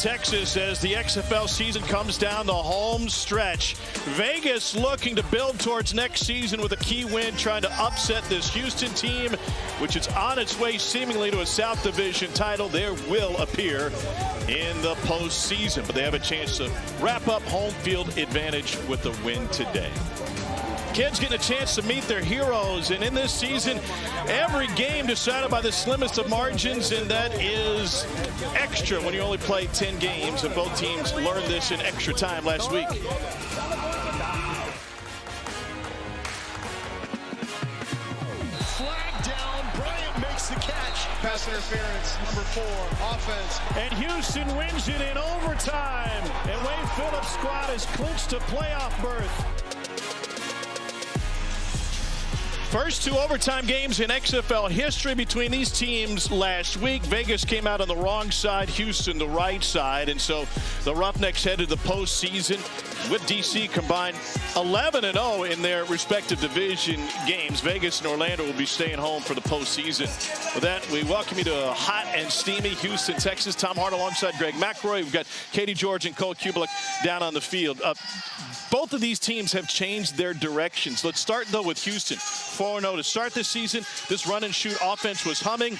Texas as the XFL season comes down the home stretch. Vegas looking to build towards next season with a key win, trying to upset this Houston team, which is on its way seemingly to a South Division title. There will appear in the postseason, but they have a chance to wrap up home field advantage with the win today. Kids getting a chance to meet their heroes, and in this season, every game decided by the slimmest of margins, and that is extra when you only play 10 games, and both teams learned this in extra time last week. Flag down, Bryant makes the catch. Pass interference, number 4, offense. And Houston wins it in overtime, and Wade Phillips' squad has clinched a playoff berth. First 2 overtime games in XFL history between these teams last week. Vegas came out on the wrong side, Houston the right side, and so the Roughnecks headed to the postseason with DC combined 11-0 in their respective division games. Vegas and Orlando will be staying home for the postseason. With that, we welcome you to a hot and steamy Houston, Texas. Tom Hart alongside Greg McElroy. We've got Katie George and Cole Kubelik down on the field. Both of these teams have changed their directions. Let's start, though, with Houston. 4-0 to start this season. This run-and-shoot offense was humming.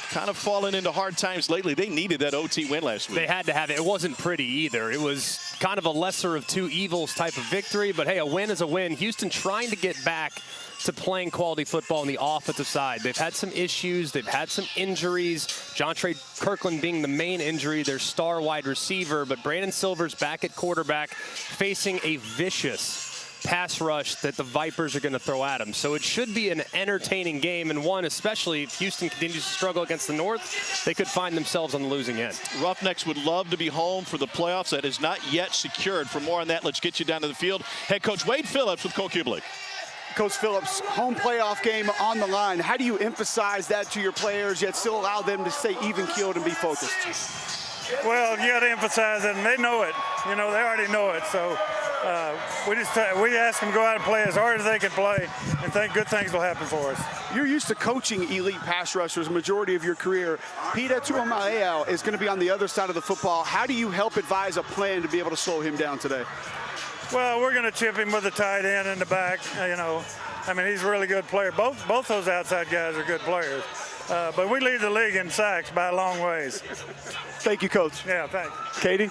Kind of fallen into hard times lately. They needed that OT win last week. They had to have it. It wasn't pretty either. It was kind of a lesser of two evils type of victory. But, hey, a win is a win. Houston trying to get back to playing quality football on the offensive side. They've had some issues. They've had some injuries. Jontre Kirkland being the main injury, their star wide receiver. But Brandon Silver's back at quarterback, facing a vicious pass rush that the Vipers are going to throw at him. So it should be an entertaining game, and one, especially if Houston continues to struggle against the North, they could find themselves on the losing end. Roughnecks would love to be home for the playoffs. That is not yet secured. For more on that, let's get you down to the field. Head coach Wade Phillips with Cole Kubelik. Coach Phillips, home playoff game on the line. How do you emphasize that to your players, yet still allow them to stay even-keeled and be focused? Well, you got to emphasize it, and they know it. You know, they already know it. So we ask them to go out and play as hard as they can play, and think good things will happen for us. You're used to coaching elite pass rushers majority of your career. Peter Tuamaeo is going to be on the other side of the football. How do you help advise a plan to be able to slow him down today? Well, we're going to chip him with a tight end in the back. You know, I mean, he's a really good player. Both those outside guys are good players. But we lead the league in sacks by a long ways. Thank you, Coach. Yeah, thanks. Katie?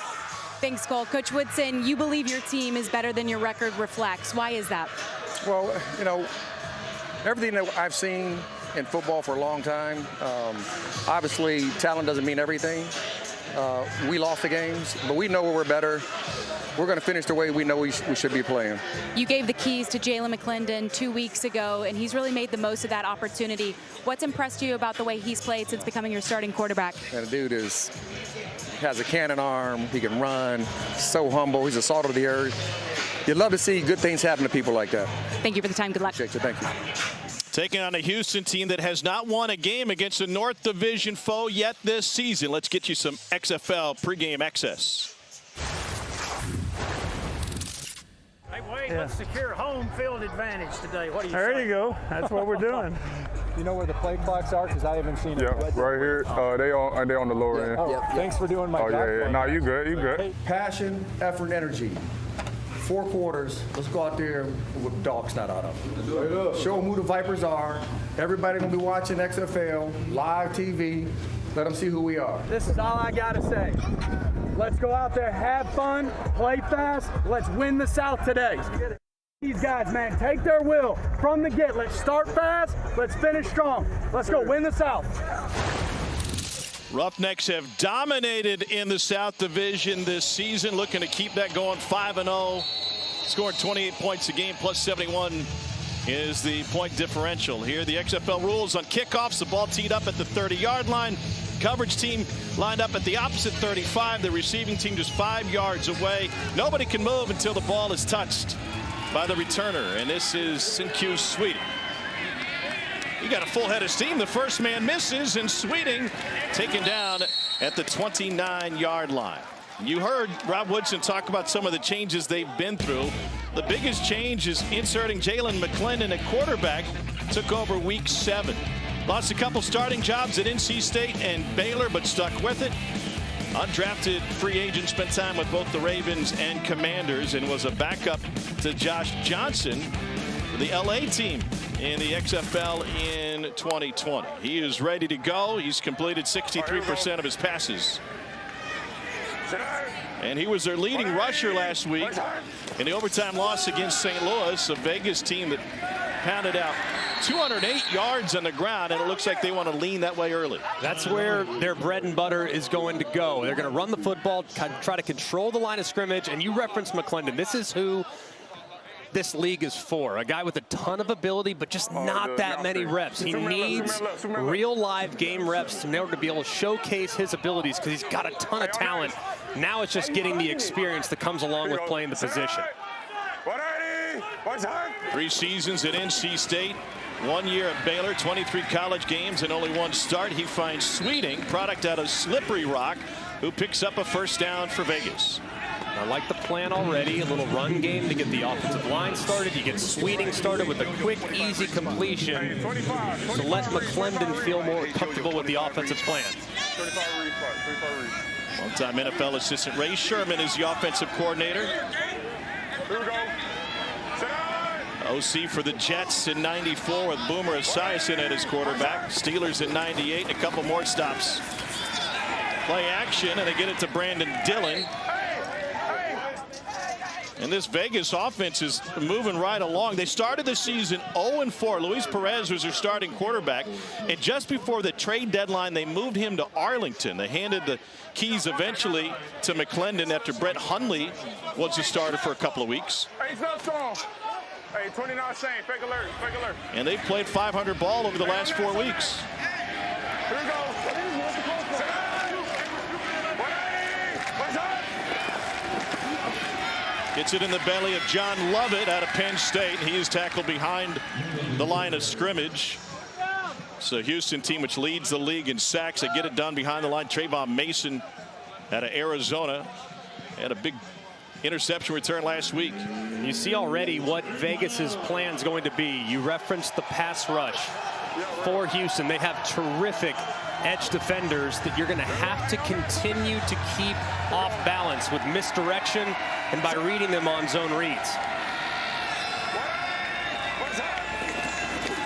Thanks, Cole. Coach Woodson, you believe your team is better than your record reflects. Why is that? Well, you know, everything that I've seen in football for a long time, obviously talent doesn't mean everything. We lost the games, but we know we're better. We're going to finish the way we know we should be playing. You gave the keys to Jalen McClendon 2 weeks ago, and he's really made the most of that opportunity. What's impressed you about the way he's played since becoming your starting quarterback? And the dude has a cannon arm. He can run. So humble. He's a salt of the earth. You'd love to see good things happen to people like that. Thank you for the time. Good luck. Appreciate you. Thank you. Taking on a Houston team that has not won a game against a North Division foe yet this season. Let's get you some XFL pregame access. Hey, Wade, let's secure home field advantage today. What do you say? There you go. That's what we're doing. You know where the play clocks are? Because I haven't seen it. Yeah, right here. They on the lower end. Oh, thanks for doing my job. Oh, yeah. No, you good. You good. Hey, Passion, effort, energy. 4 quarters. Let's go out there with dog snot out of them. Show them who the Vipers are. Everybody gonna be watching XFL, live TV. Let them see who we are. this is all I got to say. Let's go out there, have fun, play fast. Let's win the South today. These guys, man, take their will from the get. Let's start fast. Let's finish strong. Let's go win the South. Roughnecks have dominated in the South Division this season, looking to keep that going 5-0. Scoring 28 points a game, plus 71 is the point differential. Here, the XFL rules on kickoffs. The ball teed up at the 30-yard line. Coverage team lined up at the opposite 35. The receiving team just 5 yards away. Nobody can move until the ball is touched by the returner. And this is Sinque Sweeting. He got a full head of steam. The first man misses, and Sweeting taken down at the 29-yard line. You heard Rob Woodson talk about some of the changes they've been through. The biggest change is inserting Jalen McClendon at quarterback. Took over week 7. Lost a couple starting jobs at NC State and Baylor, but stuck with it. undrafted free agent, spent time with both the Ravens and Commanders, and was a backup to Josh Johnson for the LA team in the XFL in 2020. He is ready to go. He's completed 63% of his passes. And he was their leading rusher last week in the overtime loss against St. Louis, a Vegas team that pounded out 208 yards on the ground, and it looks like they want to lean that way early. That's where their bread and butter is going to go. They're going to run the football, try to control the line of scrimmage, and you referenced McClendon. This is who this league is for. A guy with a ton of ability, but just not that many reps. He needs real live game reps in order to be able to showcase his abilities, because he's got a ton of talent. Now it's just getting the experience that comes along with playing the position. 3 seasons at NC State, 1 year at Baylor, 23 college games and only 1 start. He finds Sweeting, product out of Slippery Rock, who picks up a first down for Vegas. I like the plan already. A little run game to get the offensive line started. You get Sweeting started with a quick, easy completion to let McClendon feel more comfortable with the offensive plan. One-time NFL assistant Ray Sherman is the offensive coordinator. OC for the Jets in '94 with Boomer Esiason at his quarterback. Steelers in '98, and a couple more stops. Play action, and they get it to Brandon Dillon. And this Vegas offense is moving right along. They started the season 0-4. Luis Perez was their starting quarterback. And just before the trade deadline, they moved him to Arlington. They handed the keys eventually to McClendon after Brett Hundley was the starter for a couple of weeks. Hey, 29 Shane, fake alert, fake alert. And they've played 500 ball over the last 4 weeks. Here we go. Gets it in the belly of John Lovett out of Penn State. He is tackled behind the line of scrimmage. So Houston team, which leads the league in sacks, they get it done behind the line. Trayvon Mason out of Arizona had a big interception return last week. You see already what Vegas's plan is going to be. You referenced the pass rush for Houston. They have terrific edge defenders that you're going to have to continue to keep off balance with misdirection and by reading them on zone reads.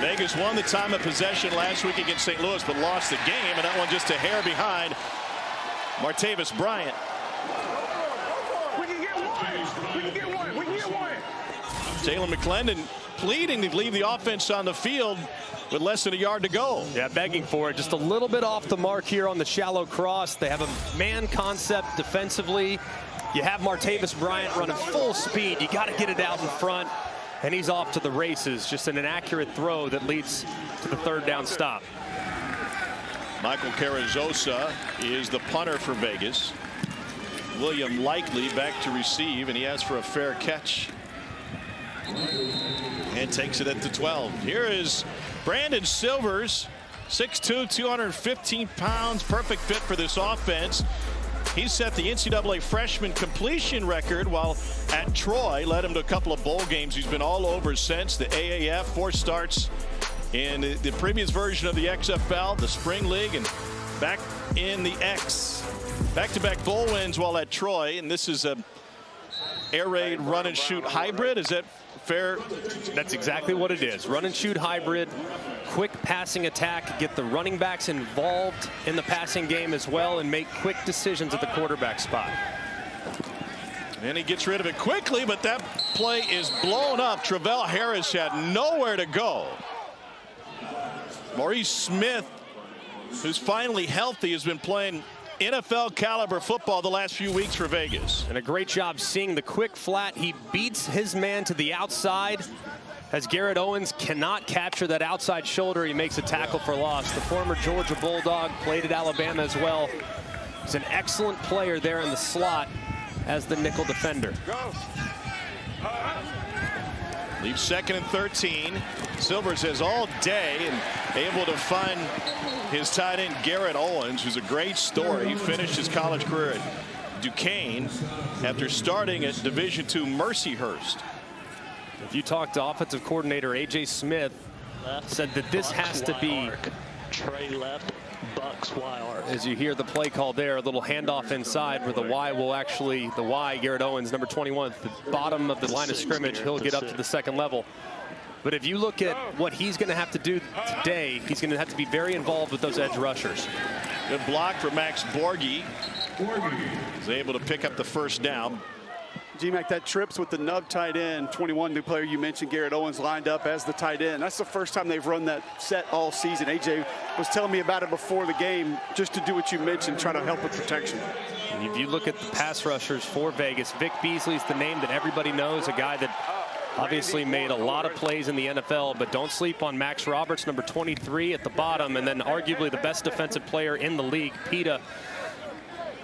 Vegas won the time of possession last week against St. Louis, but lost the game, and that one just a hair behind Martavis Bryant. Jalen McClendon pleading to leave the offense on the field with less than a yard to go. Yeah, begging for it. Just a little bit off the mark here on the shallow cross. They have a man concept defensively. You have Martavis Bryant running full speed. You got to get it out in front, and he's off to the races. Just an inaccurate throw that leads to the 3rd down stop. Michael Carrizosa is the punter for Vegas. William Likely back to receive, and he asks for a fair catch. And takes it at the 12. Here is Brandon Silvers, 6'2", 215 pounds, perfect fit for this offense. He set the NCAA freshman completion record while at Troy, led him to a couple of bowl games. He's been all over since. The AAF, 4 starts in the previous version of the XFL, the Spring League, and back in the X. Back-to-back bowl wins while at Troy, and this is a air raid run and shoot hybrid. Is that fair? That's exactly what it is. Run and shoot hybrid, quick passing attack, get the running backs involved in the passing game as well, and make quick decisions at the quarterback spot. And he gets rid of it quickly, but that play is blown up. Travell Harris had nowhere to go. Maurice Smith, who's finally healthy, has been playing NFL caliber football the last few weeks for Vegas. And a great job seeing the quick flat. He beats his man to the outside as Garrett Owens cannot capture that outside shoulder. He makes a tackle for loss. The former Georgia Bulldog played at Alabama as well. He's an excellent player there in the slot as the nickel defender. Leaves 2nd and 13. Silvers has all day and able to find his tight end Garrett Owens, who's a great story. He finished his college career at Duquesne after starting at Division II Mercyhurst. If you talk to offensive coordinator A.J. Smith, said that this has to be Trey left, Bucks YR. As you hear the play call there, a little handoff inside where the Y will actually, Garrett Owens, number 21, at the bottom of the line of scrimmage. He'll get up to the second level. But if you look at what he's going to have to do today, he's going to have to be very involved with those edge rushers. Good block for Max Borghi. He's able to pick up the first down. G-Mac, that trips with the nub tight end, 21, the player you mentioned, Garrett Owens, lined up as the tight end. That's the first time they've run that set all season. AJ was telling me about it before the game, just to do what you mentioned, try to help with protection. And if you look at the pass rushers for Vegas, Vic Beasley's the name that everybody knows, a guy that obviously made a lot of plays in the NFL, but don't sleep on Max Roberts, number 23 at the bottom, and then arguably the best defensive player in the league, Pita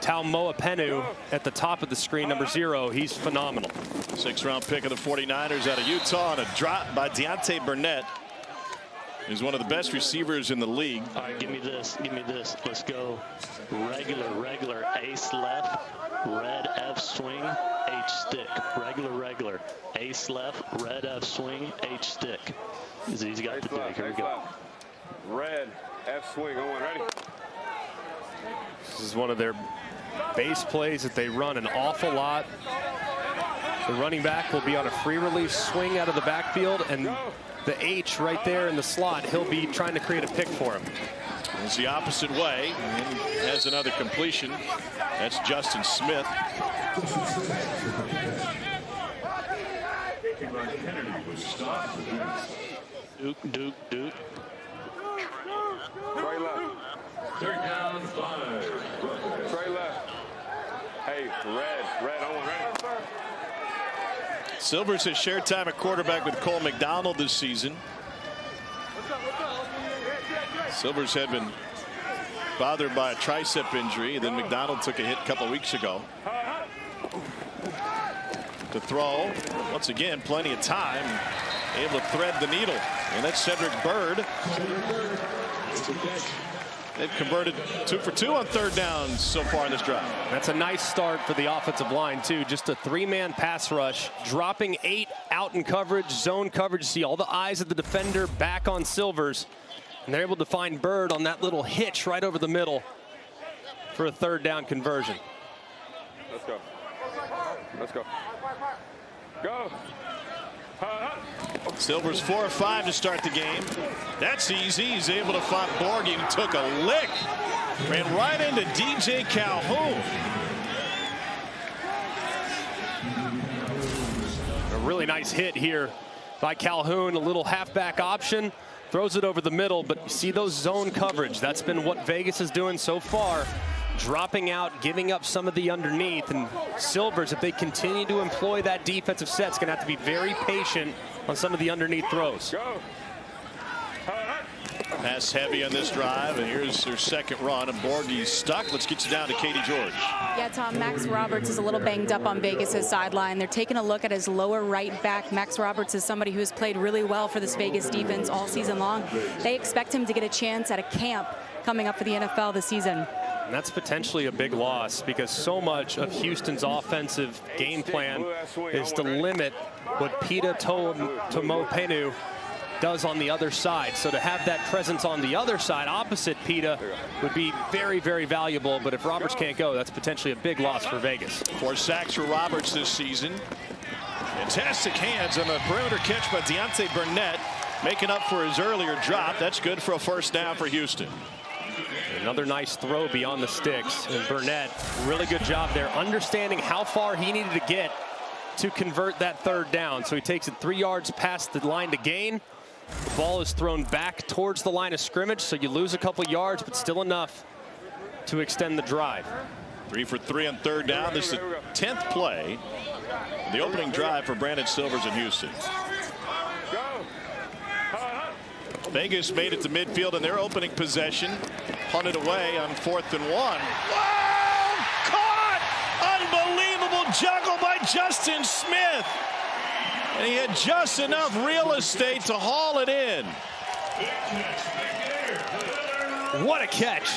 Taumoepenu at the top of the screen, number 0. He's phenomenal. 6th-round pick of the 49ers out of Utah, and a drop by Deontay Burnett. He's one of the best receivers in the league. All right, give me this. Give me this. Let's go. Regular. Ace left. Red F swing. H stick. Regular. Ace left. Red F swing. H stick. He's got the dig. Here we go. Red F swing. On. Ready? This is one of their base plays that they run an awful lot. The running back will be on a free release swing out of the backfield, and the H right there in the slot, he'll be trying to create a pick for him. It's the opposite way, and has another completion. That's Justin Smith. Duke. Straight left. 3rd down, 5. Straight left. Hey, red on. Ready? Silvers has shared time at quarterback with Cole McDonald this season. Silvers had been bothered by a tricep injury. Then McDonald took a hit a couple weeks ago. To throw. Once again, plenty of time. Able to thread the needle. And that's Cedric Byrd. They've converted 2 for 2 on 3rd down so far in this drive. That's a nice start for the offensive line, too. Just a 3-man pass rush, dropping 8 out in coverage, zone coverage. See all the eyes of the defender back on Silvers. And they're able to find Byrd on that little hitch right over the middle for a 3rd down conversion. Let's go. Go. Silvers 4 of 5 to start the game. That's easy. He's able to find Borghi, who took a lick. Ran right into DJ Calhoun. A really nice hit here by Calhoun. A little halfback option. Throws it over the middle, but you see those zone coverage. That's been what Vegas is doing so far. Dropping out, giving up some of the underneath. And Silvers, if they continue to employ that defensive set, is going to have to be very patient on some of the underneath throws. Pass heavy on this drive, and here's their 2nd run, and Borghi's stuck. Let's get you down to Katie George. Yeah, Tom, Max Roberts is a little banged up on Vegas' sideline. They're taking a look at his lower right back. Max Roberts is somebody who has played really well for this Vegas defense all season long. They expect him to get a chance at a camp coming up for the NFL this season. And that's potentially a big loss, because so much of Houston's offensive game plan is to limit what Pita Taumoepenu does on the other side. So to have that presence on the other side opposite Pita would be very, very valuable. But if Roberts can't go, that's potentially a big loss for Vegas. 4 sacks for Roberts this season. Fantastic hands on the perimeter catch by Deontay Burnett, making up for his earlier drop. That's good for a 1st down for Houston. Another nice throw beyond the sticks. And Burnett, really good job there, understanding how far he needed to get to convert that 3rd down. So he takes it 3 yards past the line to gain. The ball is thrown back towards the line of scrimmage, so you lose a couple yards, but still enough to extend the drive. 3 for 3 on 3rd down. This is the 10th play. The opening drive for Brandon Silvers in Houston. Vegas made it to midfield in their opening possession. Punted away on 4th and 1. Whoa! Caught! Unbelievable juggle by Justin Smith. And he had just enough real estate to haul it in. What a catch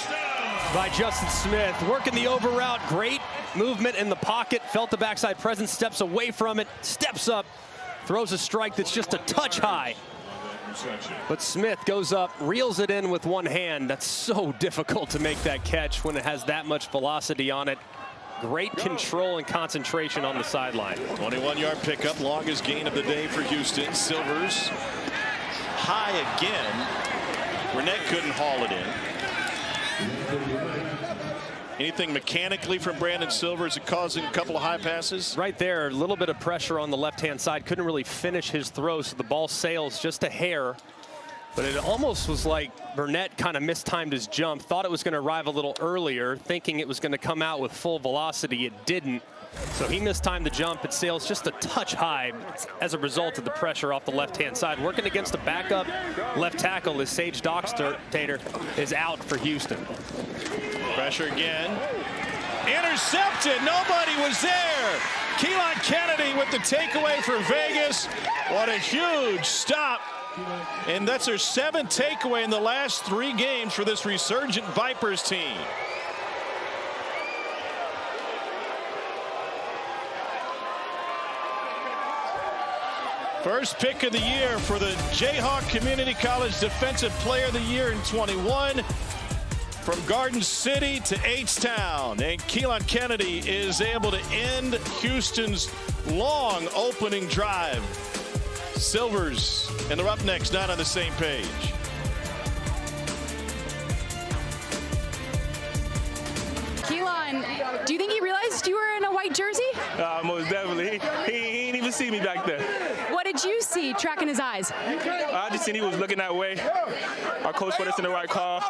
by Justin Smith. Working the over route. Great movement in the pocket. Felt the backside presence. Steps away from it. Steps up. Throws a strike that's just a touch high. But Smith goes up, reels it in with one hand. That's so difficult to make that catch when it has that much velocity on it. Great control and concentration on the sideline. 21-yard pickup, longest gain of the day for Houston. Silvers high again. Burnett couldn't haul it in. Anything mechanically from Brandon Silvers causing a couple of high passes? Right there, a little bit of pressure on the left-hand side. Couldn't really finish his throw, so the ball sails just a hair. But it almost was like Burnett kind of mistimed his jump, thought it was going to arrive a little earlier, thinking it was going to come out with full velocity. It didn't. So he mistimed the jump. It sails just a touch high as a result of the pressure off the left-hand side. Working against a backup left tackle is Sage Dockstader is out for Houston. Pressure again. Intercepted. Nobody was there. Keelan Kennedy with the takeaway for Vegas. What a huge stop. And that's their 7th takeaway in the last 3 games for this resurgent Vipers team. First pick of the year for the Jayhawk Community College Defensive Player of the Year in 21. From Garden City to H-Town, and Keelan Kennedy is able to end Houston's long opening drive. Silvers and the Roughnecks not on the same page. Keelan, do you think he realized you were in a white jersey? Most definitely. He didn't even see me back there. What did you see tracking his eyes? I just seen he was looking that way. Our coach put us in the right call.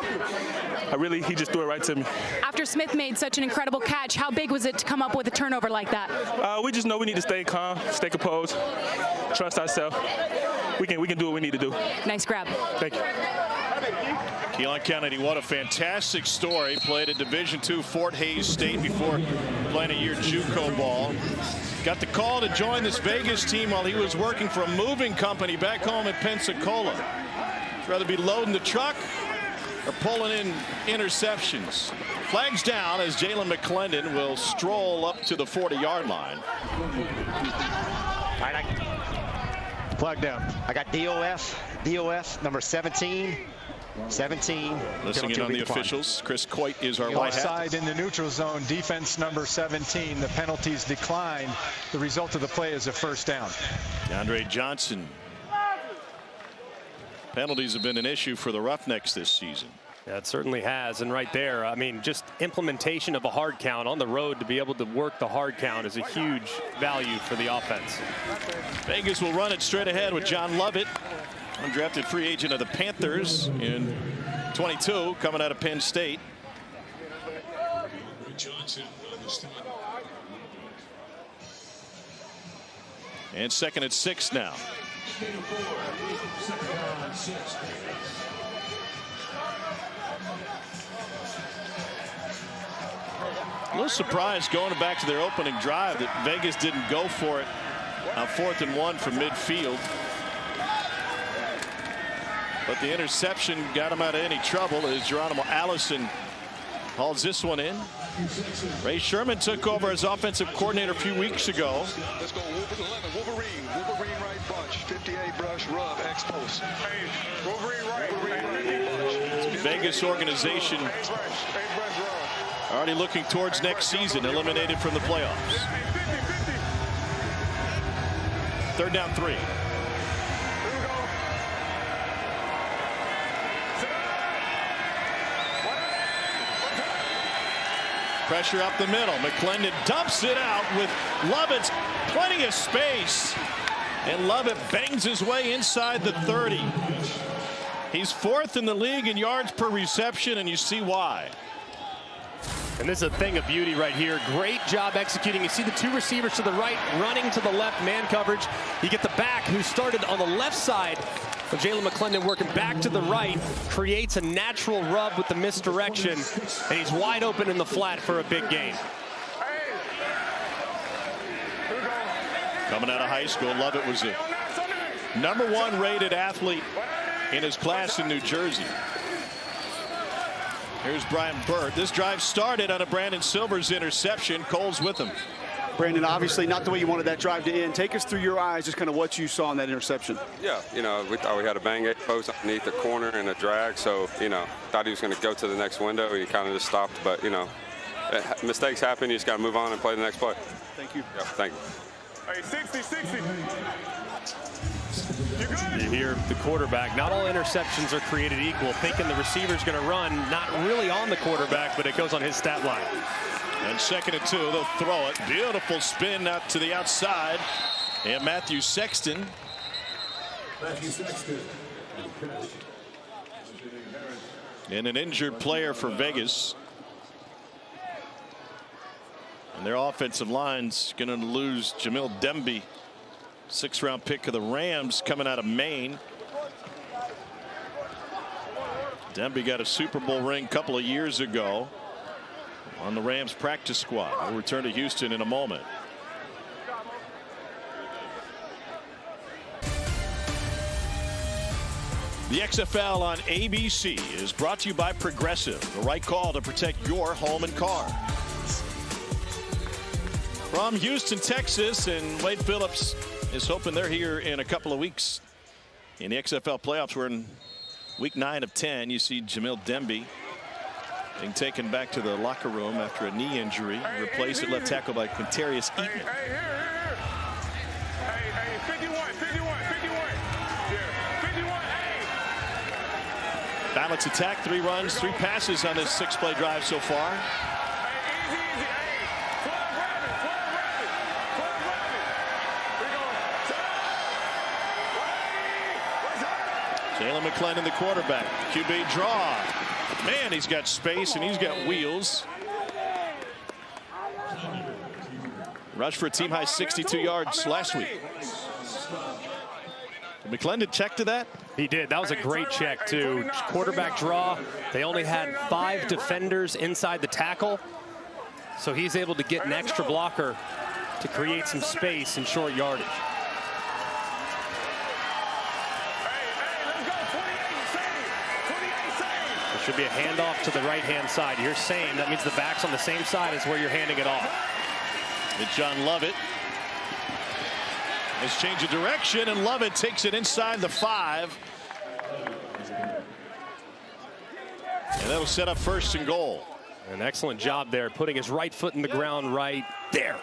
He just threw it right to me. After Smith made such an incredible catch, how big was it to come up with a turnover like that? We just know we need to stay calm, stay composed, trust ourselves. We can do what we need to do. Nice grab. Thank you. Keelan Kennedy, what a fantastic story. Played at Division II Fort Hays State before playing a year JUCO ball. Got the call to join this Vegas team while he was working for a moving company back home in Pensacola. He'd rather be loading the truck or pulling in interceptions. Flags down as Jalen McClendon will stroll up to the 40-yard line. All right, flag down. I got DOS number 17. 17. Listening in on the officials, Chris Coit is our white hat. Offside in the neutral zone, defense number 17. The penalties declined. The result of the play is a first down. DeAndre Johnson. Penalties have been an issue for the Roughnecks this season. Yeah, it certainly has. And right there, I mean, just implementation of a hard count on the road to be able to work the hard count is a huge value for the offense. Vegas will run it straight ahead with John Lovett, undrafted free agent of the Panthers in 22, coming out of Penn State. And 2nd and 6 now. A little surprised going back to their opening drive that Vegas didn't go for it on 4th and 1 from midfield. But the interception got him out of any trouble as Geronimo Allison hauls this one in. Ray Sherman took over as offensive coordinator a few weeks ago. Let's go Wolverine right bunch, 58 brush, rub, X post. Hey, Wolverine right bunch. Vegas organization already looking towards next season, eliminated from the playoffs. 3rd down 3. Pressure up the middle. McClendon dumps it out with Lovett. Plenty of space. And Lovett bangs his way inside the 30. He's 4th in the league in yards per reception, and you see why. And this is a thing of beauty right here. Great job executing. You see the 2 receivers to the right running to the left, man coverage. You get the back who started on the left side. So Jalen McClendon working back to the right, creates a natural rub with the misdirection, and he's wide open in the flat for a big gain. Coming out of high school, Lovett was the #1 rated athlete in his class in New Jersey. Here's Brian Burt. This drive started on a Brandon Silvers interception. Cole's with him. Brandon, obviously not the way you wanted that drive to end. Take us through your eyes, just kind of what you saw in that interception. Yeah, we thought we had a bang post underneath the corner and a drag, so, thought he was going to go to the next window, and he kind of just stopped. But, mistakes happen. You just got to move on and play the next play. Thank you. Yeah, thank you. Hey, 60. You hear the quarterback. Not all interceptions are created equal. Thinking the receiver's going to run, not really on the quarterback, but it goes on his stat line. And 2nd and 2, they'll throw it. Beautiful spin out to the outside. And Matthew Sexton. And an injured player for Vegas. And their offensive line's going to lose Jamil Demby, 6th-round pick of the Rams, coming out of Maine. Demby got a Super Bowl ring a couple of years ago on the Rams practice squad. We'll return to Houston in a moment. The XFL on ABC is brought to you by Progressive, the right call to protect your home and car. From Houston, Texas, and Wade Phillips is hoping they're here in a couple of weeks in the XFL playoffs. We're in week 9 of 10. You see Jamil Demby being taken back to the locker room after a knee injury, replaced at left tackle by Quintarius Eaton. Hey, 51. Yeah, 51. Hey. Balance attack, 3 runs, 3 passes on this 6-play drive so far. Easy. Hey, 12 rabbit. Jalen McClendon, the quarterback. QB draw. Man, he's got space and he's got wheels. Rushed for a team-high 62 yards last week. Did McClendon check to that? He did. That was a great check, too. Quarterback draw. They only had 5 defenders inside the tackle. So he's able to get an extra blocker to create some space in short yardage. There should be a handoff to the right-hand side. You're saying that means the back's on the same side as where you're handing it off. It's John Lovett. Has changed of direction, and Lovett takes it inside the 5. And that'll set up 1st and goal. An excellent job there, putting his right foot in the ground right there.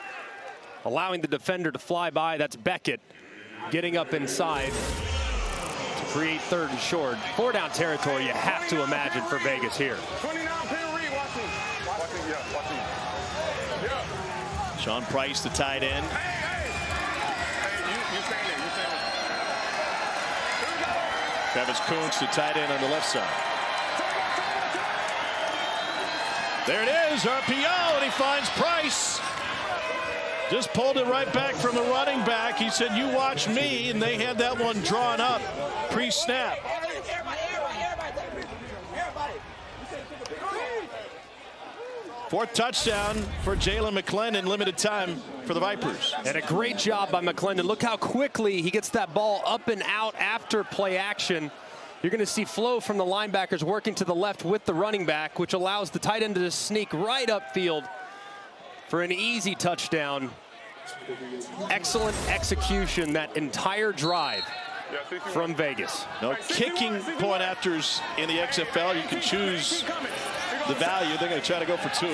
Allowing the defender to fly by. That's Beckett getting up inside to create 3rd and short. 4-down territory, you have to imagine, for Vegas here. 29 penalty, watching. Yeah. Sean Price, the tight end. You stand there. Travis Kuntz, the tight end on the left side. There it is, RPO, and he finds Price. Just pulled it right back from the running back. He said, "You watch me," and they had that one drawn up pre-snap. Fourth touchdown for Jalen McClendon, limited time for the Vipers. And a great job by McClendon. Look how quickly he gets that ball up and out after play action. You're going to see flow from the linebackers working to the left with the running back, which allows the tight end to just sneak right upfield for an easy touchdown. Excellent execution that entire drive from Vegas. No kicking point afters in the XFL. You can choose the value. They're going to try to go for 2.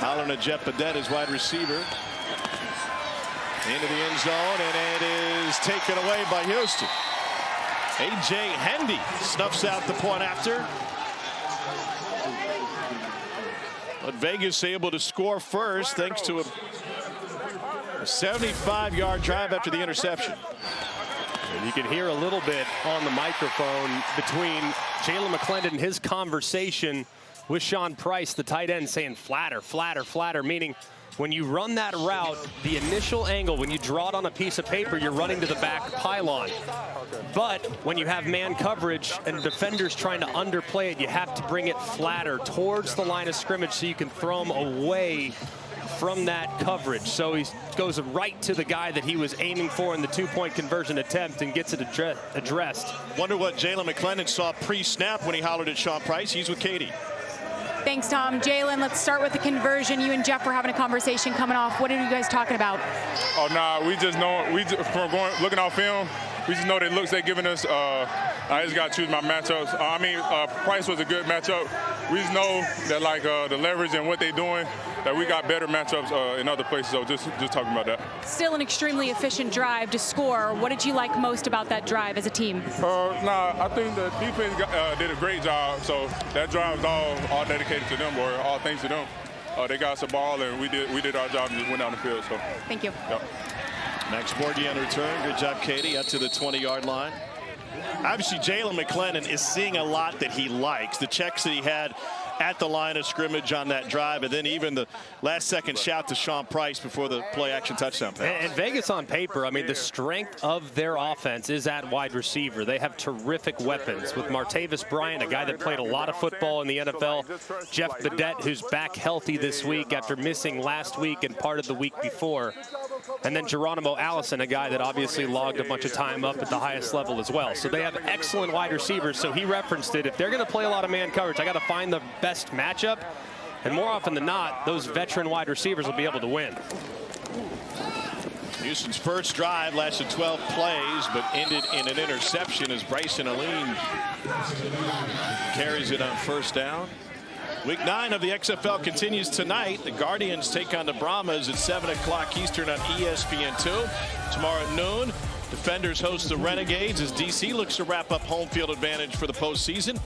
Holland and Jet Badet is wide receiver. Into the end zone, and it is taken away by Houston. A.J. Hendy snuffs out the point after. But Vegas able to score first thanks to a 75-yard drive after the interception. And you can hear a little bit on the microphone between Jalen McClendon and his conversation with Sean Price, the tight end, saying flatter, flatter, flatter, meaning when you run that route, the initial angle, when you draw it on a piece of paper, you're running to the back pylon. But when you have man coverage and defenders trying to underplay it, you have to bring it flatter towards the line of scrimmage so you can throw them away from that coverage. So he goes right to the guy that he was aiming for in the 2-point conversion attempt and gets it addressed. Wonder what Jalen McClendon saw pre-snap when he hollered at Sean Price. He's with Katie. Thanks, Tom. Jalen, let's start with the conversion. You and Jeff were having a conversation coming off. What are you guys talking about? Oh, nah, we just know, looking at film, we just know the looks they're giving us. I just got to choose my matchups. Price was a good matchup. We just know that, like, the leverage and what they're doing, that we got better matchups in other places. So just talking about that. Still an extremely efficient drive to score. What did you like most about that drive as a team? I think the defense did a great job. So that drive was all dedicated to them, or all thanks to them. They got us the ball, and we did our job and just went down the field. So thank you. Yep. Max Borghi on return. Good job, Katie, out to the 20-yard line. Obviously, Jalen McClellan is seeing a lot that he likes. The checks that he had at the line of scrimmage on that drive, and then even the last-second shout to Sean Price before the play-action touchdown pass. And Vegas on paper, I mean, the strength of their offense is at wide receiver. They have terrific weapons with Martavis Bryant, a guy that played a lot of football in the NFL. Jeff Badette, who's back healthy this week after missing last week and part of the week before. And then Geronimo Allison, a guy that obviously logged a bunch of time up at the highest level as well. So they have excellent wide receivers. So he referenced it. If they're going to play a lot of man coverage, I got to find the best matchup. And more often than not, those veteran wide receivers will be able to win. Houston's first drive lasted 12 plays, but ended in an interception as Bryson Aline carries it on first down. Week 9 of the XFL continues tonight. The Guardians take on the Brahmas at 7 o'clock Eastern on ESPN2. Tomorrow at noon, Defenders host the Renegades as DC looks to wrap up home field advantage for the postseason,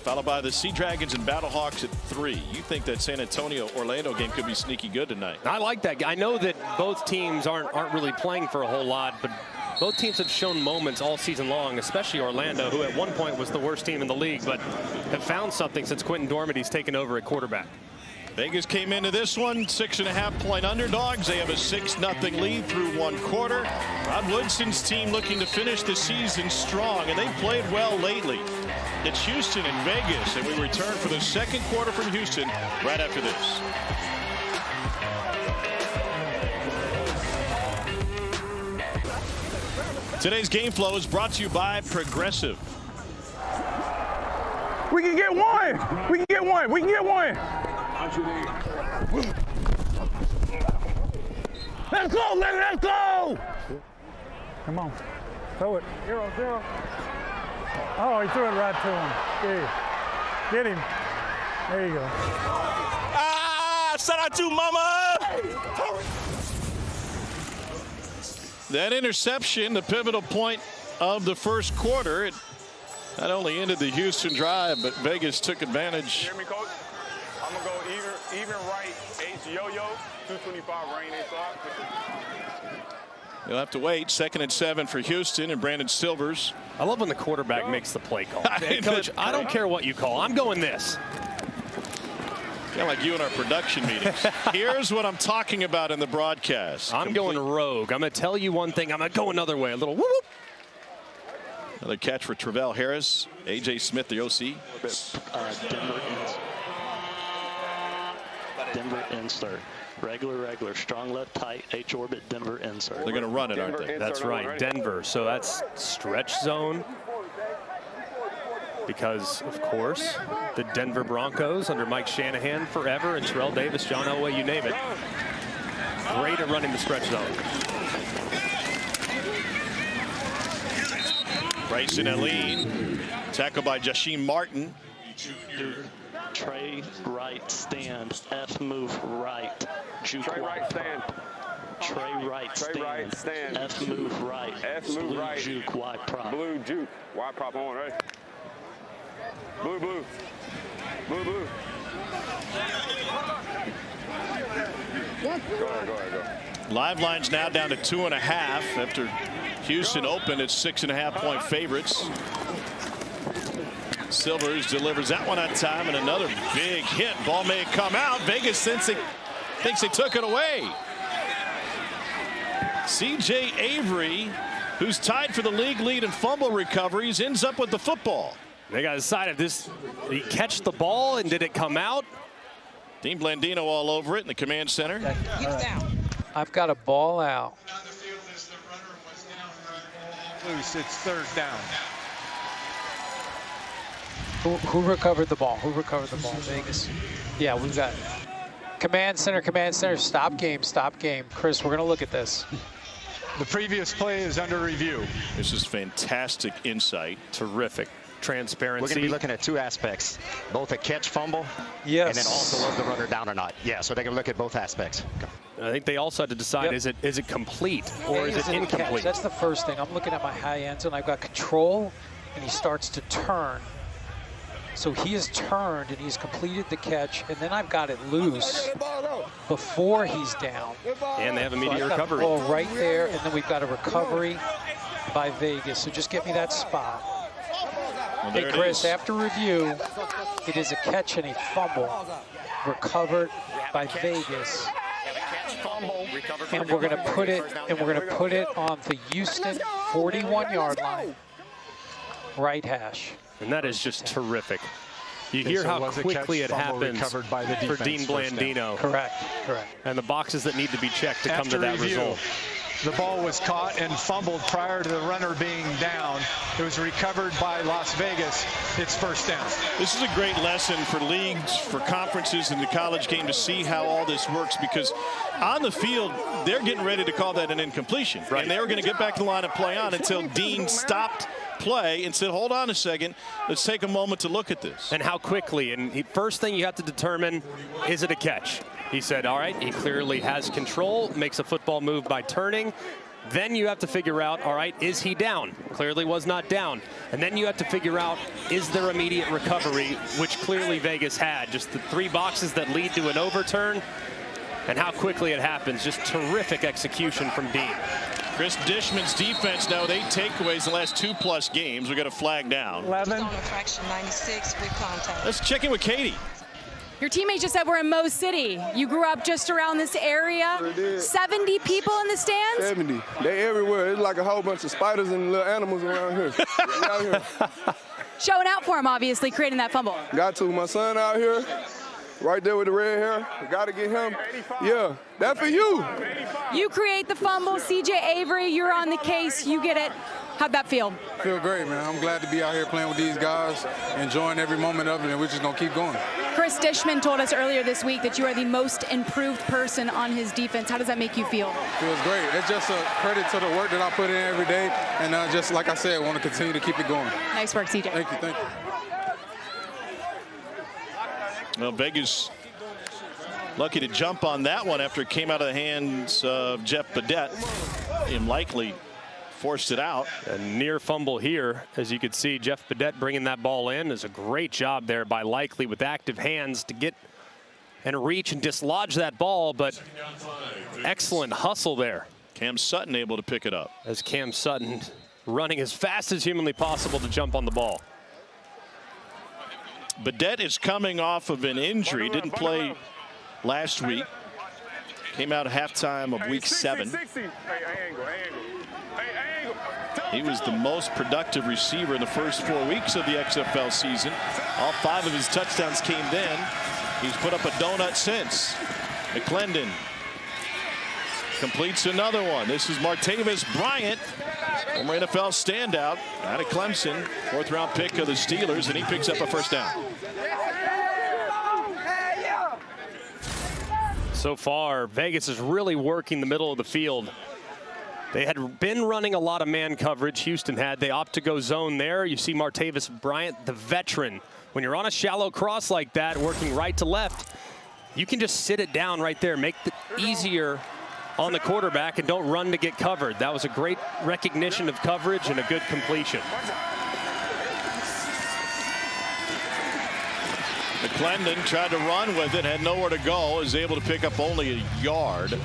followed by the Sea Dragons and Battlehawks at 3. You think that San Antonio-Orlando game could be sneaky good tonight? I like that. I know that both teams aren't really playing for a whole lot, but both teams have shown moments all season long, especially Orlando, who at one point was the worst team in the league, but have found something since Quentin Dormady's taken over at quarterback. Vegas came into this one 6.5-point underdogs. They have a 6-0 lead through one quarter. Rod Woodson's team looking to finish the season strong, and they've played well lately. It's Houston and Vegas, and we return for the second quarter from Houston right after this. Today's game flow is brought to you by Progressive. We can get one. We can get one. We can get one. Let's go. Let's go. Come on. Throw it. 0-0. Oh, he threw it right to him. Yeah. Get him. There you go. Shout out to Mama. That interception, the pivotal point of the first quarter, it not only ended the Houston drive, but Vegas took advantage. Hear me, Coach? I'm going to go even right, H yo-yo, 225 rain inside. You'll have to wait. 2nd and 7 for Houston and Brandon Silvers. I love when the quarterback makes the play call. Hey, Coach, I don't care what you call. I'm going this. Kind of like you in our production meetings. Here's what I'm talking about in the broadcast. I'm going rogue. I'm going to tell you one thing. I'm going to go another way. A little whoop whoop. Another catch for Travell Harris. A.J. Smith, the OC. Denver insert. Regular. Strong left tight. H-orbit Denver insert. They're going to run it, aren't they? That's right. Denver. So that's stretch zone. Because, of course, the Denver Broncos under Mike Shanahan forever, and Terrell Davis, John Elway, you name it. Great at running the stretch zone. Bryson Aline, tackled by Jashim Martin. Trey right stand. F move right. Juke Trey right stand. Trey right stand. Trey right stand. F move right. F move Blue right. Juke wide prop. Blue juke. Wide prop on, right? Blue. Go ahead. Live line's now down to 2.5 after Houston opened at 6.5-point favorites. Silvers delivers that one on time, and another big hit. Ball may come out. Vegas thinks they took it away. C.J. Avery, who's tied for the league lead in fumble recoveries, ends up with the football. They got to decide if this, did he catch the ball and did it come out? Dean Blandino all over it in the command center. I've got a ball out. Loose, it's 3rd down. Who recovered the ball? Who recovered the ball? Vegas. Yeah, we've got command center, stop game. Chris, we're going to look at this. The previous play is under review. This is fantastic insight. Terrific transparency. We're going to be looking at two aspects, both a catch fumble, yes, and then also was the runner down or not. Yeah, so they're going to look at both aspects. I think they also had to decide, is it complete or is it incomplete? That's the first thing. I'm looking at my high ends, and I've got control, and he starts to turn. So he has turned, and he's completed the catch, and then I've got it loose before he's down. And they have immediate recovery. Ball right there, and then we've got a recovery by Vegas. So just get me that spot. Well, hey, Chris, after review, it is a catch and a fumble recovered by Vegas. And we're going to put it on the Houston 41-yard line, right hash. And that is just terrific. You hear how quickly it happens for Dean Blandino. Correct. And the boxes that need to be checked to come to that result. The ball was caught and fumbled prior to the runner being down. It was recovered by Las Vegas. It's first down. This is a great lesson for leagues, for conferences, and the college game to see how all this works, because on the field, they're getting ready to call that an incompletion. Right. And they were going to get back to the line and play on until Dean stopped play and said, hold on a second, let's take a moment to look at this. And how quickly. And first thing you have to determine, is it a catch? He said, all right, he clearly has control, makes a football move by turning. Then you have to figure out, all right, is he down? Clearly was not down. And then you have to figure out, is there immediate recovery, which clearly Vegas had. Just the three boxes that lead to an overturn and how quickly it happens. Just terrific execution from Dean. Chris Dishman's defense now with 8 takeaways the last 2+ games. We got a flag down. 11. Infraction 96 with contact. Let's check in with Katie. Your teammate just said we're in Mo City. You grew up just around this area. 70 people in the stands? 70. They everywhere. It's like a whole bunch of spiders and little animals around here. We out here. Showing out for him, obviously, creating that fumble. Got to. My son out here, right there with the red hair. Got to get him. Yeah, that for you. You create the fumble. CJ Avery, you're on the case. You get it. How'd that feel? Feel great, man. I'm glad to be out here playing with these guys, enjoying every moment of it, and we're just going to keep going. Chris Dishman told us earlier this week that you are the most improved person on his defense. How does that make you feel? Feels great. It's just a credit to the work that I put in every day, and just like I said, I want to continue to keep it going. Nice work, CJ. Thank you. Well, Vegas lucky to jump on that one after it came out of the hands of Jeff Badette. Him likely forced it out. A near fumble here. As you could see, Jeff Badette bringing that ball in is a great job there by Likely with active hands to get and reach and dislodge that ball, but excellent hustle there. Cam Sutton able to pick it up. As Cam Sutton running as fast as humanly possible to jump on the ball. Badette is coming off of an injury, didn't play last week. Came out at halftime of week 7. He was the most productive receiver in the first 4 weeks of the XFL season. All 5 of his touchdowns came then. He's put up a donut since. McClendon completes another one. This is Martavis Bryant, former NFL standout out of Clemson, 4th-round pick of the Steelers, and he picks up a first down. So far, Vegas is really working the middle of the field. They had been running a lot of man coverage. Houston had. They opt to go zone there. You see Martavis Bryant, the veteran. When you're on a shallow cross like that, working right to left, you can just sit it down right there, make it easier on the quarterback, and don't run to get covered. That was a great recognition of coverage and a good completion. McClendon tried to run with it, had nowhere to go, is able to pick up only a yard.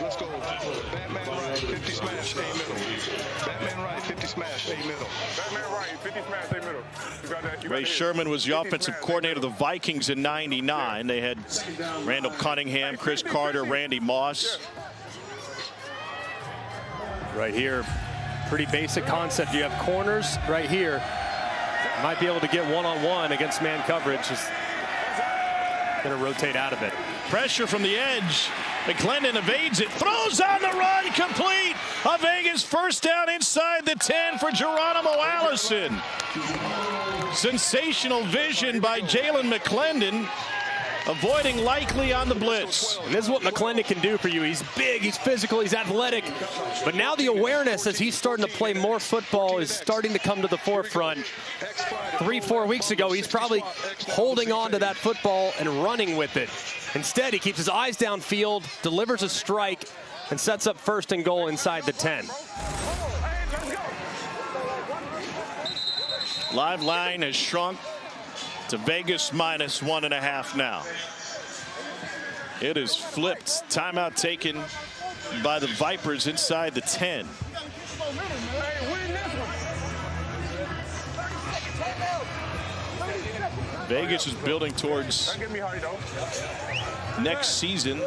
Let's go. Batman right, 50 smash, A middle. Batman right, 50 smash, A middle. Batman right, 50 smash, A middle. You got that? Ray Sherman was the offensive coordinator of the Vikings in '99. They had Randall Cunningham, Chris Carter, Randy Moss. Right here, pretty basic concept. You have corners right here. Might be able to get one-on-one against man coverage. Just Going to rotate out of it. Pressure from the edge. McClendon evades it. Throws on the run. Complete. A Vegas first down inside the 10 for Geronimo Allison. Sensational vision by Jalen McClendon. Avoiding Likely on the blitz. And this is what McClendon can do for you. He's big, he's physical, he's athletic. But now the awareness as he's starting to play more football is starting to come to the forefront. 3-4 weeks ago, he's probably holding on to that football and running with it. Instead, he keeps his eyes downfield, delivers a strike, and sets up 1st and goal inside the 10. Live line has shrunk to Vegas -1.5 now. It is flipped. Timeout taken by the Vipers inside the 10. Vegas is building towards next season.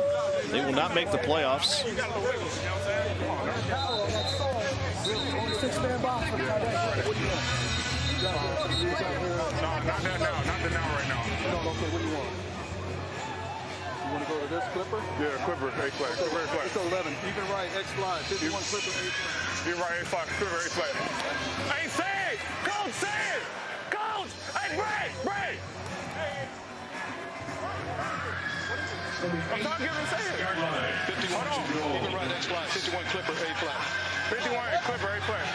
They will not make the playoffs. Not that now. Not the now right now. No, okay, what do you want? You want to go to this Clipper? Yeah, Clipper, A flat. Clipper, A flat. Let's go 11. Even right, X flat. 51 Clipper, A flat. Even right, A flat. Clipper, A flat. Hey, say it! Coach, say it! Coach! Hey, Bray! I'm talking to say it. 51, even right, X flat. 51 Clipper, A flat. 51 Clipper, A flat.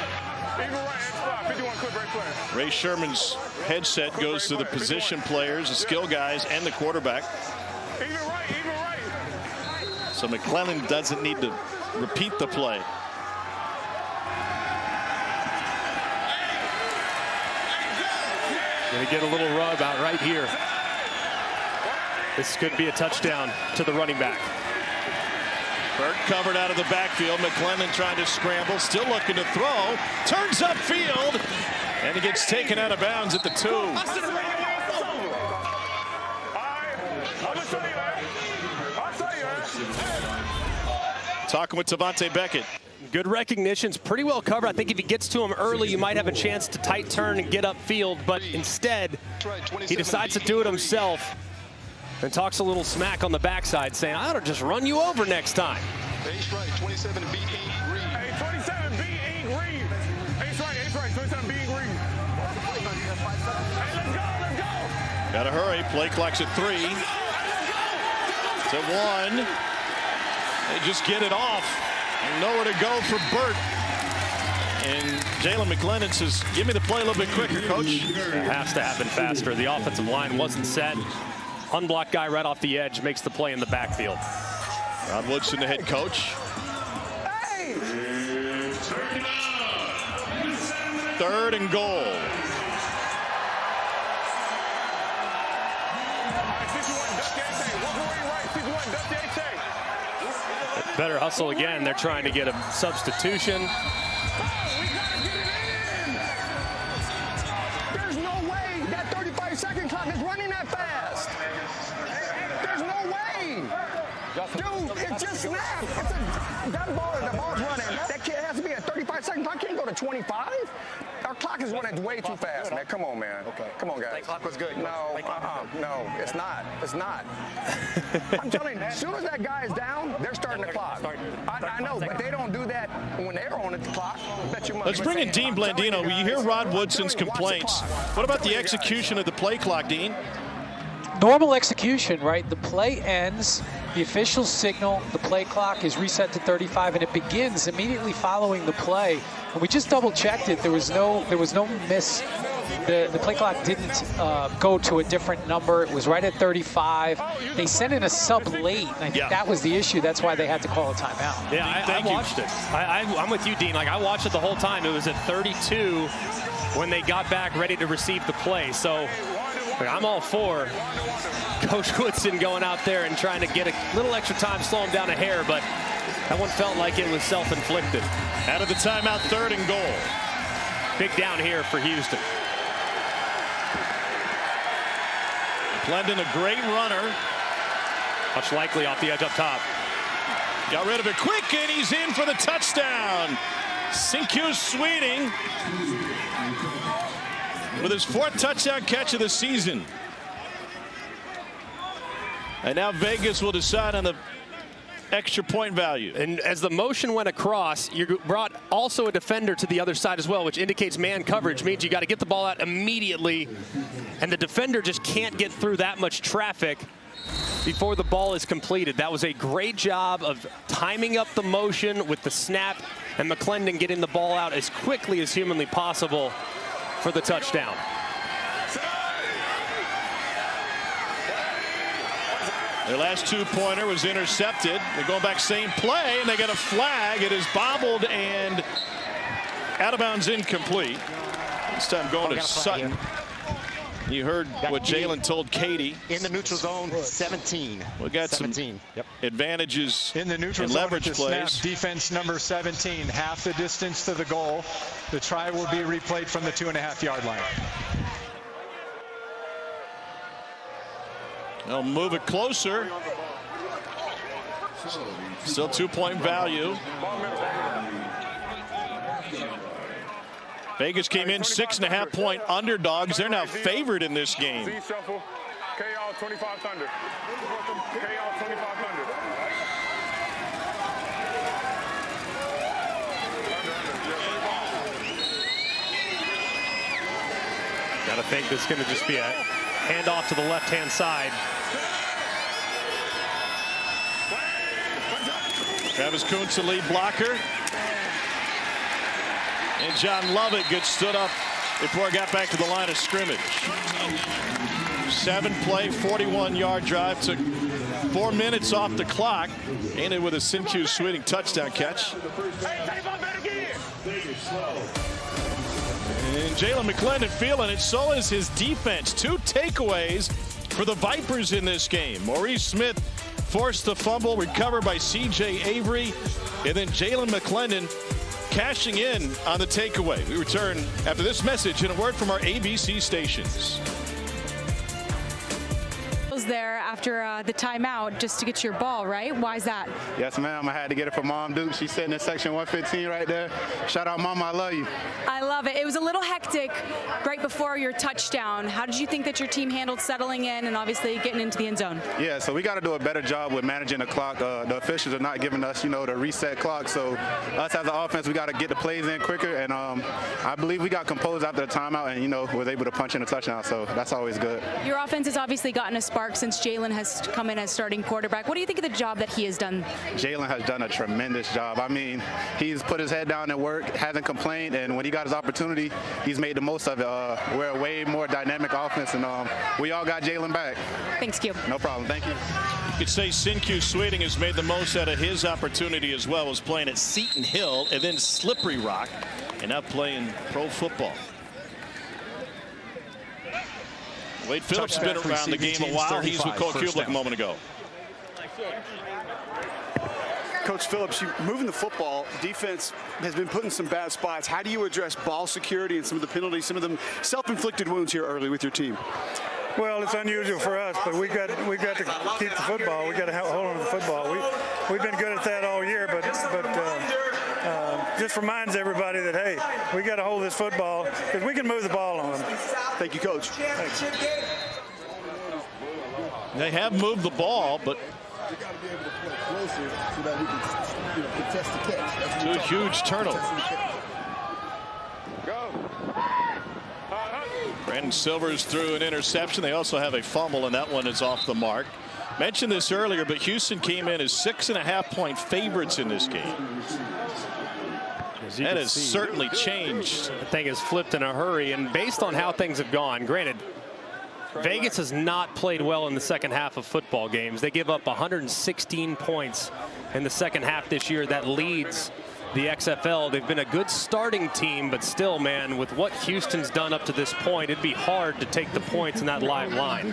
Even right, X flat. 51 Clipper, A flat. Ray Sherman's headset goes to the position players, the skill guys, and the quarterback. Even right. So McClellan doesn't need to repeat the play. Going to get a little rub out right here. This could be a touchdown to the running back. Burke covered out of the backfield. McClellan trying to scramble, still looking to throw. Turns upfield, and he gets taken out of bounds at the 2. Talking with Tavante Beckett. Good recognitions, pretty well covered. I think if he gets to him early, you might have a chance to tight turn and get upfield, but instead, he decides to do it himself and talks a little smack on the backside, saying, I ought to just run you over next time. Ace right, 27 B.E. Reed. Hey, 27 B.E. Reed. Ace right, 27 B.E. Reed. Hey, let's go. Gotta hurry, play clock's at 3. To 1. They just get it off. And nowhere to go for Burt. And Jalen McClellan says, give me the play a little bit quicker, coach. It has to happen faster. The offensive line wasn't set. Unblocked guy right off the edge makes the play in the backfield. Rod Woodson, the head coach. Hey! 3rd and goal. Better hustle again. They're trying to get a substitution. There's no way that 35-second clock is running that fast. There's no way. Dude, it just snapped. The ball's running. That kid has to be a 35-second clock. Can't go to 25. Our clock is running way too fast, man. Come on, man. Okay. Come on, guys. That clock was good. No, no, it's not. It's not. I'm telling you, as soon as that guy is down, they're starting the clock. I know, but they don't do that when they're on the clock. Bet you money. Let's bring in Dean Blandino. You hear Rod Woodson's complaints. What about the execution of the play clock, Dean? Normal execution, right? The play ends, the official signal, the play clock is reset to 35, and it begins immediately following the play. And we just double-checked it. There was no miss. The play clock didn't go to a different number. It was right at 35. They sent in a sub late, and I think that was the issue. That's why they had to call a timeout. Yeah, I watched it. I'm with you, Dean. Like, I watched it the whole time. It was at 32 when they got back ready to receive the play. So I'm all for Coach Woodson going out there and trying to get a little extra time, slow him down a hair, but that one felt like it was self-inflicted. Out of the timeout, 3rd and goal. Big down here for Houston. Glendon, a great runner. Much likely off the edge up top. Got rid of it quick, and he's in for the touchdown. Sinkyu Sweeting with his 4th touchdown catch of the season. And now Vegas will decide on the extra point value. And as the motion went across, you brought also a defender to the other side as well, which indicates man coverage, means you got to get the ball out immediately. And the defender just can't get through that much traffic before the ball is completed. That was a great job of timing up the motion with the snap and McClendon getting the ball out as quickly as humanly possible for the touchdown. Their last two-pointer was intercepted. They're going back same play, and they get a flag. It is bobbled and out of bounds, incomplete. This time going to Sutton. You heard what Jalen told Katie. In the neutral zone, 17. We got 17. Some advantages in the neutral in zone leverage at the plays. snap, defense number 17, half the distance to the goal. The try will be replayed from the 2.5-yard line. They'll move it closer. Still 2-point value. Vegas came in 6.5-point underdogs. They're now favored in this game. Z-shuffle, KO 25 Thunder. KO 25 Thunder. Gotta think this is gonna just be a handoff to the left-hand side. Travis Kuntz, the lead blocker. And John Lovett gets stood up before it got back to the line of scrimmage. 7-play, 41-yard drive. Took 4 minutes off the clock. Ended with a Sincu Sweeting touchdown catch. And Jalen McClendon feeling it. So is his defense. 2 takeaways for the Vipers in this game. Maurice Smith forced the fumble, recovered by C.J. Avery. And then Jalen McClendon cashing in on the takeaway. We return after this message and a word from our ABC stations. There after the timeout just to get your ball, right? Why is that? Yes, ma'am. I had to get it for Mom Duke. She's sitting in section 115 right there. Shout out, Mama. I love you. I love it. It was a little hectic right before your touchdown. How did you think that your team handled settling in and obviously getting into the end zone? Yeah, so we got to do a better job with managing the clock. The officials are not giving us, the reset clock. So us as an offense, we got to get the plays in quicker. And I believe we got composed after the timeout and, was able to punch in a touchdown. So that's always good. Your offense has obviously gotten a spark since Jalen has come in as starting quarterback. What do you think of the job that he has done? Jalen has done a tremendous job. I mean, he's put his head down and worked, hasn't complained, and when he got his opportunity, he's made the most of it. We're a way more dynamic offense, and we all got Jalen back. Thanks, Q. No problem. Thank you. You could say Sincu Sweeting has made the most out of his opportunity as well. Was playing at Seton Hill and then Slippery Rock, and now playing pro football. Wade Phillips has been around the game a while. He's with Cole Kublik a moment ago. Coach Phillips, you moving the football, defense has been put in some bad spots. How do you address ball security and some of the penalties, some of them self-inflicted wounds here early with your team? Well, it's unusual for us, but we got to keep the football. We got to hold on to the football. We've been good at that all year, but just reminds everybody that, hey, we got to hold this football because we can move the ball on them. Thank you, Coach. Thanks. They have moved the ball, but two huge turnovers. Brandon Silvers threw an interception. They also have a fumble, and that one is off the mark. Mentioned this earlier, but Houston came in as 6.5-point favorites in this game. That has certainly changed. The thing has flipped in a hurry, and based on how things have gone, granted, Vegas has not played well in the second half of football games. They give up 116 points in the second half this year. That leads the XFL. They've been a good starting team, but still, man, with what Houston's done up to this point, it'd be hard to take the points in that live line.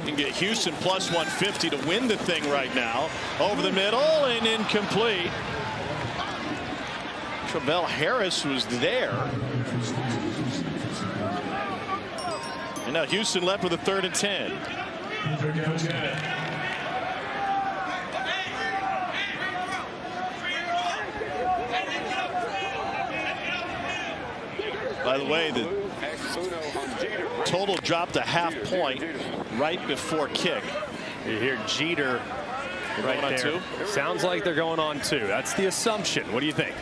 You can get Houston plus 150 to win the thing right now. Over the middle and incomplete. Travell Harris was there. And now Houston left with a 3rd and 10. By the way, the Total dropped a half point right before kick. You hear Jeter right there. Sounds like they're going on 2. That's the assumption. What do you think?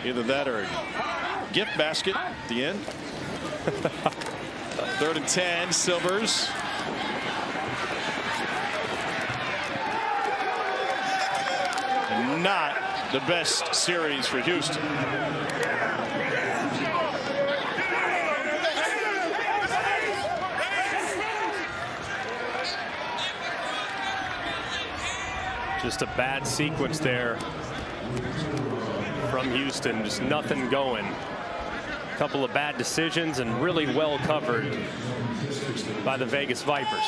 Either that or a gift basket at the end. 3rd and 10, Silvers. Not the best series for Houston. Just a bad sequence there from Houston. Just nothing going. A couple of bad decisions and really well covered by the Vegas Vipers.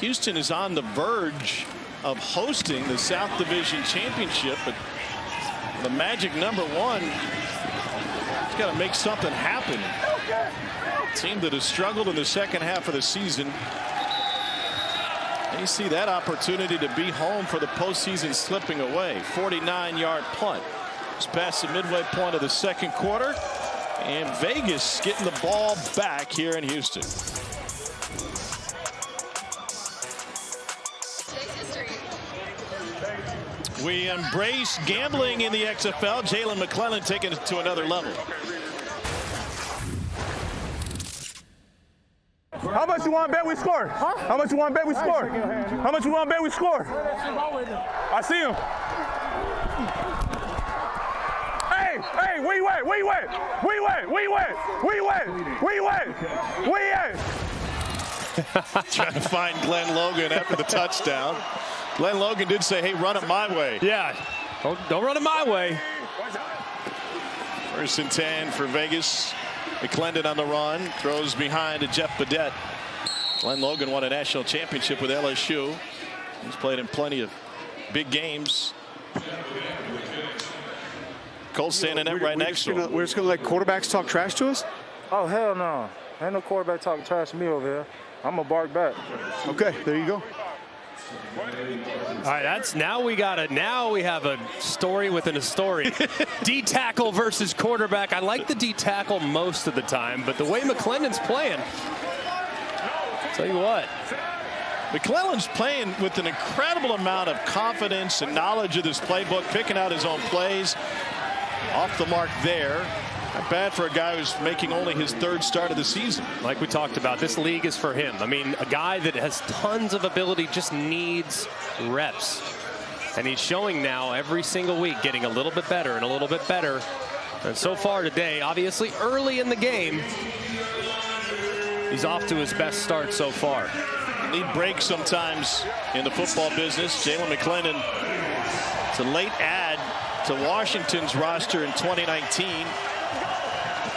Houston is on the verge of hosting the South Division Championship, but the magic number 1 has got to make something happen. A team that has struggled in the second half of the season. And you see that opportunity to be home for the postseason slipping away. 49-yard punt. It's past the midway point of the second quarter. And Vegas getting the ball back here in Houston. We embrace gambling in the XFL. Jalen McClellan taking it to another level. How much you want to bet we score? Huh? How much you want to bet we score? How much you want to bet we score? I see him. Hey, where you at? Where you at? Where you at? Where you at? Where you at? Where you at? Where you at? Trying to find Glenn Logan after the touchdown. Glenn Logan did say, hey, run it my way. Yeah, don't run it my way. 1st and 10 for Vegas. McClendon on the run, throws behind to Jeff Badette. Glenn Logan won a national championship with LSU. He's played in plenty of big games. Cole's standing up right next to him. We're just going to let quarterbacks talk trash to us? Oh, hell no. Ain't no quarterback talking trash to me over here. I'm going to bark back. Okay, there you go. All right, now we have a story within a story. D tackle versus quarterback. I like the D tackle most of the time, but the way McClendon's playing, tell you what. McClellan's playing with an incredible amount of confidence and knowledge of this playbook, picking out his own plays. Off the mark there. Not bad for a guy who's making only his 3rd start of the season. Like we talked about, this league is for him. I mean, a guy that has tons of ability just needs reps. And he's showing now every single week, getting a little bit better and a little bit better. And so far today, obviously early in the game, he's off to his best start so far. You need breaks sometimes in the football business. Jalen McClendon, it's a late add to Washington's roster in 2019.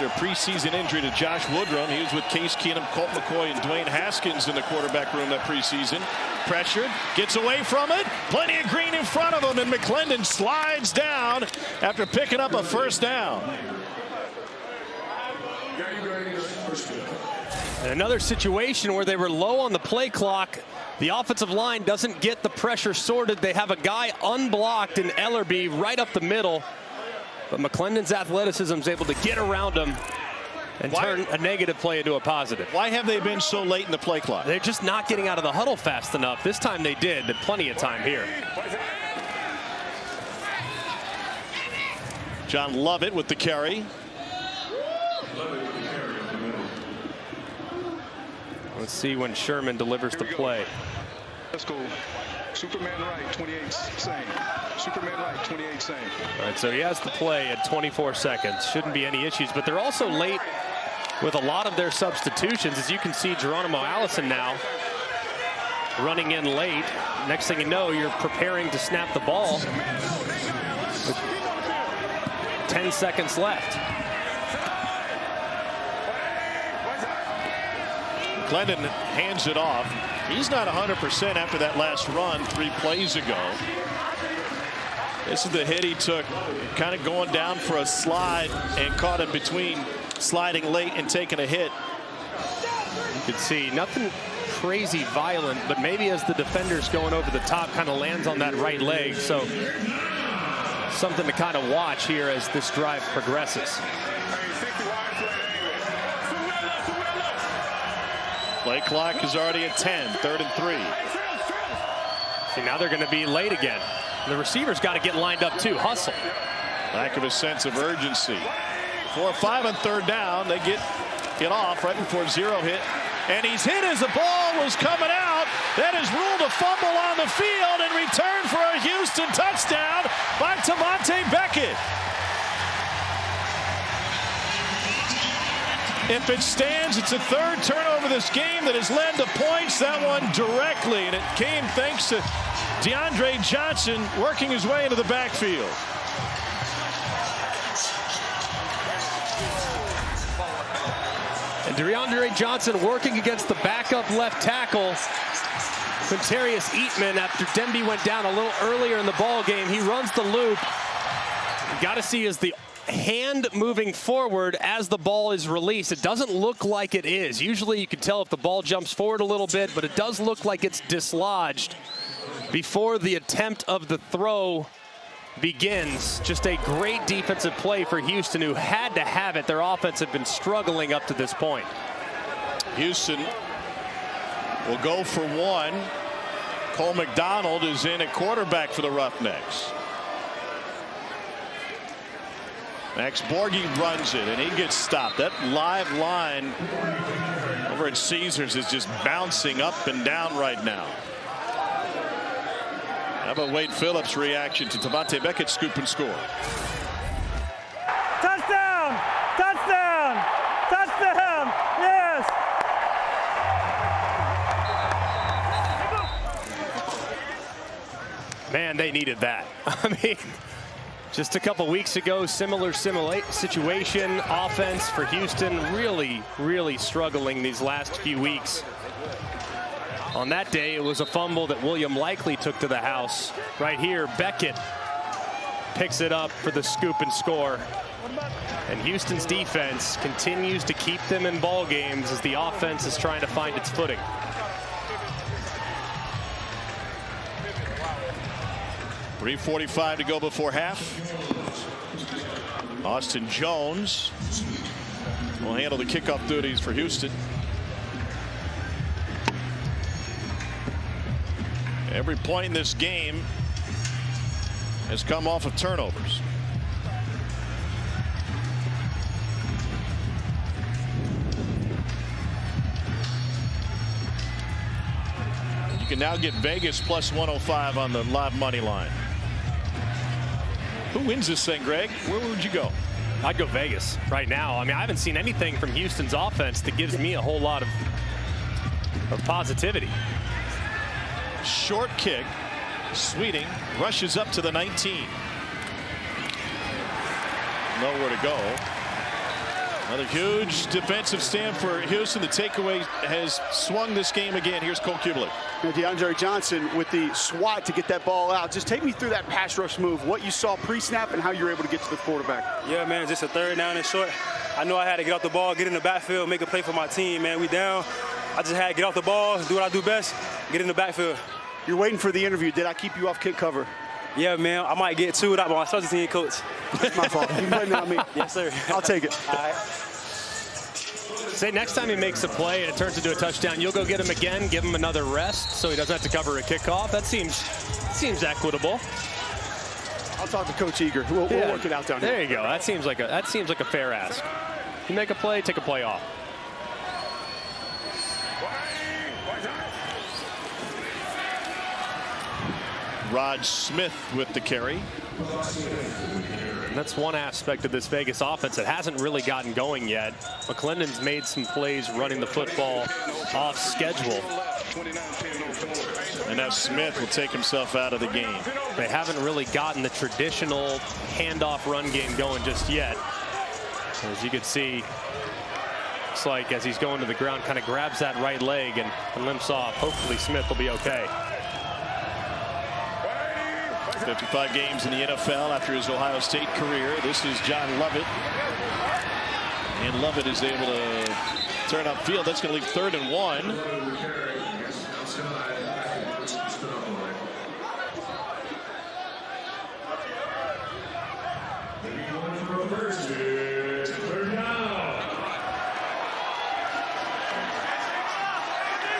After a preseason injury to Josh Woodrum, he was with Case Keenum, Colt McCoy, and Dwayne Haskins in the quarterback room that preseason. Pressured, gets away from it, plenty of green in front of him, and McClendon slides down after picking up a 1st down. And another situation where they were low on the play clock. The offensive line doesn't get the pressure sorted. They have a guy unblocked in Ellerby right up the middle. But McClendon's athleticism is able to get around him and turn a negative play into a positive. Why have they been so late in the play clock? They're just not getting out of the huddle fast enough. This time they did. Plenty of time here. John Lovett with the carry. Let's see when Sherman delivers the play. Let's go. Superman right, 28 same. Superman right, 28 same. All right, so he has the play at 24 seconds. Shouldn't be any issues, but they're also late with a lot of their substitutions. As you can see, Geronimo Allison now running in late. Next thing you know, you're preparing to snap the ball with 10 seconds left. McClendon hands it off. He's not 100% after that last run 3 plays ago. This is the hit he took, kind of going down for a slide and caught in between sliding late and taking a hit. You could see nothing crazy violent, but maybe as the defender's going over the top, kind of lands on that right leg. So something to kind of watch here as this drive progresses. Play clock is already at 10, 3rd and 3. See, now they're going to be late again. The receivers got to get lined up too. Hustle. Lack of a sense of urgency. 4 or 5 on 3rd down. They get it off right before 0 hit. And he's hit as the ball was coming out. That is ruled a fumble on the field and return for a Houston touchdown by Devontae Beckett. If it stands, it's a 3rd turnover this game that has led to points. That one directly, and it came thanks to DeAndre Johnson working his way into the backfield. And DeAndre Johnson working against the backup left tackle, Quintarius Eatman, after Demby went down a little earlier in the ball game. He runs the loop. You got to see is the hand moving forward as the ball is released. It doesn't look like it is. Usually you can tell if the ball jumps forward a little bit, but it does look like it's dislodged before the attempt of the throw begins. Just a great defensive play for Houston, who had to have it. Their offense had been struggling up to this point. Houston will go for 1. Cole McDonald is in at quarterback for the Roughnecks. Max Borghi runs it, and he gets stopped. That live line over at Caesars is just bouncing up and down right now. How about Wade Phillips' reaction to Devontae Beckett's scoop and score? Touchdown! Touchdown! Touchdown! Yes! Man, they needed that. I mean, just a couple weeks ago, similar situation. Offense for Houston really struggling these last few weeks. On that day, it was a fumble that William Likely took to the house. Right here, Beckett picks it up for the scoop and score. And Houston's defense continues to keep them in ball games as the offense is trying to find its footing. .345 to go before half. Austin Jones will handle the kickoff duties for Houston. Every point in this game has come off of turnovers. You can now get Vegas plus 105 on the live money line. Who wins this thing, Greg? Where would you go? I'd go Vegas right now. I mean, I haven't seen anything from Houston's offense that gives me a whole lot of positivity. Short kick. Sweeting rushes up to the 19. Nowhere to go. Another huge defensive stand for Houston. The takeaway has swung this game again. Here's Cole Kubelik. DeAndre Johnson with the swat to get that ball out. Just take me through that pass rush move, what you saw pre-snap and how you were able to get to the quarterback. Yeah, man, just a 3rd down and short. I knew I had to get off the ball, get in the backfield, make a play for my team, man. We down. I just had to get off the ball, do what I do best, get in the backfield. You're waiting for the interview. Did I keep you off kick cover? Yeah, man, I might get chewed out by my special team coach. That's my fault. You can blame that on me. Yes, sir. I'll take it. All right. Say next time he makes a play and it turns into a touchdown, you'll go get him again, give him another rest so he doesn't have to cover a kickoff. That seems equitable. I'll talk to Coach Eager. We'll work it out down here. There you go. That seems like a fair ask. You make a play, take a play off. Rod Smith with the carry. And that's one aspect of this Vegas offense that hasn't really gotten going yet. McClendon's made some plays running the football off schedule. And now Smith will take himself out of the game. They haven't really gotten the traditional handoff run game going just yet. As you can see, looks like as he's going to the ground, kind of grabs that right leg and limps off. Hopefully Smith will be okay. 55 games in the NFL after his Ohio State career. This is John Lovett. And Lovett is able to turn upfield. That's going to leave 3rd and 1.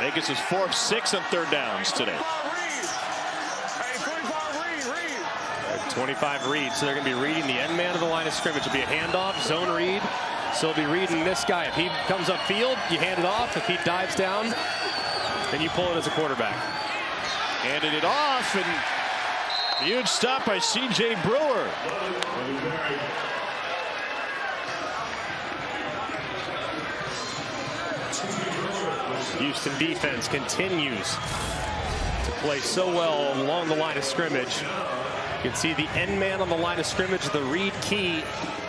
Vegas is 4 of 6 on third downs today. 25 reads, so they're going to be reading the end man of the line of scrimmage. It'll be a handoff, zone read. So they'll be reading this guy. If he comes upfield, you hand it off. If he dives down, then you pull it as a quarterback. Handed it off, and huge stop by C.J. Brewer. Houston defense continues to play so well along the line of scrimmage. You can see the end man on the line of scrimmage, the read key,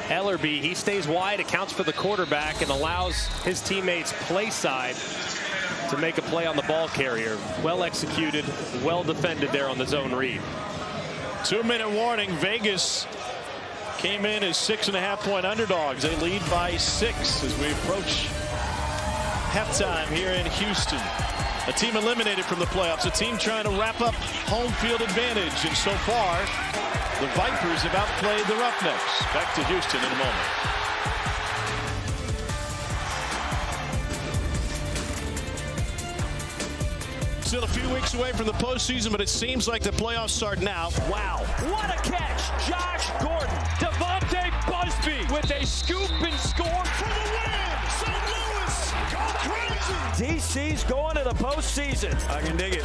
Ellerby. He stays wide, accounts for the quarterback, and allows his teammates play side to make a play on the ball carrier. Well executed, well defended there on the zone read. 2-minute warning. Vegas came in as 6.5-point underdogs. They lead by 6 as we approach halftime here in Houston. A team eliminated from the playoffs, a team trying to wrap up home field advantage, and so far the Vipers have outplayed the Roughnecks. Back to Houston in a moment. Still a few weeks away from the postseason, but it seems like the playoffs start now. Wow, what a catch! Josh Gordon, Devontae Busby with a scoop and score for the win! St. Louis, go crazy! DC's going to the postseason. I can dig it.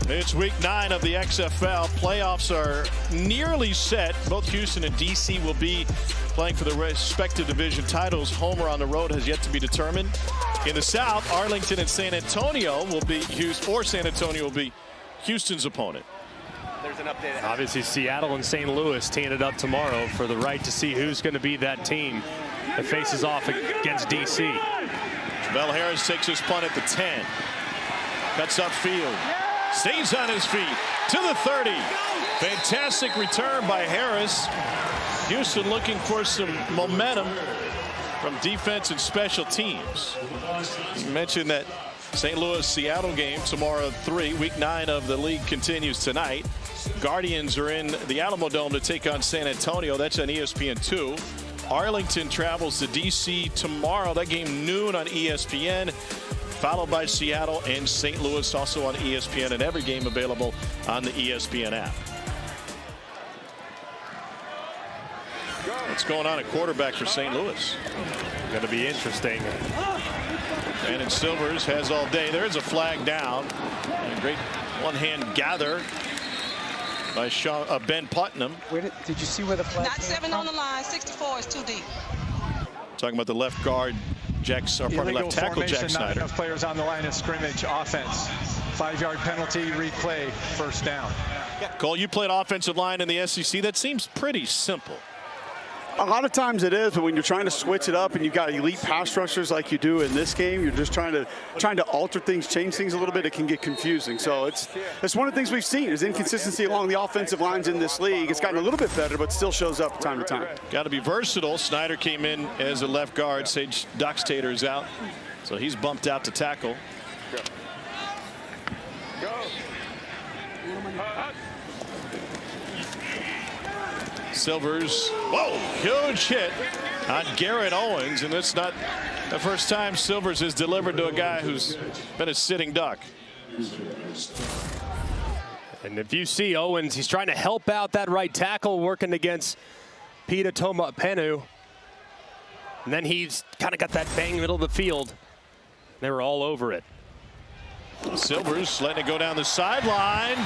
It's week 9 of the XFL. Playoffs are nearly set. Both Houston and DC will be playing for the respective division titles. Homer on the road has yet to be determined. In the South, Arlington and San Antonio will be Houston's opponent. There's an update. Obviously, Seattle and St. Louis teeing it up tomorrow for the right to see who's going to be that team that faces off against DC. Bell Harris takes his punt at the 10. Cuts upfield. Stays on his feet to the 30. Fantastic return by Harris. Houston looking for some momentum from defense and special teams. You mentioned that St. Louis-Seattle game tomorrow at 3. Week 9 of the league continues tonight. Guardians are in the Alamo Dome to take on San Antonio. That's on ESPN2. Arlington travels to DC tomorrow. That game noon on ESPN. Followed by Seattle and St. Louis, also on ESPN, and every game available on the ESPN app. What's going on at quarterback for St. Louis? Going to be interesting. Brandon Silvers has all day. There's a flag down. And a great one-hand gather by Ben Putnam. Did you see where the flag Not 7 on the line. 64 is too deep. Talking about the left guard. Left tackle Jack Snyder. Not enough players on the line of scrimmage. Offense. 5-yard penalty, replay, first down. Cole, you played offensive line in the SEC. That seems pretty simple. A lot of times it is, but when you're trying to switch it up and you've got elite pass rushers like you do in this game, you're just trying to alter things, change things a little bit. It can get confusing. So it's one of the things we've seen is inconsistency along the offensive lines in this league. It's gotten a little bit better, but still shows up from time to time. Got to be versatile. Snyder came in as a left guard. Sage Dockstader is out, so he's bumped out to tackle. Go. Silvers, whoa, huge hit on Garrett Owens, and it's not the first time Silvers has delivered to a guy who's been a sitting duck. And if you see Owens, he's trying to help out that right tackle working against Peter Tomapenu. And then he's kind of got that bang middle of the field. They were all over it. Silvers letting it go down the sideline.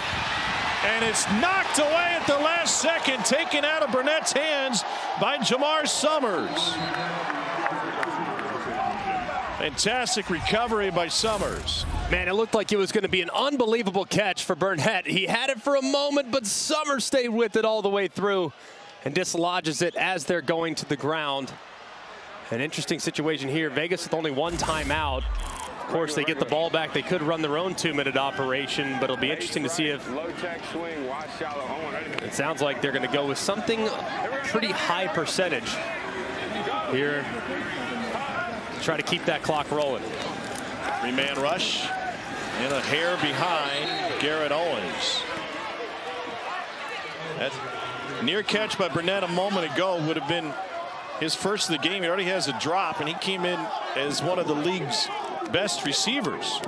And it's knocked away at the last second, taken out of Burnett's hands by Jamar Summers. Fantastic recovery by Summers. Man, it looked like it was going to be an unbelievable catch for Burnett. He had it for a moment, but Summers stayed with it all the way through and dislodges it as they're going to the ground. An interesting situation here. Vegas with only one timeout. Of course, they get the ball back. They could run their own 2-minute operation, but it'll be interesting to see if it sounds like they're going to go with something pretty high percentage here to try to keep that clock rolling. 3-man rush and a hair behind Garrett Owens. That near catch by Burnett a moment ago would have been his first of the game. He already has a drop, and he came in as one of the league's best receivers.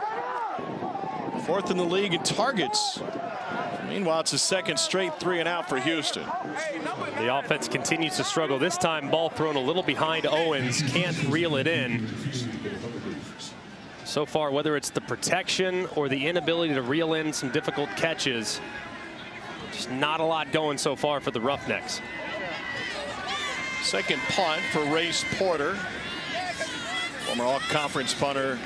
4th in the league in targets. Meanwhile, it's a second straight 3-and-out for Houston. The offense continues to struggle. This time, ball thrown a little behind Owens. Can't reel it in. So far, whether it's the protection or the inability to reel in some difficult catches, just not a lot going so far for the Roughnecks. Second punt for Race Porter, former all-conference punter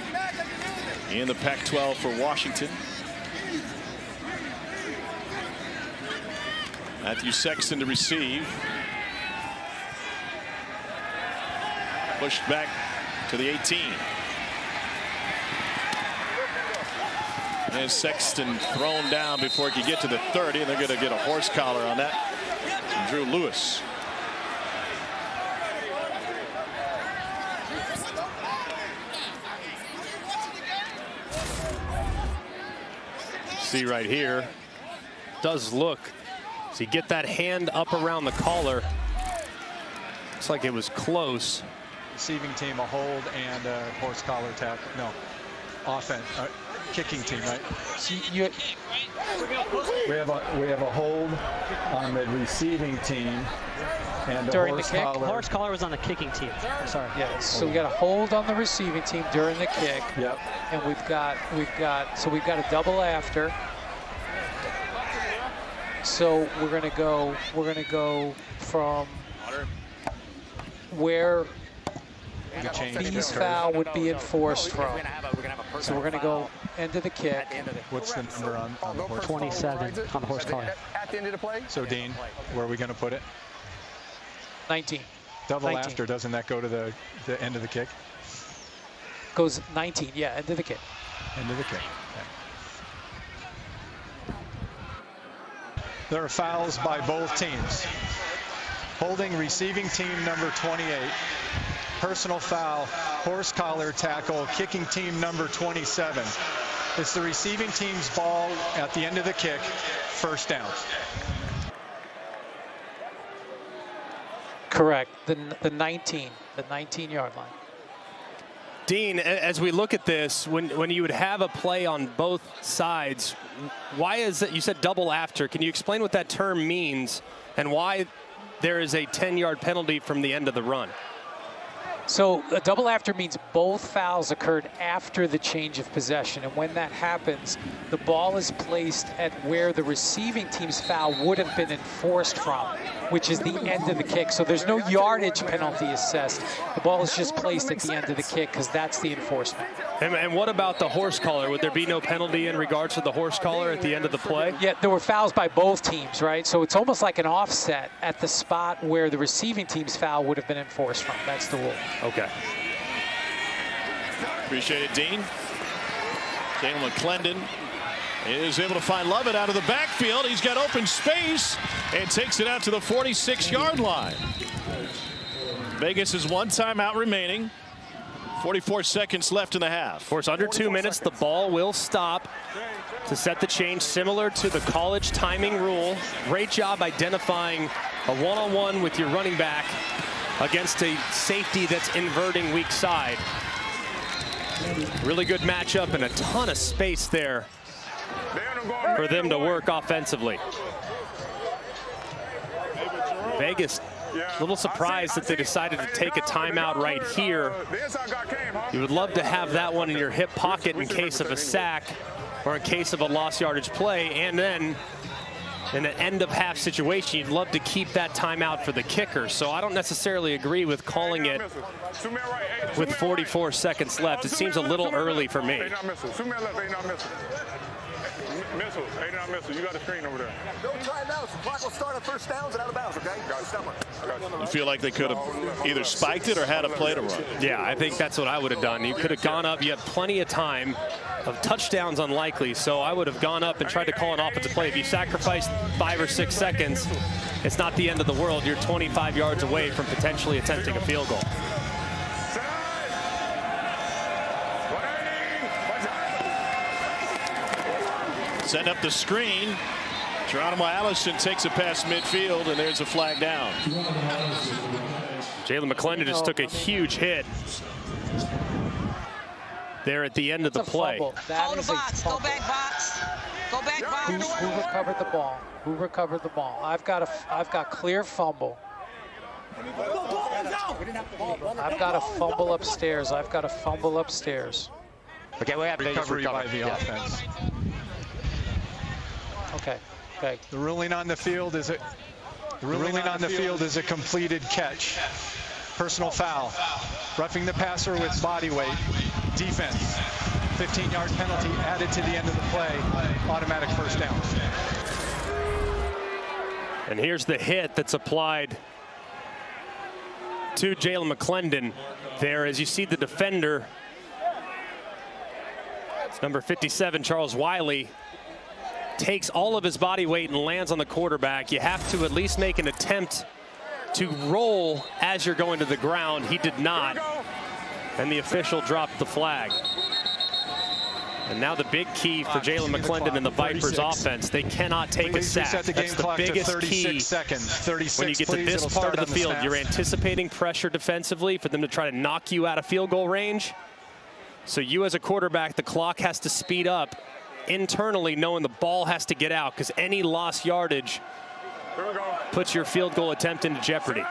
in the Pac-12 for Washington. Matthew Sexton to receive. Pushed back to the 18. And Sexton thrown down before he could get to the 30, and they're going to get a horse collar on that from Drew Lewis. See right here, does look. So you get that hand up around the collar. Looks like it was close. Receiving team a hold and a horse collar tap. No, offense, kicking team, right? So we have a hold on the receiving team and during the kick. Horse collar was on the kicking team. Sorry. Yeah. So we got a hold on the receiving team during the kick. Yep. And we've got a double after. So we're gonna go from where B's foul would be enforced from. So we're gonna go end of the kick. What's the number on the horse? 27 on the horse collar. At the end of the play. So Dean, where are we gonna put it? 19. Double 19. after, doesn't that go to the end of the kick? Goes 19, yeah, end of the kick. End of the kick. Okay. There are fouls by both teams. Holding receiving team number 28. Personal foul, horse collar tackle, kicking team number 27. It's the receiving team's ball at the end of the kick, first down. Correct, the 19-yard line. Dean, as we look at this, when you would have a play on both sides, why is it, you said double after, can you explain what that term means and why there is a 10-yard penalty from the end of the run? So a double after means both fouls occurred after the change of possession, and when that happens, the ball is placed at where the receiving team's foul would have been enforced from, which is the end of the kick. So there's no yardage penalty assessed. The ball is just placed at the end of the kick because that's the enforcement. And what about the horse collar? Would there be no penalty in regards to the horse collar at the end of the play? Yeah, there were fouls by both teams, right? So it's almost like an offset at the spot where the receiving team's foul would have been enforced from. That's the rule. Okay. Appreciate it, Dean. Jalen McClendon is able to find Lovett out of the backfield. He's got open space and takes it out to the 46-yard line. Vegas has one timeout remaining. 44 seconds left in the half. Of course, under 2 minutes, the ball will stop to set the change, similar to the college timing rule. Great job identifying a one-on-one with your running back against a safety that's inverting weak side. Really good matchup and a ton of space there for them to work offensively. Vegas, a little surprised that they decided to take a timeout right here. You would love to have that one in your hip pocket in case of a sack or in case of a lost yardage play. And then in an end of half situation, you'd love to keep that timeout for the kicker. So I don't necessarily agree with calling it with 44 seconds left. It seems a little early for me. You got a screen over there. No timeouts. The clock will start at first downs and out of bounds, okay? You feel like they could have either spiked it or had a play to run? Yeah, I think that's what I would have done. You could have gone up. You had plenty of time. Of touchdowns unlikely, so I would have gone up and tried to call an offensive play. If you sacrifice 5 or 6 seconds, it's not the end of the world. You're 25 yards away from potentially attempting a field goal. Setting up the screen. Geronimo Allison takes it past midfield, and there's a flag down. Jalen McClendon just took a huge hit. there at the end of the play. That is a fumble. Go back box. Go back box. Who recovered the ball? Who recovered the ball? I've got clear fumble. I've got a fumble upstairs. I've got a fumble upstairs. Okay, we have recovery by the offense. Okay. Okay. The ruling on the field is a completed catch. Personal foul. Roughing the passer with body weight. Defense. 15-yard penalty added to the end of the play. Automatic first down. And here's the hit that's applied to Jalen McClendon there as you see the defender. It's number 57, Charles Wiley, takes all of his body weight and lands on the quarterback. You have to at least make an attempt to roll as you're going to the ground. He did not, and the official dropped the flag. And now the big key for Jalen McClendon and the Vipers offense, they cannot take a sack. That's the biggest key. When you get to this part of the field, you're anticipating pressure defensively for them to try to knock you out of field goal range. So you as a quarterback, the clock has to speed up internally, knowing the ball has to get out, because any lost yardage puts your field goal attempt into jeopardy.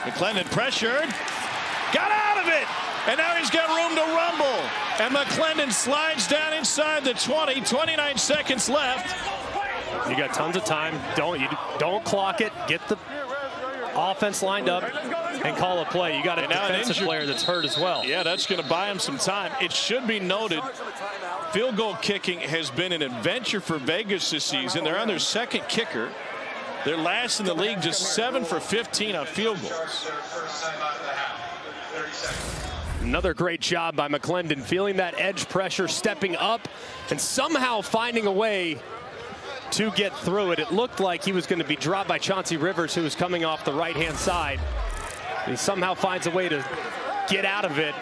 McClendon pressured, got out of it, and now he's got room to rumble. And McClendon slides down inside the 20, 29 seconds left. You got tons of time. Don't clock it. Get the offense lined up and call a play. You got a defensive player that's hurt as well. Yeah, that's going to buy him some time. It should be noted, field goal kicking has been an adventure for Vegas this season. They're on their second kicker. They're last in the league, just 7 for 15 on field goals. Another great job by McClendon, feeling that edge pressure, stepping up, and somehow finding a way to get through it. It looked like he was going to be dropped by Chauncey Rivers, who was coming off the right-hand side. He somehow finds a way to get out of it,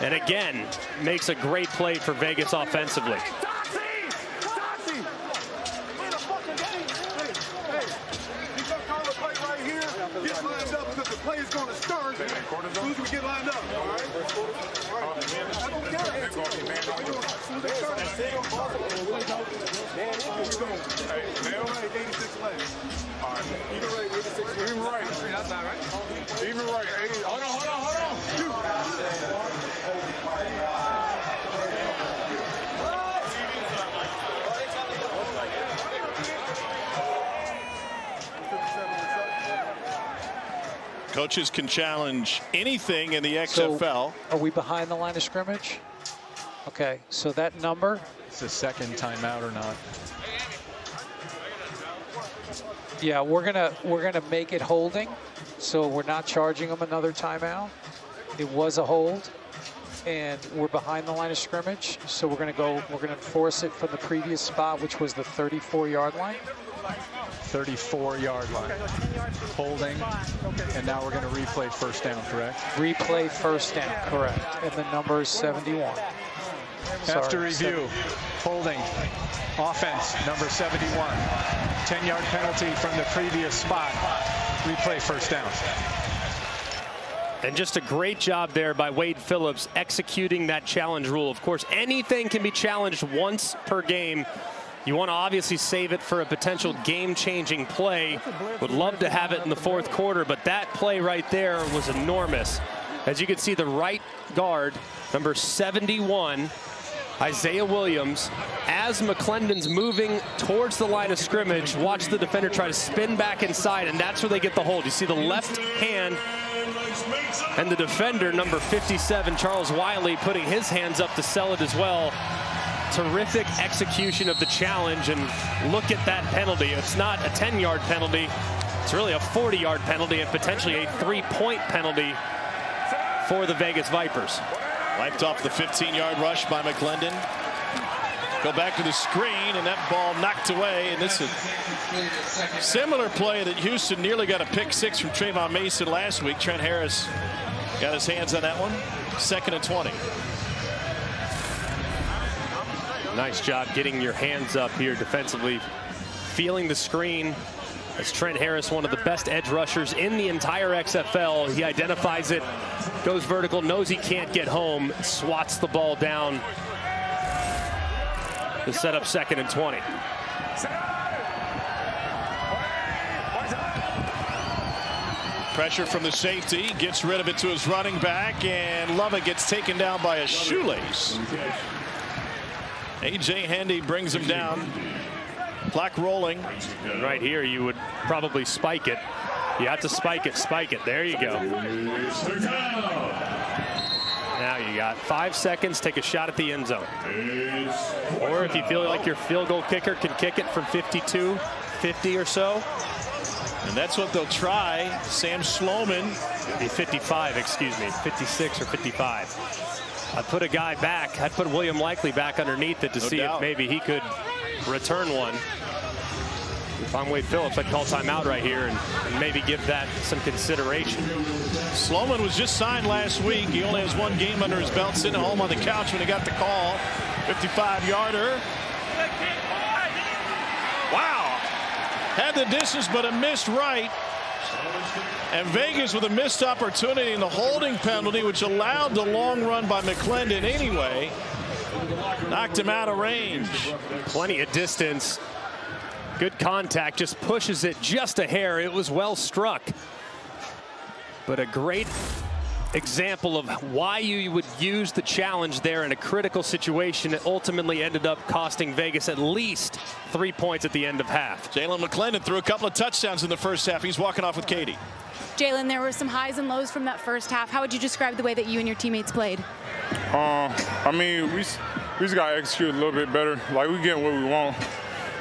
and again, makes a great play for Vegas offensively. Coaches can challenge anything in the XFL. So, are we behind the line of scrimmage? Okay, so that number. It's a second timeout or not? Yeah, we're gonna make it holding, so we're not charging them another timeout. It was a hold, and we're behind the line of scrimmage, so we're gonna enforce it from the previous spot, which was the 34-yard line. 34-yard line. Holding, and now we're going to replay first down, correct? Replay first down, correct. And the number is 71. After review, holding, offense, number 71. 10-yard penalty from the previous spot. Replay first down. And just a great job there by Wade Phillips executing that challenge rule. Of course, anything can be challenged once per game. You want to obviously save it for a potential game-changing play. Would love to have it in the fourth quarter, but that play right there was enormous. As you can see, the right guard, number 71, Isaiah Williams, as McClendon's moving towards the line of scrimmage, watch the defender try to spin back inside, and that's where they get the hold. You see the left hand and the defender, number 57, Charles Wiley, putting his hands up to sell it as well. Terrific execution of the challenge, and look at that penalty. It's not a 10-yard penalty. It's really a 40-yard penalty and potentially a 3-point penalty for the Vegas Vipers. Wiped off the 15-yard rush by McClendon. Go back to the screen, and that ball knocked away. And this is a similar play that Houston nearly got a pick six from Trayvon Mason last week. Trent Harris got his hands on that one. 2nd and 20. Nice job getting your hands up here defensively, feeling the screen, As Trent Harris, one of the best edge rushers in the entire XFL, he identifies it, goes vertical, knows he can't get home, swats the ball down to set up 2nd and 20. Pressure from the safety, gets rid of it to his running back, and Lovett gets taken down by a shoelace. A.J. Handy brings him down. Clock rolling. And right here, you would probably spike it. You have to spike it, There you go. Now you got 5 seconds, take a shot at the end zone. Or if you feel like your field goal kicker can kick it from 52, 50 or so. And that's what they'll try. Sam Sloman. 55, excuse me, 56 or 55. I'd put a guy back. I'd put William Likely back underneath it to see if maybe he could return one. If I'm Wade Phillips, I'd call timeout right here and maybe give that some consideration. Sloman was just signed last week. He only has 1 game under his belt, sitting home on the couch when he got the call. 55-yarder. Wow. Had the distance, but a missed right. And Vegas with a missed opportunity in the holding penalty, which allowed the long run by McClendon anyway. Knocked him out of range. Plenty of distance. Good contact, just pushes it just a hair. It was well struck. But a great example of why you would use the challenge there in a critical situation. It ultimately ended up costing Vegas at least 3 points at the end of half. Jalen McClendon threw a couple of touchdowns in the first half. He's walking off with Katie. Jalen, there were some highs and lows from that first half. How would you describe the way that you and your teammates played? I mean, we just got to execute a little bit better. Like, we get what we want.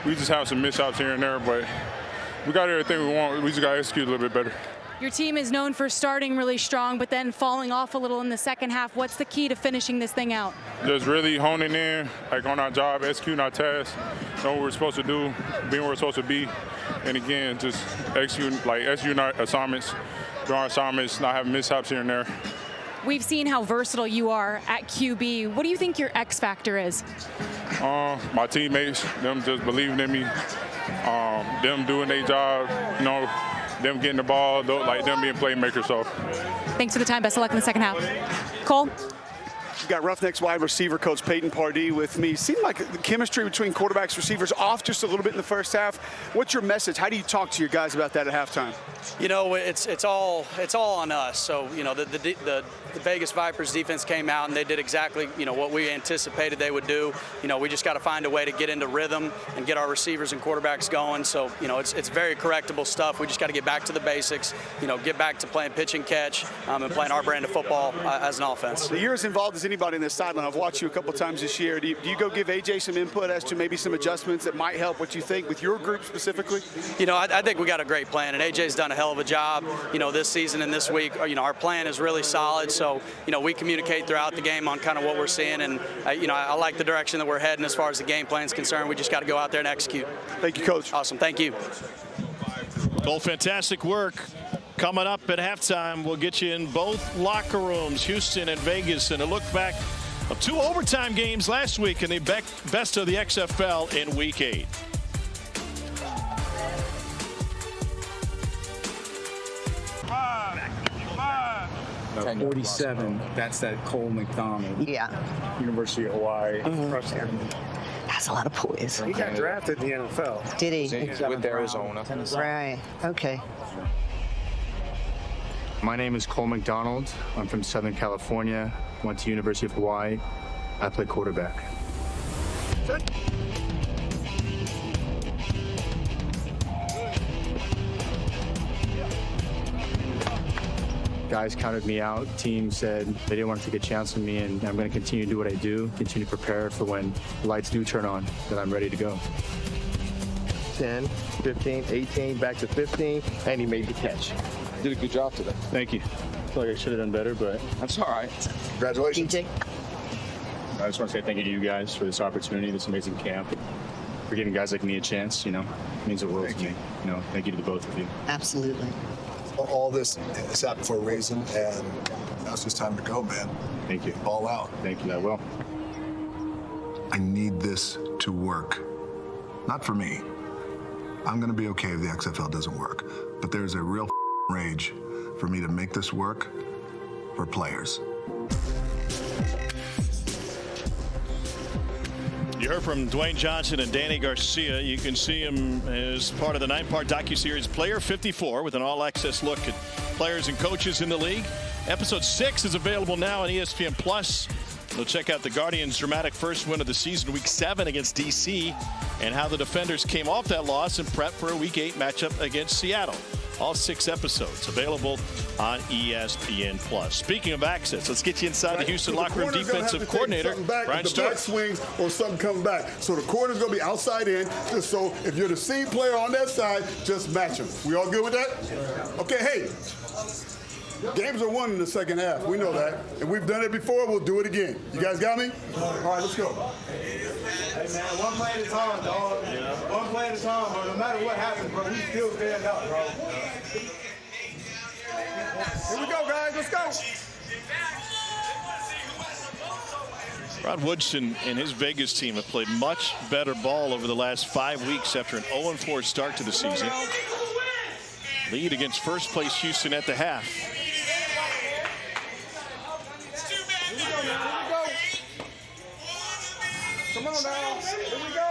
We just have some mishaps here and there, but we got everything we want. We just got to execute a little bit better. Your team is known for starting really strong, but then falling off a little in the second half. What's the key to finishing this thing out? Just really honing in, like, on our job, executing our tasks, know what we're supposed to do, being where we're supposed to be, and again, just executing our assignments, doing our assignments, not having mishaps here and there. We've seen how versatile you are at QB. What do you think your X factor is? My teammates, them just believing in me, them doing their job, you know, them getting the ball, like them being playmakers. So, thanks for the time. Best of luck in the second half. Cole? We've got Roughnecks wide receiver coach Peyton Pardee with me. Seemed like the chemistry between quarterbacks, receivers off just a little bit in the first half. What's your message? How do you talk to your guys about that at halftime? You know, it's all on us. So, you know, the Vegas Vipers defense came out and they did exactly, you know, what we anticipated they would do. You know, we just got to find a way to get into rhythm and get our receivers and quarterbacks going. So, you know, it's very correctable stuff. We just got to get back to the basics, you know, get back to playing pitch and catch and playing our brand of football as an offense. You're as involved as anybody in this sideline. I've watched you a couple times this year. Do you go give AJ some input as to maybe some adjustments that might help what you think with your group specifically? You know, I think we got a great plan, and AJ's done a hell of a job, you know, this season and this week. You know, our plan is really solid. So, you know, we communicate throughout the game on kind of what we're seeing, and you know, I like the direction that we're heading as far as the game plan is concerned. We just got to go out there and execute. Thank you, Coach. Awesome. Thank you. Well, fantastic work. Coming up at halftime, we'll get you in both locker rooms, Houston and Vegas, and a look back of 2 overtime games last week in the best of the XFL in Week 8. No, 47, that's that Cole McDonald. Yeah. University of Hawaii. That's a lot of poise. He got drafted in the NFL. Did he? With Arizona. Right. Okay. My name is Cole McDonald. I'm from Southern California. Went to University of Hawaii. I play quarterback. Guys counted me out. Team said they didn't want to take a chance on me, and I'm going to continue to do what I do, continue to prepare for when the lights do turn on, that I'm ready to go. 10, 15, 18, back to 15, and he made the catch. Did a good job today. Thank you. I feel like I should have done better, but that's all right. Congratulations. I just want to say thank you to you guys for this opportunity, this amazing camp, for giving guys like me a chance. You know, it means the world to me. You know, thank you to the both of you. Absolutely. All this has happened for a reason, and now it's just time to go, man. Thank you. Ball out. Thank you. I will. I need this to work. Not for me, I'm going to be okay if the XFL doesn't work. But there's a real rage for me to make this work for players. You heard from Dwayne Johnson and Danny Garcia. You can see him as part of the 9-part docuseries Player 54 with an all-access look at players and coaches in the league. Episode 6 is available now on ESPN Plus. We'll check out the Guardians' dramatic first win of the season, Week 7 against D.C., and how the Defenders came off that loss and prep for a Week 8 matchup against Seattle. All 6 episodes available on ESPN Plus. Speaking of access, let's get you inside the Houston locker room defensive coordinator, Brian Stewart. Back swings or something comes back. So the corner's going to be outside in. Just so if you're the seed player on that side, just match them. We all good with that? Okay, hey. Games are won in the second half. We know that. And we've done it before. We'll do it again. You guys got me? All right, let's go. Hey, man, one play at a time, dog. Yeah. One play at a time, bro. No matter what happens, bro, we still stand up, bro. Here we go, guys. Let's go. Rod Woodson and his Vegas team have played much better ball over the last 5 weeks after an 0-4 start to the season. Lead against first-place Houston at the half. Come on now. Here we go.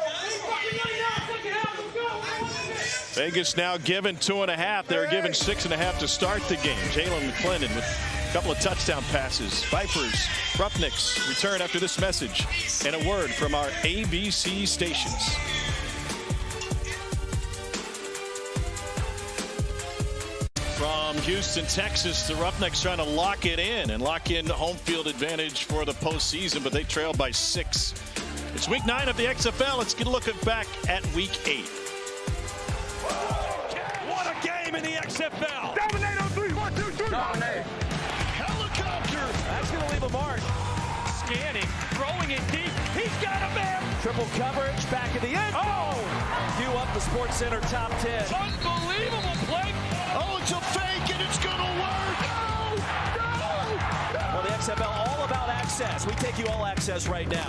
Vegas now given 2.5. They were given 6.5 to start the game. Jalen McClendon with a couple of touchdown passes. Vipers, Roughnecks return after this message and a word from our ABC stations. From Houston, Texas, the Roughnecks trying to lock it in and lock in home field advantage for the postseason, but they trail by 6. It's Week 9 of the XFL. Let's get a look back at Week 8. What a game in the XFL. Dominate on 3. 1, 2, 3. Dominate. Helicopter. That's going to leave a mark. Scanning, throwing it deep. He's got a man. Triple coverage, back of the end. Oh! Cue up the Sports Center top 10. Unbelievable play. Oh, it's a fake, and it's going to work. Well, the XFL all about access. We take you all access right now.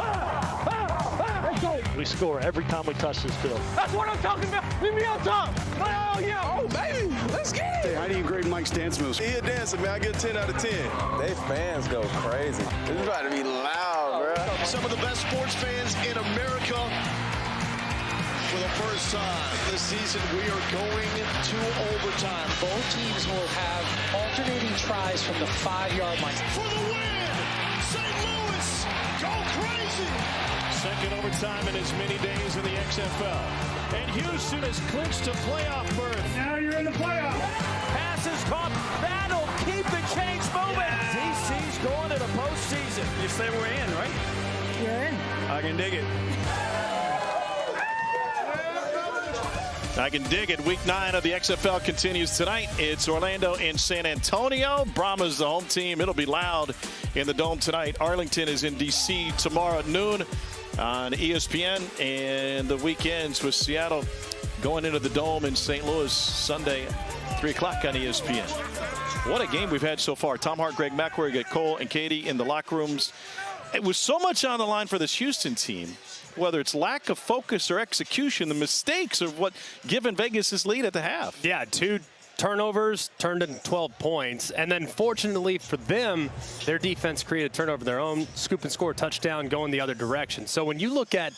We score every time we touch this field. That's what I'm talking about. Leave me on top. Oh, yeah. Oh, baby. Let's get it. Hey, how do you grade Mike's dance moves? He a dancer, man. I get 10 out of 10. They fans go crazy. It's about to be loud, bro. Some of the best sports fans in America. For the first time this season, we are going to overtime. Both teams will have alternating tries from the 5-yard line. For the win! St. Louis, go crazy! Second overtime in as many days in the XFL. And Houston has clinched a playoff berth. Now you're in the playoff. Passes caught. That'll keep the chains moving. DC's going to the postseason. You say we're in, right? You're in. I can dig it. I can dig it. Week 9 of the XFL continues tonight. It's Orlando and San Antonio. Brahma's the home team. It'll be loud in the Dome tonight. Arlington is in D.C. tomorrow at noon on ESPN. And the weekends with Seattle going into the Dome in St. Louis Sunday, 3 o'clock on ESPN. What a game we've had so far. Tom Hart, Greg McElroy, you got Cole and Katie in the locker rooms. It was so much on the line for this Houston team. Whether it's lack of focus or execution, the mistakes are what given Vegas his lead at the half. Yeah, 2 turnovers turned into 12 points. And then fortunately for them, their defense created a turnover of their own, scoop and score touchdown going the other direction. So when you look at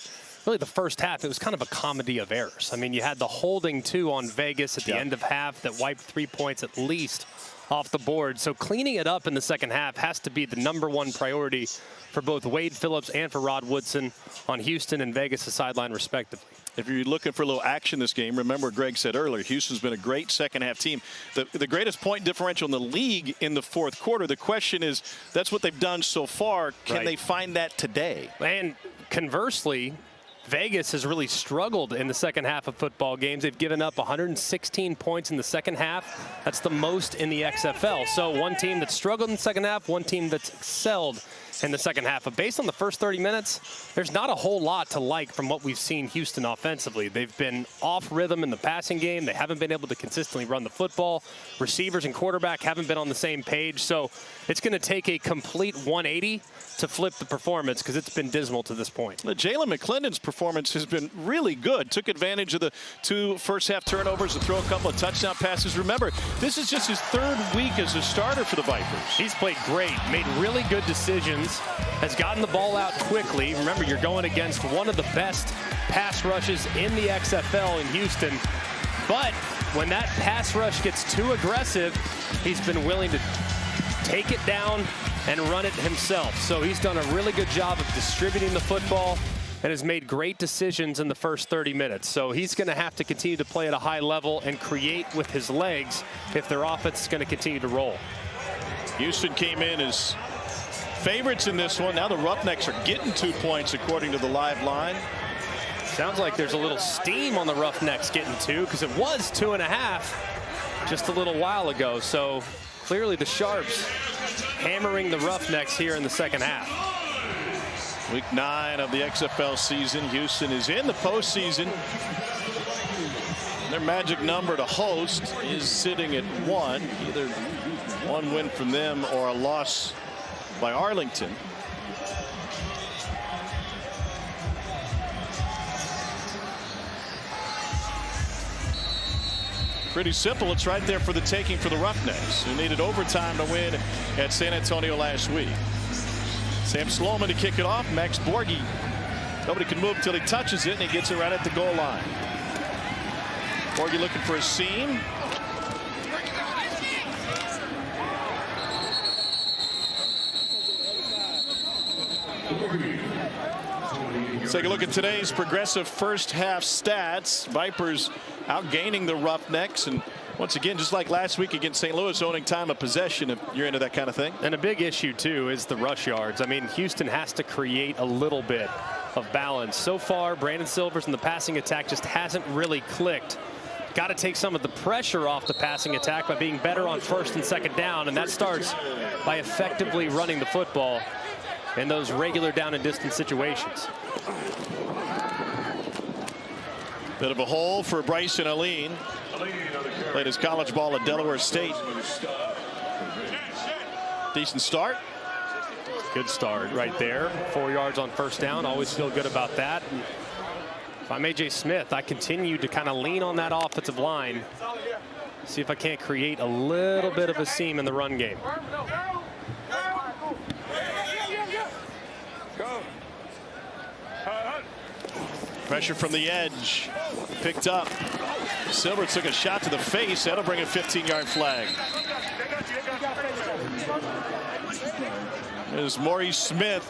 really the first half, it was kind of a comedy of errors. I mean, you had the holding 2 on Vegas at the end of half that wiped 3 points at least off the board. So cleaning it up in the second half has to be the #1 priority for both Wade Phillips and for Rod Woodson on Houston and Vegas' sideline respectively. If you're looking for a little action this game, remember Greg said earlier, Houston's been a great second half team. The greatest point differential in the league in the fourth quarter. The question is, that's what they've done so far. Can they find that today? And conversely, Vegas has really struggled in the second half of football games. They've given up 116 points in the second half. That's the most in the XFL. So one team that struggled in the second half, one team that's excelled in the second half. But based on the first 30 minutes, there's not a whole lot to like from what we've seen Houston offensively. They've been off rhythm in the passing game. They haven't been able to consistently run the football. Receivers and quarterback haven't been on the same page. So it's going to take a complete 180 to flip the performance because it's been dismal to this point. Jalen McClendon's performance performance has been really good. Took advantage of the 2 first-half turnovers to throw a couple of touchdown passes. Remember, this is just his 3rd week as a starter for the Vipers. He's played great, made really good decisions, has gotten the ball out quickly. Remember, you're going against one of the best pass rushes in the XFL in Houston. But when that pass rush gets too aggressive, he's been willing to take it down and run it himself. So he's done a really good job of distributing the football and has made great decisions in the first 30 minutes. So he's going to have to continue to play at a high level and create with his legs if their offense is going to continue to roll. Houston came in as favorites in this one. Now the Roughnecks are getting 2 points according to the live line. Sounds like there's a little steam on the Roughnecks getting 2, because it was 2.5 just a little while ago. So clearly the Sharps hammering the Roughnecks here in the second half. Week 9 of the XFL season. Houston is in the postseason. Their magic number to host is sitting at 1. Either 1 win from them or a loss by Arlington. Pretty simple. It's right there for the taking for the Roughnecks, who needed overtime to win at San Antonio last week. Sam Sloman to kick it off. Max Borghi. Nobody can move until he touches it, and he gets it right at the goal line. Borghi looking for a seam. Let's take a look at today's progressive first half stats. Vipers outgaining the Roughnecks, and once again, just like last week against St. Louis, owning time of possession if you're into that kind of thing. And a big issue too is the rush yards. I mean, Houston has to create a little bit of balance. So far, Brandon Silvers in the passing attack just hasn't really clicked. Got to take some of the pressure off the passing attack by being better on first and second down, and that starts by effectively running the football in those regular down and distance situations. Bit of a hole for Bryson Allen. Played his college ball at Delaware State. Decent start. Good start right there. 4 yards on first down. Always feel good about that. And if I'm A.J. Smith, I continue to kind of lean on that offensive line. See if I can't create a little bit of a seam in the run game. Pressure from the edge. Picked up. Silver took a shot to the face. That'll bring a 15-yard flag. There's Maurice Smith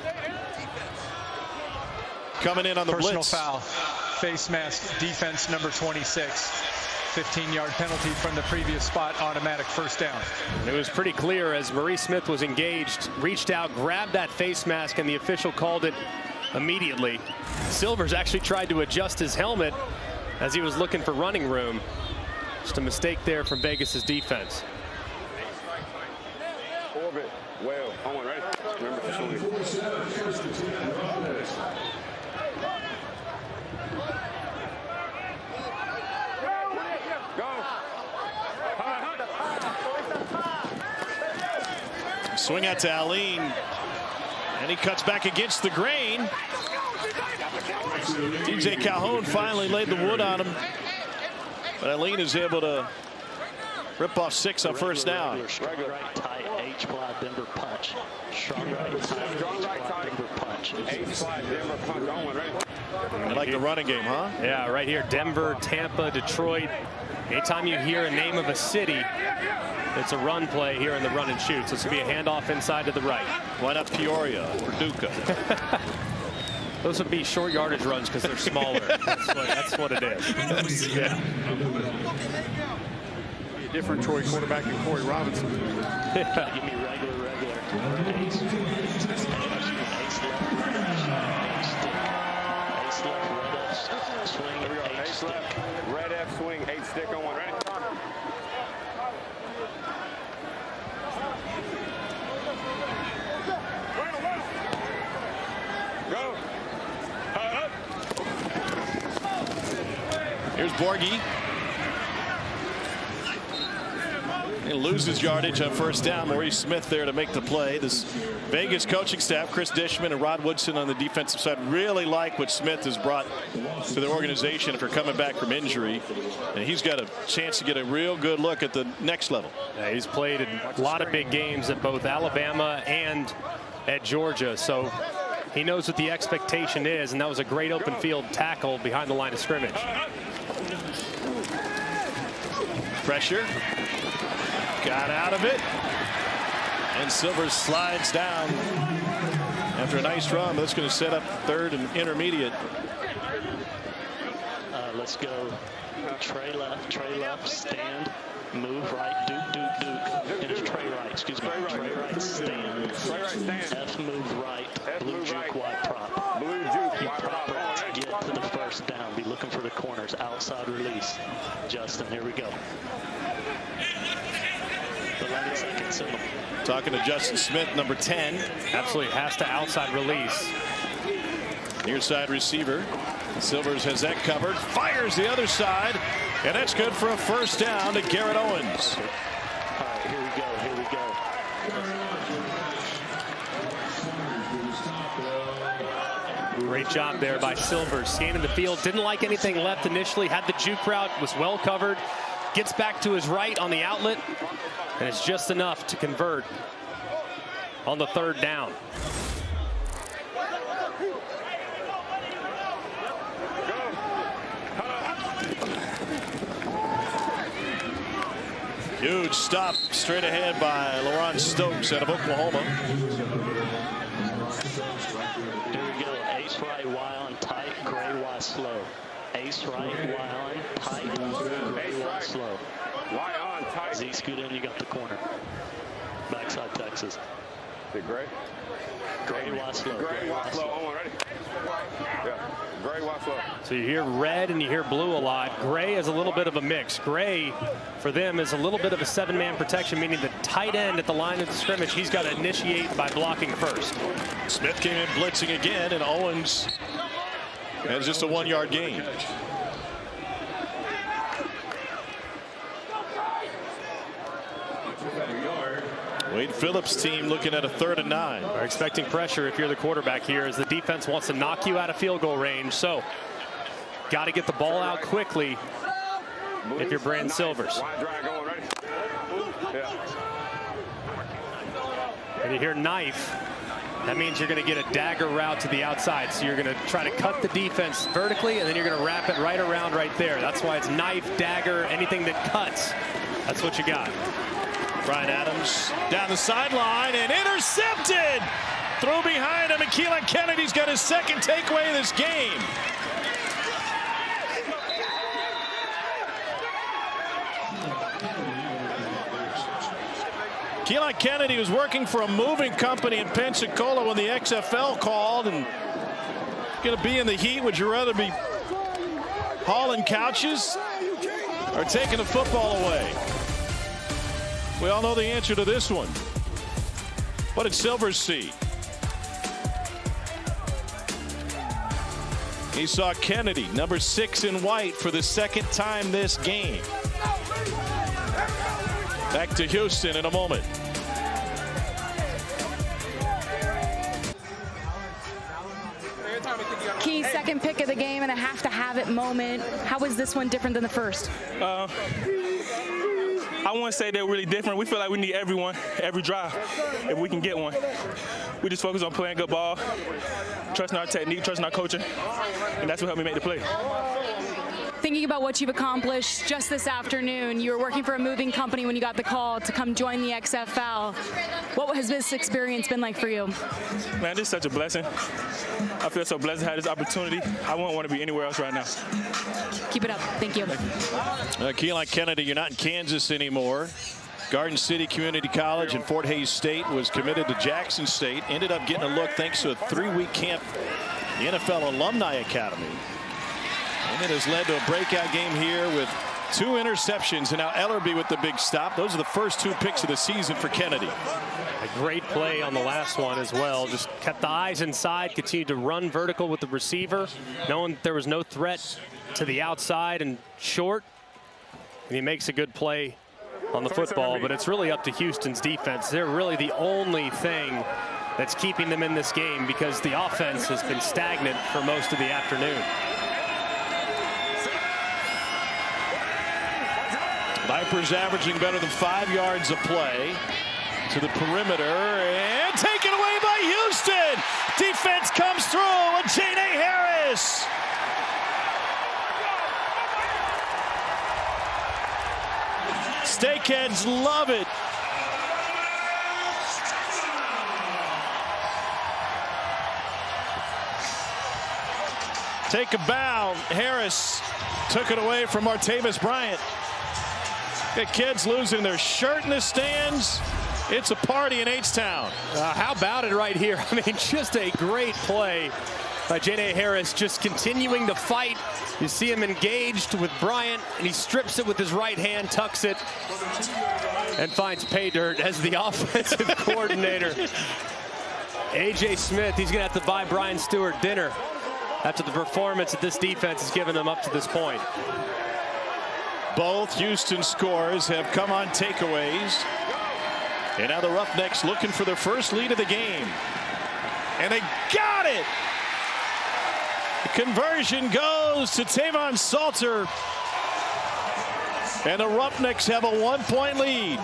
coming in on the Personal blitz. Foul. Face mask. Defense number 26. 15-yard penalty from the previous spot. Automatic first down. It was pretty clear as Maurice Smith was engaged. Reached out, grabbed that face mask, and the official called it immediately. Silvers actually tried to adjust his helmet as he was looking for running room. Just a mistake there from Vegas's defense. Orbit, well, on, ready? Remember to swing. Go. Swing out to Allen. And he cuts back against the grain. DJ Calhoun finally laid the wood on him. But Allen is able to rip off 6 on first down. Strong right, tight, H-quad, Denver punch. Strong right, tight, H-quad, Denver punch. H-quad, Denver punch. On one, ready? You like the running game, huh? Yeah, right here, Denver, Tampa, Detroit. Anytime you hear a name of a city, it's a run play here in the run and shoot. So it's going to be a handoff inside to the right. Why not Peoria or Paducah? Those would be short yardage runs because they're smaller. That's what it is. Yeah. Be a different Troy quarterback than Corey Robinson. Yeah. Give me regular. Ace left, red F, swing, Ace left, red F, swing, 8 stick on one, ready? Go. Here's Borghi. He loses yardage on first down. Maurice Smith there to make the play. This Vegas coaching staff, Chris Dishman and Rod Woodson on the defensive side, really like what Smith has brought to their organization for coming back from injury. And he's got a chance to get a real good look at the next level. Yeah, he's played in a lot of big games at both Alabama and at Georgia. So he knows what the expectation is, and that was a great open field tackle behind the line of scrimmage. Pressure. Got out of it. And Silvers slides down after a nice run. That's going to set up third and intermediate. Let's go. Trey left, stand, move right, duke. And it's Trey right, excuse me. Trey right, stand. F move right, blue juke, wide prop. Blue juke, You prop right, get to the first down. Be looking for the corners, outside release. Justin, here we go. 11 seconds in them. Talking to Justin Smith, number 10. Absolutely has to outside release. Near side receiver. Silvers has that covered. Fires the other side. And that's good for a first down to Garrett Owens. All right, here we go. Here we go. Great job there by Silvers. Scanning the field. Didn't like anything left initially. Had the juke route. Was well covered. Gets back to his right on the outlet. And it's just enough to convert on the third down. Huge stop straight ahead by LaRon Stokes out of Oklahoma. Here we go. Ace right, Y on tight, gray, Y slow. Ace right, Y on tight, gray, Y slow. Y on tight. Z scoot in, you got the corner. Backside Texas. Is it Gray? Gray, Y slow. Gray, Y slow. On, ready? Yeah. Gray, Y slow. So you hear red and you hear blue a lot. Gray is a little bit of a mix. Gray, for them, is a little bit of a seven-man protection, meaning the tight end at the line of the scrimmage, he's got to initiate by blocking first. Smith came in blitzing again, and Owens has just a 1-yard gain. Wade Phillips' team looking at a 3rd and 9. We're expecting pressure if you're the quarterback here, as the defense wants to knock you out of field goal range. So got to get the ball out quickly if you're Brandon Silvers. And you hear knife. That means you're going to get a dagger route to the outside. So you're going to try to cut the defense vertically, and then you're going to wrap it right around right there. That's why it's knife, dagger, anything that cuts. That's what you got. Brian Adams down the sideline and intercepted. Throw behind him, and Keelan Kennedy's got his second takeaway of this game. Keelan Kennedy was working for a moving company in Pensacola when the XFL called, and going to be in the heat. Would you rather be hauling couches or taking the football away? We all know the answer to this one. What did Silvers see? He saw Kennedy, number 6 in white, for the second time this game. Back to Houston in a moment. Key second pick of the game and a have-to-have-it moment. How was this one different than the first? I wouldn't say they're really different. We feel like we need everyone, every drive, if we can get one. We just focus on playing good ball, trusting our technique, trusting our coaching, and that's what helped me make the play. Thinking about what you've accomplished just this afternoon, you were working for a moving company when you got the call to come join the XFL. What has this experience been like for you? Man, this is such a blessing. I feel so blessed to have this opportunity. I wouldn't want to be anywhere else right now. Keep it up. Thank you. Keelan Kennedy, you're not in Kansas anymore. Garden City Community College and Fort Hays State, was committed to Jackson State. Ended up getting a look thanks to a 3-week camp, the NFL Alumni Academy. And it has led to a breakout game here with 2 interceptions, and now Ellerby with the big stop. Those are the first 2 picks of the season for Kennedy. A great play on the last one as well. Just kept the eyes inside, continued to run vertical with the receiver, knowing there was no threat to the outside and short. And he makes a good play on the football, but it's really up to Houston's defense. They're really the only thing that's keeping them in this game because the offense has been stagnant for most of the afternoon. Vipers averaging better than 5 yards a play to the perimeter and taken away by Houston. Defense comes through and J.N.A. Harris. Steakheads love it. Take a bow. Harris took it away from Martavis Bryant. Got kids losing their shirt in the stands. It's a party in H-Town. How about it right here? I mean, just a great play by J.N.A. Harris, just continuing to fight. You see him engaged with Bryant, and he strips it with his right hand, tucks it, and finds pay dirt as the offensive coordinator. A.J. Smith, he's going to have to buy Brian Stewart dinner after the performance that this defense has given them up to this point. Both Houston scores have come on takeaways. And now the Roughnecks looking for their first lead of the game. And they got it! The conversion goes to Tavon Salter. And the Roughnecks have a 1-point lead.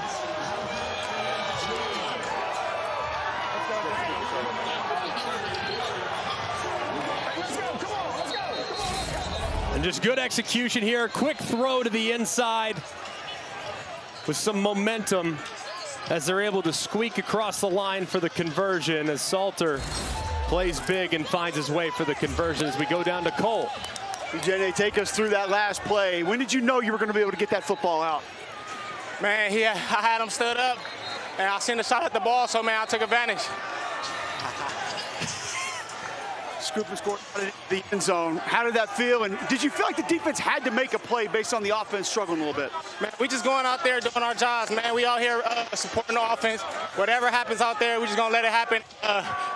And just good execution here. Quick throw to the inside with some momentum as they're able to squeak across the line for the conversion as Salter plays big and finds his way for the conversion as we go down to Cole. J.N.A., take us through that last play. When did you know you were going to be able to get that football out? Man, I had him stood up, and I seen the shot at the ball, so, man, I took advantage. Scoop and score the end zone. How did that feel? And did you feel like the defense had to make a play based on the offense struggling a little bit? Man, we just going out there doing our jobs, man. We out here supporting the offense. Whatever happens out there, we just gonna let it happen.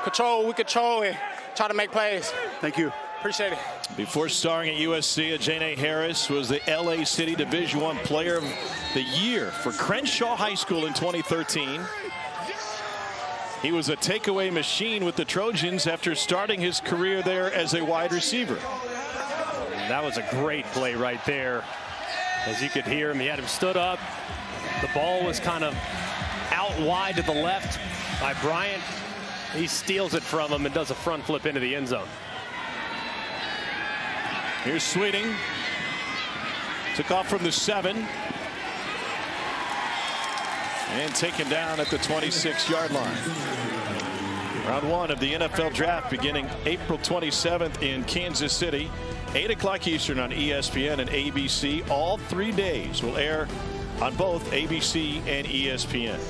Control what we control and try to make plays. Thank you. Appreciate it. Before starring at USC, J.N.A. Harris was the LA City Division I Player of the Year for Crenshaw High School in 2013. He was a takeaway machine with the Trojans after starting his career there as a wide receiver. That was a great play right there. As you could hear him, he had him stood up. The ball was kind of out wide to the left by Bryant. He steals it from him and does a front flip into the end zone. Here's Sweeting. Took off from the 7. And taken down at the 26-yard line. Round 1 of the NFL Draft beginning April 27th in Kansas City. 8 o'clock Eastern on ESPN and ABC. All 3 days will air on both ABC and ESPN.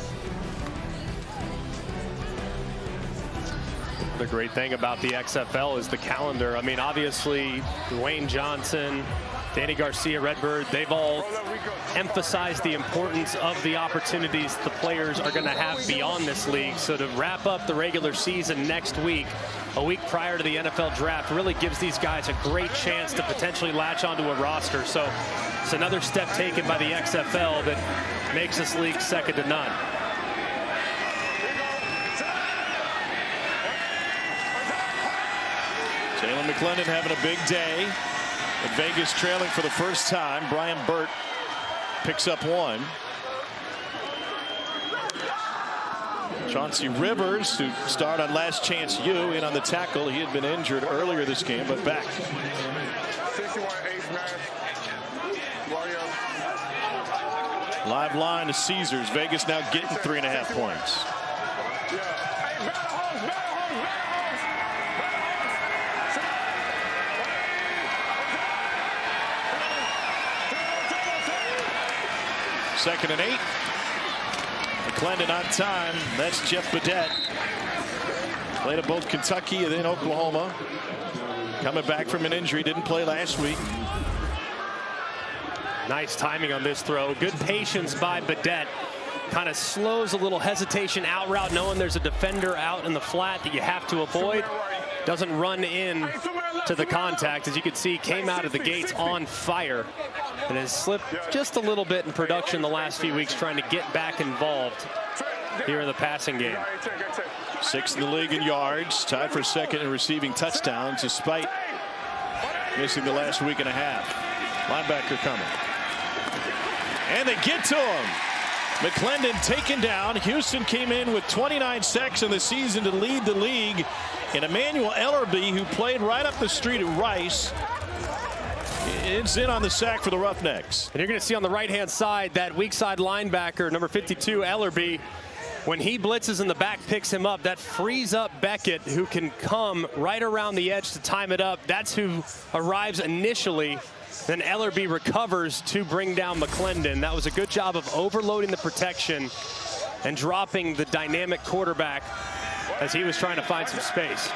The great thing about the XFL is the calendar. I mean, obviously, Dwayne Johnson, Danny Garcia, Redbird, they've all emphasized the importance of the opportunities the players are going to have beyond this league. So to wrap up the regular season next week, a week prior to the NFL Draft, really gives these guys a great chance to potentially latch onto a roster. So it's another step taken by the XFL that makes this league second to none. Jalen McClendon having a big day. Vegas trailing for the first time. Brian Burt picks up 1. Chauncey Rivers, who starred on Last Chance U, in on the tackle. He had been injured earlier this game, but back. Live line to Caesars. Vegas now getting 3.5 points. Second and 8. McClendon on time. That's Jeff Badette. Played at both Kentucky and then Oklahoma. Coming back from an injury. Didn't play last week. Nice timing on this throw. Good patience by Badette. Kind of slows a little hesitation out route, knowing there's a defender out in the flat that you have to avoid. doesn't run in to the contact. As you can see, came out of the gates on fire and has slipped just a little bit in production the last few weeks, trying to get back involved here in the passing game. 6th in the league in yards, tied for 2nd in receiving touchdowns, despite missing the last week and a half. Linebacker coming. And they get to him. McClendon taken down. Houston came in with 29 sacks in the season to lead the league. And Emmanuel Ellerbe, who played right up the street at Rice, is in on the sack for the Roughnecks. And you're going to see on the right-hand side that weak side linebacker, number 52, Ellerbe. When he blitzes and the back picks him up, that frees up Beckett, who can come right around the edge to time it up. That's who arrives initially. Then Ellerbe recovers to bring down McClendon. That was a good job of overloading the protection and dropping the dynamic quarterback as he was trying to find some space.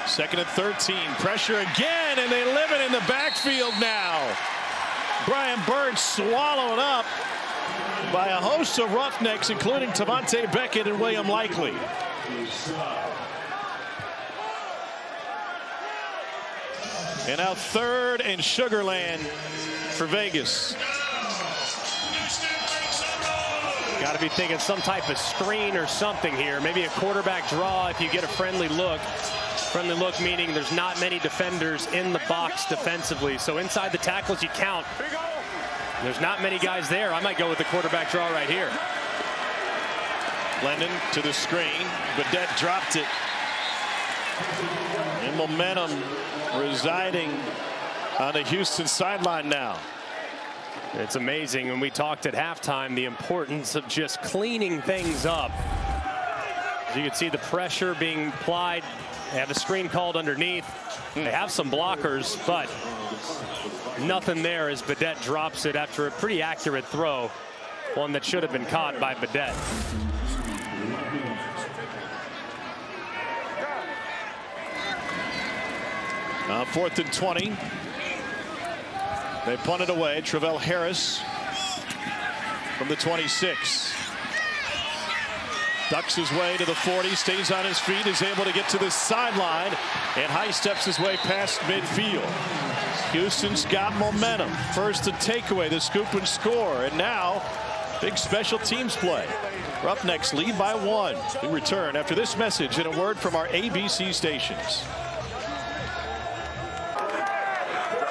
2nd and 13. Pressure again, and they live it in the backfield now. Brian Bird swallowed up by a host of Roughnecks, including Tavante Beckett and William Likely. And now 3rd and Sugarland for Vegas. Got to be thinking some type of screen or something here. Maybe a quarterback draw if you get a friendly look. Friendly look meaning there's not many defenders in the box defensively. So inside the tackles you count. There's not many guys there. I might go with the quarterback draw right here. Lennon to the screen. Badette dropped it. And momentum residing on the Houston sideline now. It's amazing when we talked at halftime the importance of just cleaning things up. As you can see the pressure being applied. They have a screen called underneath. They have some blockers, but nothing there as Badette drops it after a pretty accurate throw. One that should have been caught by Badette. Now 4th and 20. They punt it away. Travell Harris from the 26. Ducks his way to the 40, stays on his feet, is able to get to the sideline, and high steps his way past midfield. Houston's got momentum. First to takeaway, the scoop and score, and now big special teams play. Roughnecks lead by 1. We return after this message and a word from our ABC stations.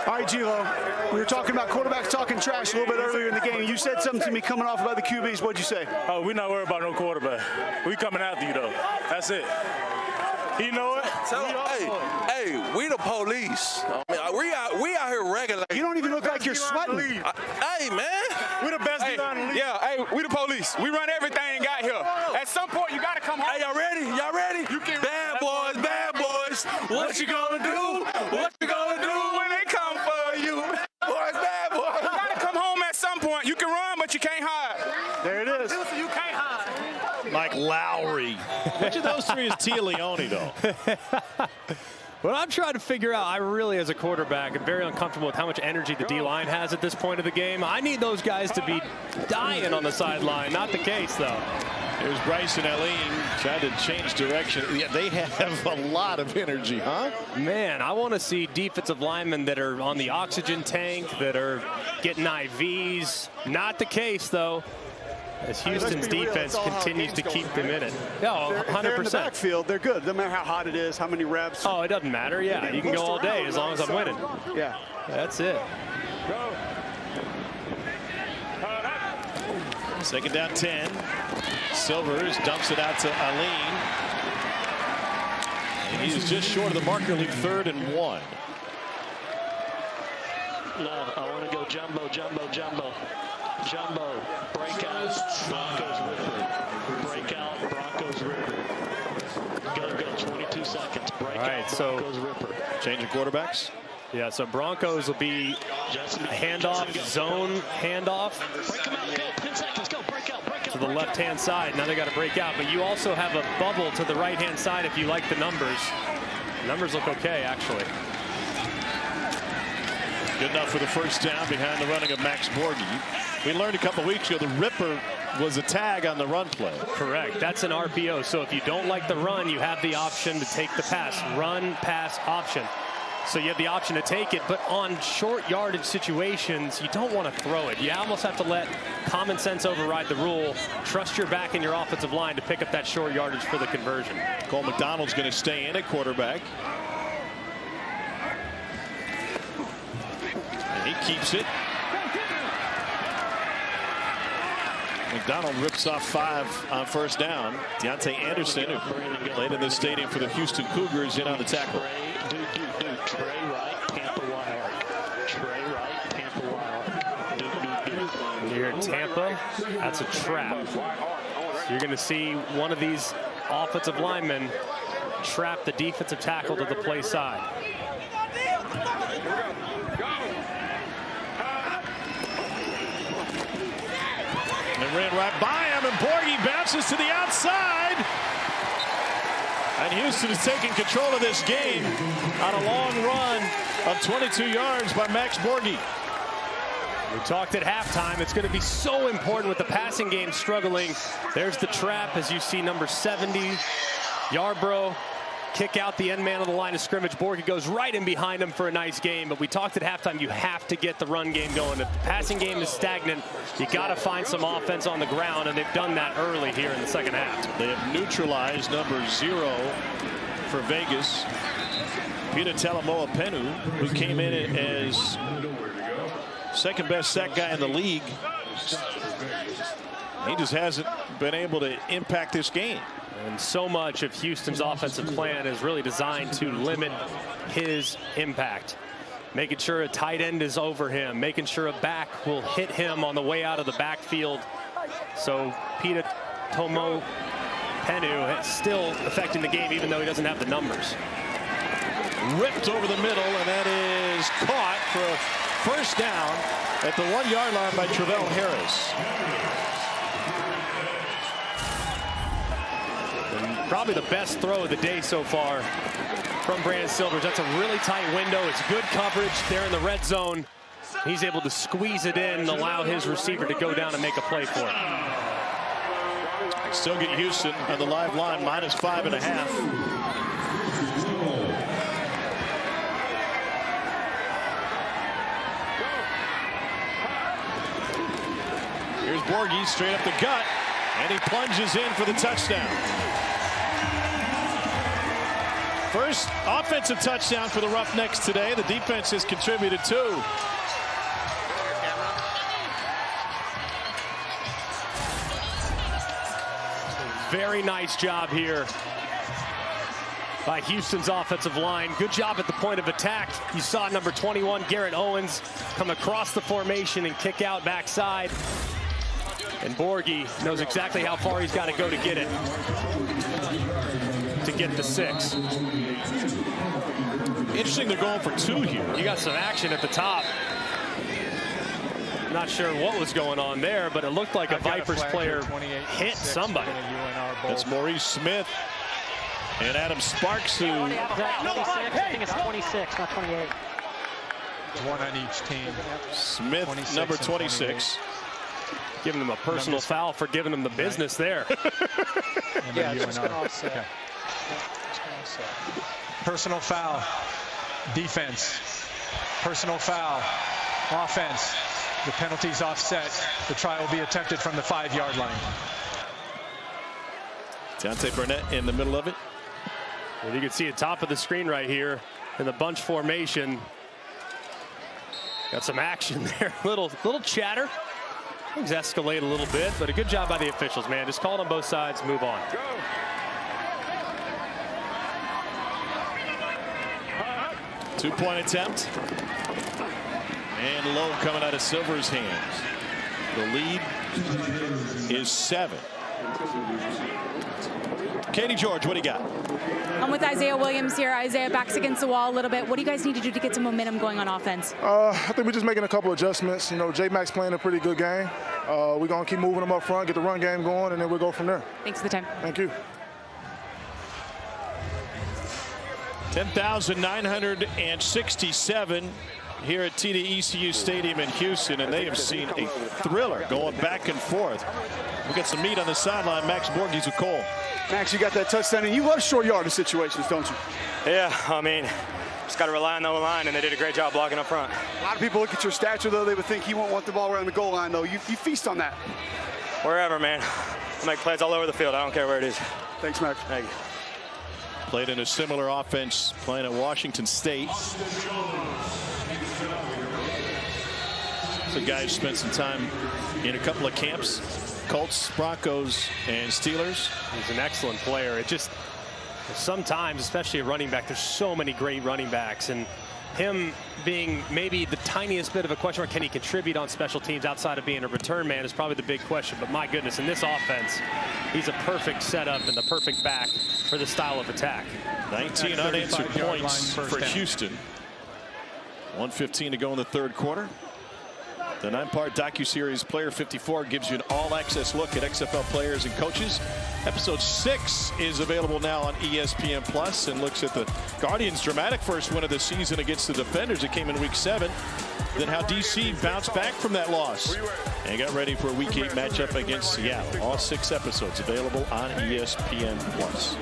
All right, Gilo, we were talking about quarterbacks talking trash a little bit earlier in the game. You said something to me coming off about the QBs. What'd you say? Oh, we're not worried about no quarterback. We coming after you, though. That's it. You know it? Hey, we the police. I mean, we out here regular. You don't even look like you're sweating. Hey, man. We the best dude on the league. Yeah, hey, we the police. We run everything out here. At some point, you got to come home. Hey, y'all ready? Y'all ready? Bad boys, bad boys. What you gonna do? What you gonna do when they come for you? Boys, bad boys. You got to come home at some point. You can run, but you can't hide. There it is. You can't hide. Mike Lowry. Which of those three is Tia Leone, though? What I'm trying to figure out, I really, as a quarterback, am very uncomfortable with how much energy the D-line has at this point of the game. I need those guys to be dying on the sideline. Not the case, though. Here's Bryson Alene trying to change direction. Yeah, they have a lot of energy, huh? Man, I want to see defensive linemen that are on the oxygen tank, that are getting IVs. Not the case, though, as Houston's defense continues to keep them in it. No, 100%. They're in the backfield. They're good. No matter how hot it is, how many reps. Oh, it doesn't matter. Yeah, you can go all day as long as I'm winning. Yeah. That's it. Second down 10. Silvers dumps it out to Alene. And he's just short of the marker, leave 3rd and 1. No, I want to go jumbo, jumbo, jumbo. Jumbo, breakout, Broncos ripper. Breakout, Broncos ripper. Go, 22 seconds. Breakout, Broncos ripper. Change of quarterbacks? Yeah, so Broncos will be handoff, zone handoff. Break them out, go, 10 seconds, go, breakout, breakout. To the left-hand side, now they got to break out, but you also have a bubble to the right-hand side if you like the numbers. The numbers look okay, actually. Good enough for the first down behind the running of Max Borghi. We learned a couple weeks ago the Ripper was a tag on the run play. Correct. That's an RPO. So if you don't like the run, you have the option to take the pass. Run, pass, option. So you have the option to take it, but on short yardage situations, you don't want to throw it. You almost have to let common sense override the rule. Trust your back and your offensive line to pick up that short yardage for the conversion. Cole McDonald's going to stay in at quarterback. And he keeps it. McDonald rips off 5 on first down. Deontay Anderson, who played in this stadium for the Houston Cougars, in on the tackle. Trey right, Tampa wide. Trey right, Tampa wide. Here in Tampa, that's a trap. So you're going to see one of these offensive linemen trap the defensive tackle to the play side. And ran right by him, and Borghi bounces to the outside. And Houston is taking control of this game on a long run of 22 yards by Max Borghi. We talked at halftime. It's going to be so important with the passing game struggling. There's the trap as you see number 70, Yarbrough, kick out the end man of the line of scrimmage. Borghi goes right in behind him for a nice game. But we talked at halftime, you have to get the run game going. If the passing game is stagnant, you got to find some offense on the ground, and they've done that early here in the second half. They have neutralized number 0 for Vegas, Peter Talamoa-Penu, who came in as second best sack guy in the league. He just hasn't been able to impact this game. And so much of Houston's offensive plan is really designed to limit his impact. Making sure a tight end is over him, making sure a back will hit him on the way out of the backfield. So Peter Talamoa-Penu is still affecting the game, even though he doesn't have the numbers. Ripped over the middle, and that is caught for a first down at the 1-yard line by Travell Harris. Probably the best throw of the day so far from Brandon Silvers. That's a really tight window. It's good coverage there in the red zone. He's able to squeeze it in and allow his receiver to go down and make a play for it. Still get Houston on the live line, minus 5.5. Here's Borghi straight up the gut, and he plunges in for the touchdown. First offensive touchdown for the Roughnecks today. The defense has contributed 2. Very nice job here by Houston's offensive line. Good job at the point of attack. You saw number 21, Garrett Owens, come across the formation and kick out backside. And Borghi knows exactly how far he's got to go to get it. To get the 6. Interesting, they're going for 2 here. You got some action at the top. Not sure what was going on there, but it looked like a Vipers player hit somebody. That's Maurice Smith and Adam Sparks, who... I think it's 26, not 28. One on each team. Smith, number 26. Giving him a personal foul for giving him the business there. Yeah, just gonna offset. Okay. Personal foul. Defense. Personal foul. Offense. The penalty's offset. The try will be attempted from the 5-yard line. Dante Burnett in the middle of it. And you can see at top of the screen right here in the bunch formation. Got some action there. Little chatter. Things escalate a little bit, but a good job by the officials, man. Just call it on both sides, move on. Two-point attempt. And low coming out of Silver's hands. The lead is 7. Katie George, what do you got? I'm with Isaiah Williams here. Isaiah backs against the wall a little bit. What do you guys need to do to get some momentum going on offense? I think we're just making a couple adjustments. You know, J-Max playing a pretty good game. We're going to keep moving them up front, get the run game going, and then we'll go from there. Thanks for the time. Thank you. 10,967 here at TD-ECU Stadium in Houston, and they have seen a thriller going back and forth. We got some meat on the sideline. Max Borges with Cole. Max, you got that touchdown, and you love short yardage situations, don't you? Yeah, I mean, just got to rely on the line, and they did a great job blocking up front. A lot of people look at your stature, though. They would think he won't want the ball around the goal line, though. You feast on that. Wherever, man. I make plays all over the field. I don't care where it is. Thanks, Max. Thank you. Played in a similar offense playing at Washington State. So guys spent some time in a couple of camps. Colts, Broncos, and Steelers. He's an excellent player. It just, sometimes, especially a running back, there's so many great running backs. And him being maybe the tiniest bit of a question mark, can he contribute on special teams outside of being a return man, is probably the big question. But my goodness, in this offense, he's a perfect setup and the perfect back for the style of attack. 19 unanswered points for Houston. 1:15 to go in the third quarter. The 9-part docuseries Player 54 gives you an all-access look at XFL players and coaches. Episode 6 is available now on ESPN Plus and looks at the Guardians' dramatic first win of the season against the Defenders. It came in Week 7. Then how DC bounced back from that loss and got ready for a Week 8 matchup against Seattle. All 6 episodes available on ESPN Plus.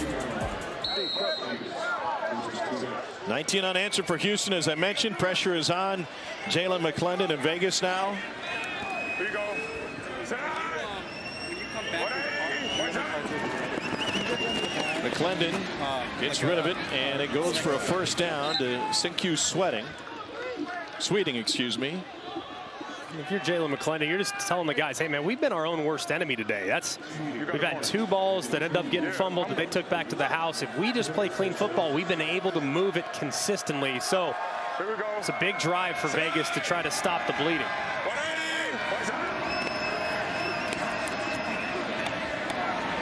19 unanswered for Houston. As I mentioned, pressure is on Jalen McClendon in Vegas now. Here you go. McClendon gets rid of it, and it goes for a first down to Sinkyu Sweeting, excuse me. If you're Jalen McClendon, you're just telling the guys, hey, man, we've been our own worst enemy today. We've had 2 balls that end up getting fumbled that they took back to the house. If we just play clean football, we've been able to move it consistently. So it's a big drive for Vegas to try to stop the bleeding.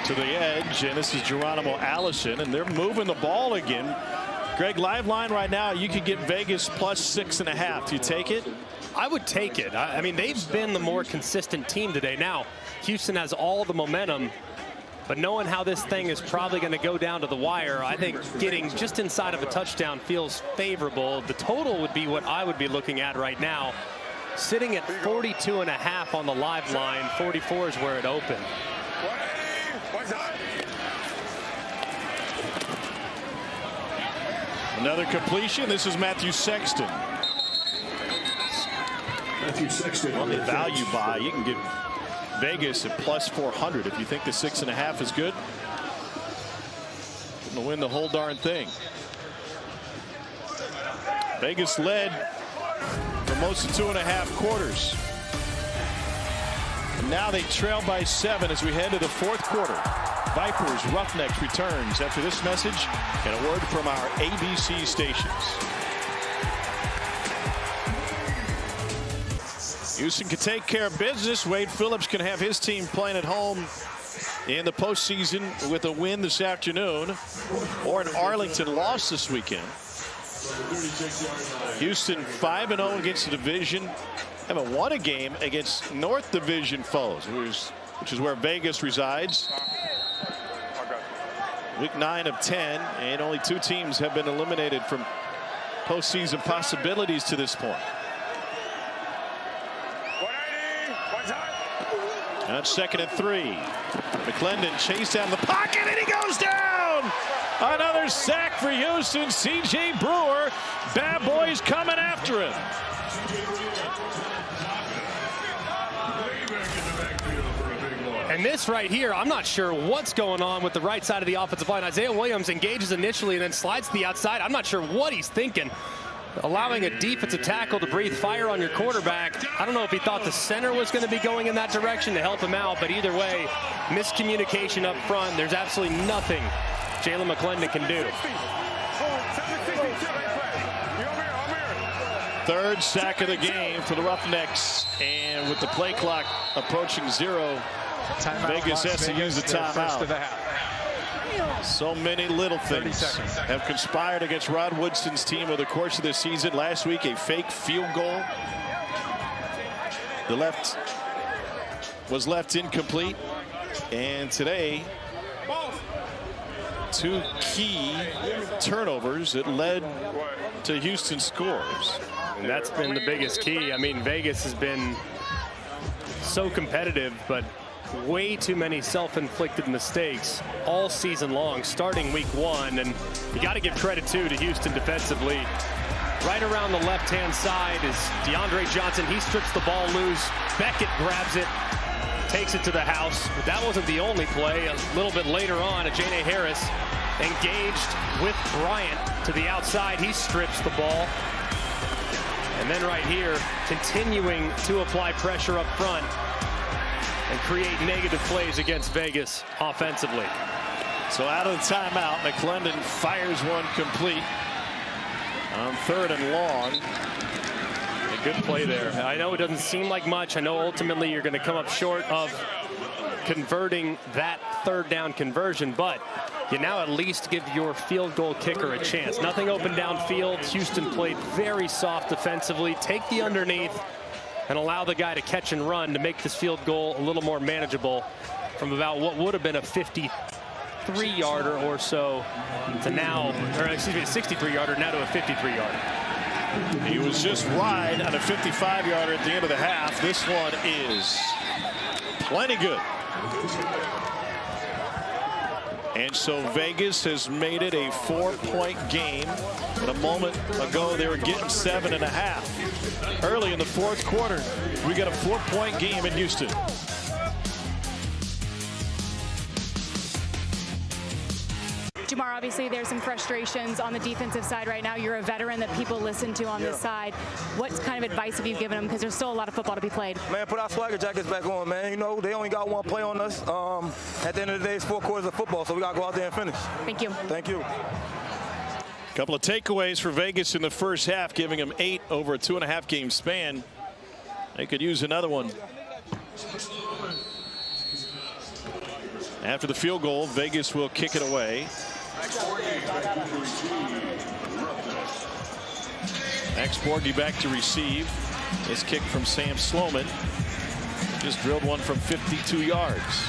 To the edge, and this is Geronimo Allison, and they're moving the ball again. Greg, live line right now, you could get Vegas plus 6.5. Do you take it? I would take it. I mean, they've been the more consistent team today. Now, Houston has all the momentum, but knowing how this thing is probably going to go down to the wire, I think getting just inside of a touchdown feels favorable. The total would be what I would be looking at right now. Sitting at 42.5 on the live line, 44 is where it opened. Another completion. This is Matthew Sexton. On the value buy, you can get Vegas at plus 400 if you think the 6.5 is good. Going to win the whole darn thing. Vegas led for most of 2.5 quarters. And now they trail by 7 as we head to the fourth quarter. Vipers Roughnecks returns after this message and a word from our ABC stations. Houston can take care of business. Wade Phillips can have his team playing at home in the postseason with a win this afternoon, or an Arlington loss this weekend. Houston 5-0 against the division. Haven't won a game against North Division foes, which is where Vegas resides. Week 9 of 10, and only 2 teams have been eliminated from postseason possibilities to this point. Now it's 2nd and 3. McClendon chased down the pocket, and he goes down. Another sack for Houston. C.J. Brewer. Bad boys coming after him. And this right here, I'm not sure what's going on with the right side of the offensive line. Isaiah Williams engages initially and then slides to the outside. I'm not sure what he's thinking. Allowing a defensive tackle to breathe fire on your quarterback. I don't know if he thought the center was going to be going in that direction to help him out, but either way, miscommunication up front. There's absolutely nothing Jalen McClendon can do. 3rd sack of the game for the Roughnecks, and with the play clock approaching 0, Vegas has to use the timeout. So many little things have conspired against Rod Woodson's team over the course of this season. Last week, a fake field goal. The left was left incomplete. And today, 2 key turnovers that led to Houston scores. And that's been the biggest key. I mean, Vegas has been so competitive, but way too many self-inflicted mistakes all season long, starting week 1. And you got to give credit, too, to Houston defensively. Right around the left-hand side is DeAndre Johnson. He strips the ball loose. Beckett grabs it, takes it to the house. But that wasn't the only play. A little bit later on, Ajane Harris engaged with Bryant to the outside. He strips the ball. And then right here, continuing to apply pressure up front and create negative plays against Vegas offensively. So out of the timeout, McClendon fires one complete on 3rd and long. A good play there. I know it doesn't seem like much. I know ultimately you're going to come up short of converting that 3rd down conversion, but you now at least give your field goal kicker a chance. Nothing open downfield. Houston played very soft defensively. Take the underneath and allow the guy to catch and run to make this field goal a little more manageable from about what would have been a 53-yarder or so to now, or excuse me, a 63-yarder now to a 53-yarder. He was just wide on a 55-yarder at the end of the half. This one is plenty good. And so Vegas has made it a 4-point game. And a moment ago, they were getting 7.5. Early in the 4th quarter, we got a 4-point game in Houston. Jamar, obviously there's some frustrations on the defensive side right now. You're a veteran that people listen to on this side. What kind of advice have you given them? Because there's still a lot of football to be played. Man, put our swagger jackets back on, man. You know, they only got 1 play on us. At the end of the day, it's 4 quarters of football, so we got to go out there and finish. Thank you. Thank you. Couple of takeaways for Vegas in the first half, giving them 8 over a 2.5 game span. They could use another one. After the field goal, Vegas will kick it away. Max Borghi back to receive. This kick from Sam Sloman. Just drilled one from 52 yards.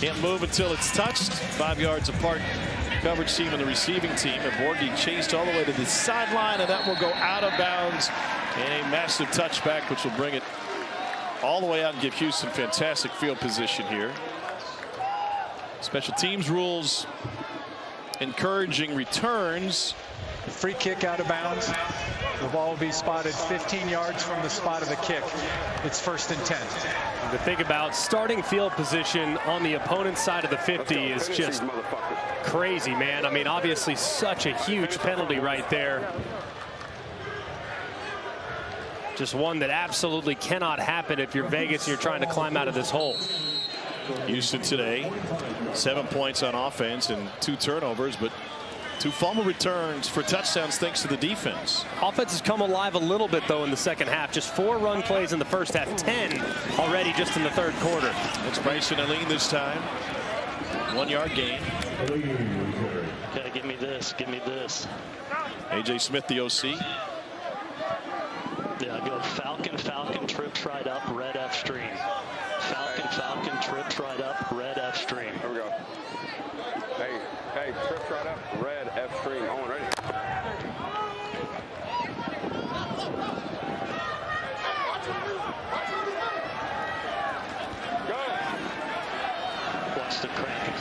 Can't move until it's touched. 5 yards apart. Coverage team and the receiving team. And Borghi chased all the way to the sideline, and that will go out of bounds. And a massive touchback, which will bring it all the way out and give Houston fantastic field position here. Special teams rules encouraging returns. Free kick out of bounds. The ball will be spotted 15 yards from the spot of the kick. It's 1st and 10. To think about starting field position on the opponent's side of the 50 is just crazy, man. I mean, obviously such a huge penalty right there. Just one that absolutely cannot happen if you're Vegas and you're trying to climb out of this hole. Houston today, 7 points on offense and 2 turnovers, but 2 fumble returns for touchdowns thanks to the defense. Offense has come alive a little bit, though, in the second half. Just 4 run plays in the first half, 10 already just in the 3rd quarter. It's Bryson Alene this time. 1 yard gain. Okay, give me this. Give me this. A.J. Smith, the OC. Yeah, go Falcon, Falcon, trips right up, red F stream. Falcon, Falcon, trips right up, red F stream. Here we go. Hey, trips right up, red F stream. On, ready? Go. Watch the crack.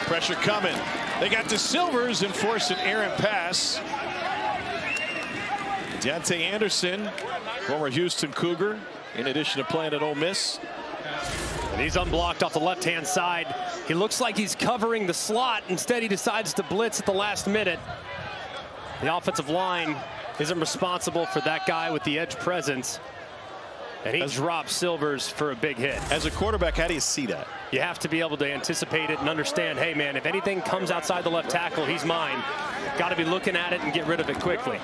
Pressure coming. They got to Silvers and forced an errant pass. Deontay Anderson, former Houston Cougar, in addition to playing at Ole Miss. And he's unblocked off the left-hand side. He looks like he's covering the slot. Instead, he decides to blitz at the last minute. The offensive line isn't responsible for that guy with the edge presence. And he drops Silvers for a big hit. As a quarterback, how do you see that? You have to be able to anticipate it and understand, hey, man, if anything comes outside the left tackle, he's mine. Got to be looking at it and get rid of it quickly.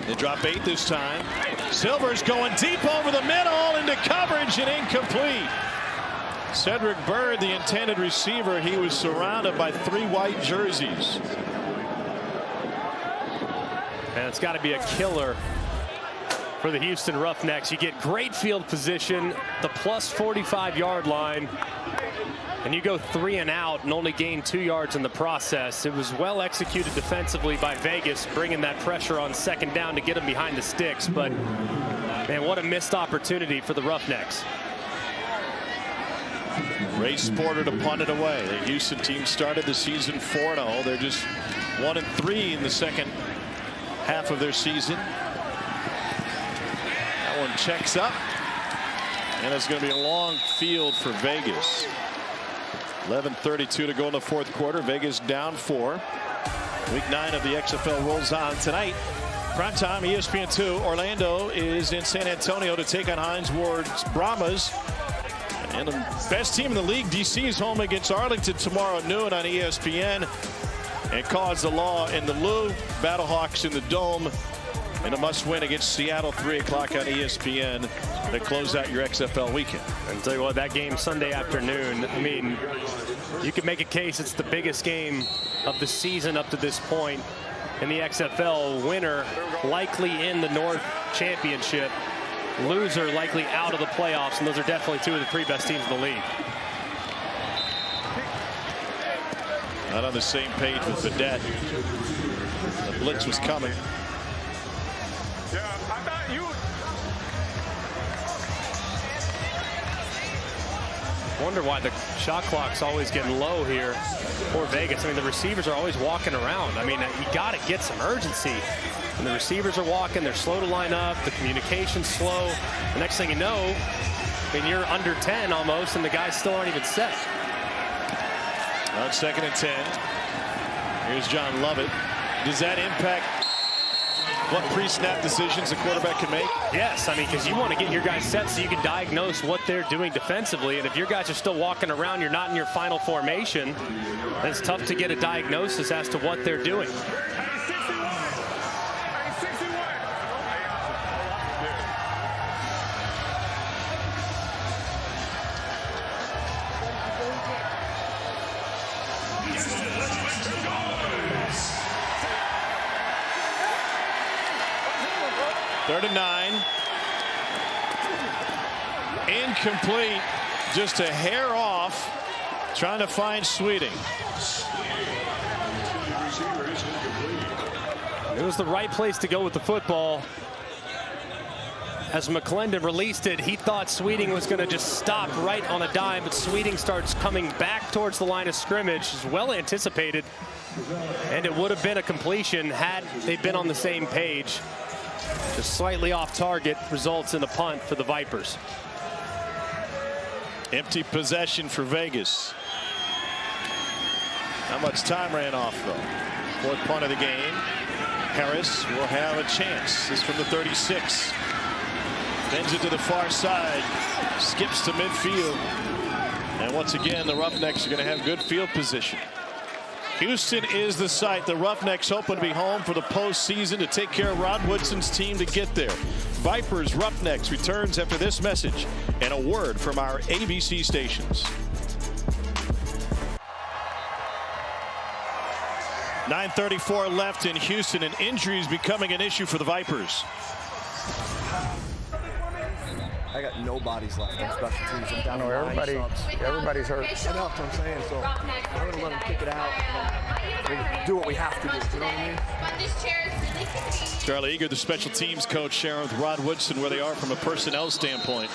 They drop 8 this time. Silvers going deep over the middle into coverage and incomplete. Cedric Byrd, the intended receiver, he was surrounded by 3 white jerseys. And it's got to be a killer for the Houston Roughnecks. You get great field position, the plus 45-yard line, and you go 3 and out and only gain 2 yards in the process. It was well executed defensively by Vegas, bringing that pressure on second down to get them behind the sticks. But, man, what a missed opportunity for the Roughnecks. Ray Sporter to punt it away. The Houston team started the season 4-0. They're just 1-3 in the second half of their season. That one checks up, and it's going to be a long field for Vegas. 11:32 to go in the fourth quarter. Vegas down 4. Week 9 of the XFL rolls on tonight. Primetime ESPN2. Orlando is in San Antonio to take on Hines Ward's Brahmas. And the best team in the league, DC, is home against Arlington tomorrow at noon on ESPN. And Cause the Law in the Lou. Battlehawks in the Dome. And a must-win against Seattle, 3 o'clock on ESPN to close out your XFL weekend. And tell you what, that game Sunday afternoon, I mean, you could make a case it's the biggest game of the season up to this point in the XFL. Winner likely in the North Championship. Loser likely out of the playoffs, and those are definitely 2 of the 3 best teams in the league. Not on the same page with Vedette. The blitz was coming. Wonder why the shot clock's always getting low here for Vegas. I mean, the receivers are always walking around. I mean, you got to get some urgency. And the receivers are walking. They're slow to line up. The communication's slow. The next thing you know, I mean, you're under 10 almost, and the guys still aren't even set. On 2nd and 10. Here's John Lovett. Does that impact what pre-snap decisions the quarterback can make? Yes, I mean, because you want to get your guys set so you can diagnose what they're doing defensively. And if your guys are still walking around, you're not in your final formation, then it's tough to get a diagnosis as to what they're doing. Third and 9. Incomplete. Just a hair off. Trying to find Sweeting. It was the right place to go with the football. As McClendon released it, he thought Sweeting was going to just stop right on a dime, but Sweeting starts coming back towards the line of scrimmage. It's well anticipated, and it would have been a completion had they been on the same page. Just slightly off target results in a punt for the Vipers. Empty possession for Vegas. Not much time ran off, though. 4th punt of the game. Harris will have a chance. This is from the 36. Bends it to the far side. Skips to midfield. And once again, the Roughnecks are going to have good field position. Houston is the site. The Roughnecks hoping to be home for the postseason to take care of Rod Woodson's team to get there. Vipers Roughnecks returns after this message and a word from our ABC stations. 9:34 left in Houston, and injuries becoming an issue for the Vipers. I got no bodies left on special teams. I'm down to everybody's hurt. I know what I'm saying, so I'm going to let them kick it out and do what we have to do. You know what I mean? Charlie Eager, the special teams coach, sharing with Rod Woodson where they are from a personnel standpoint.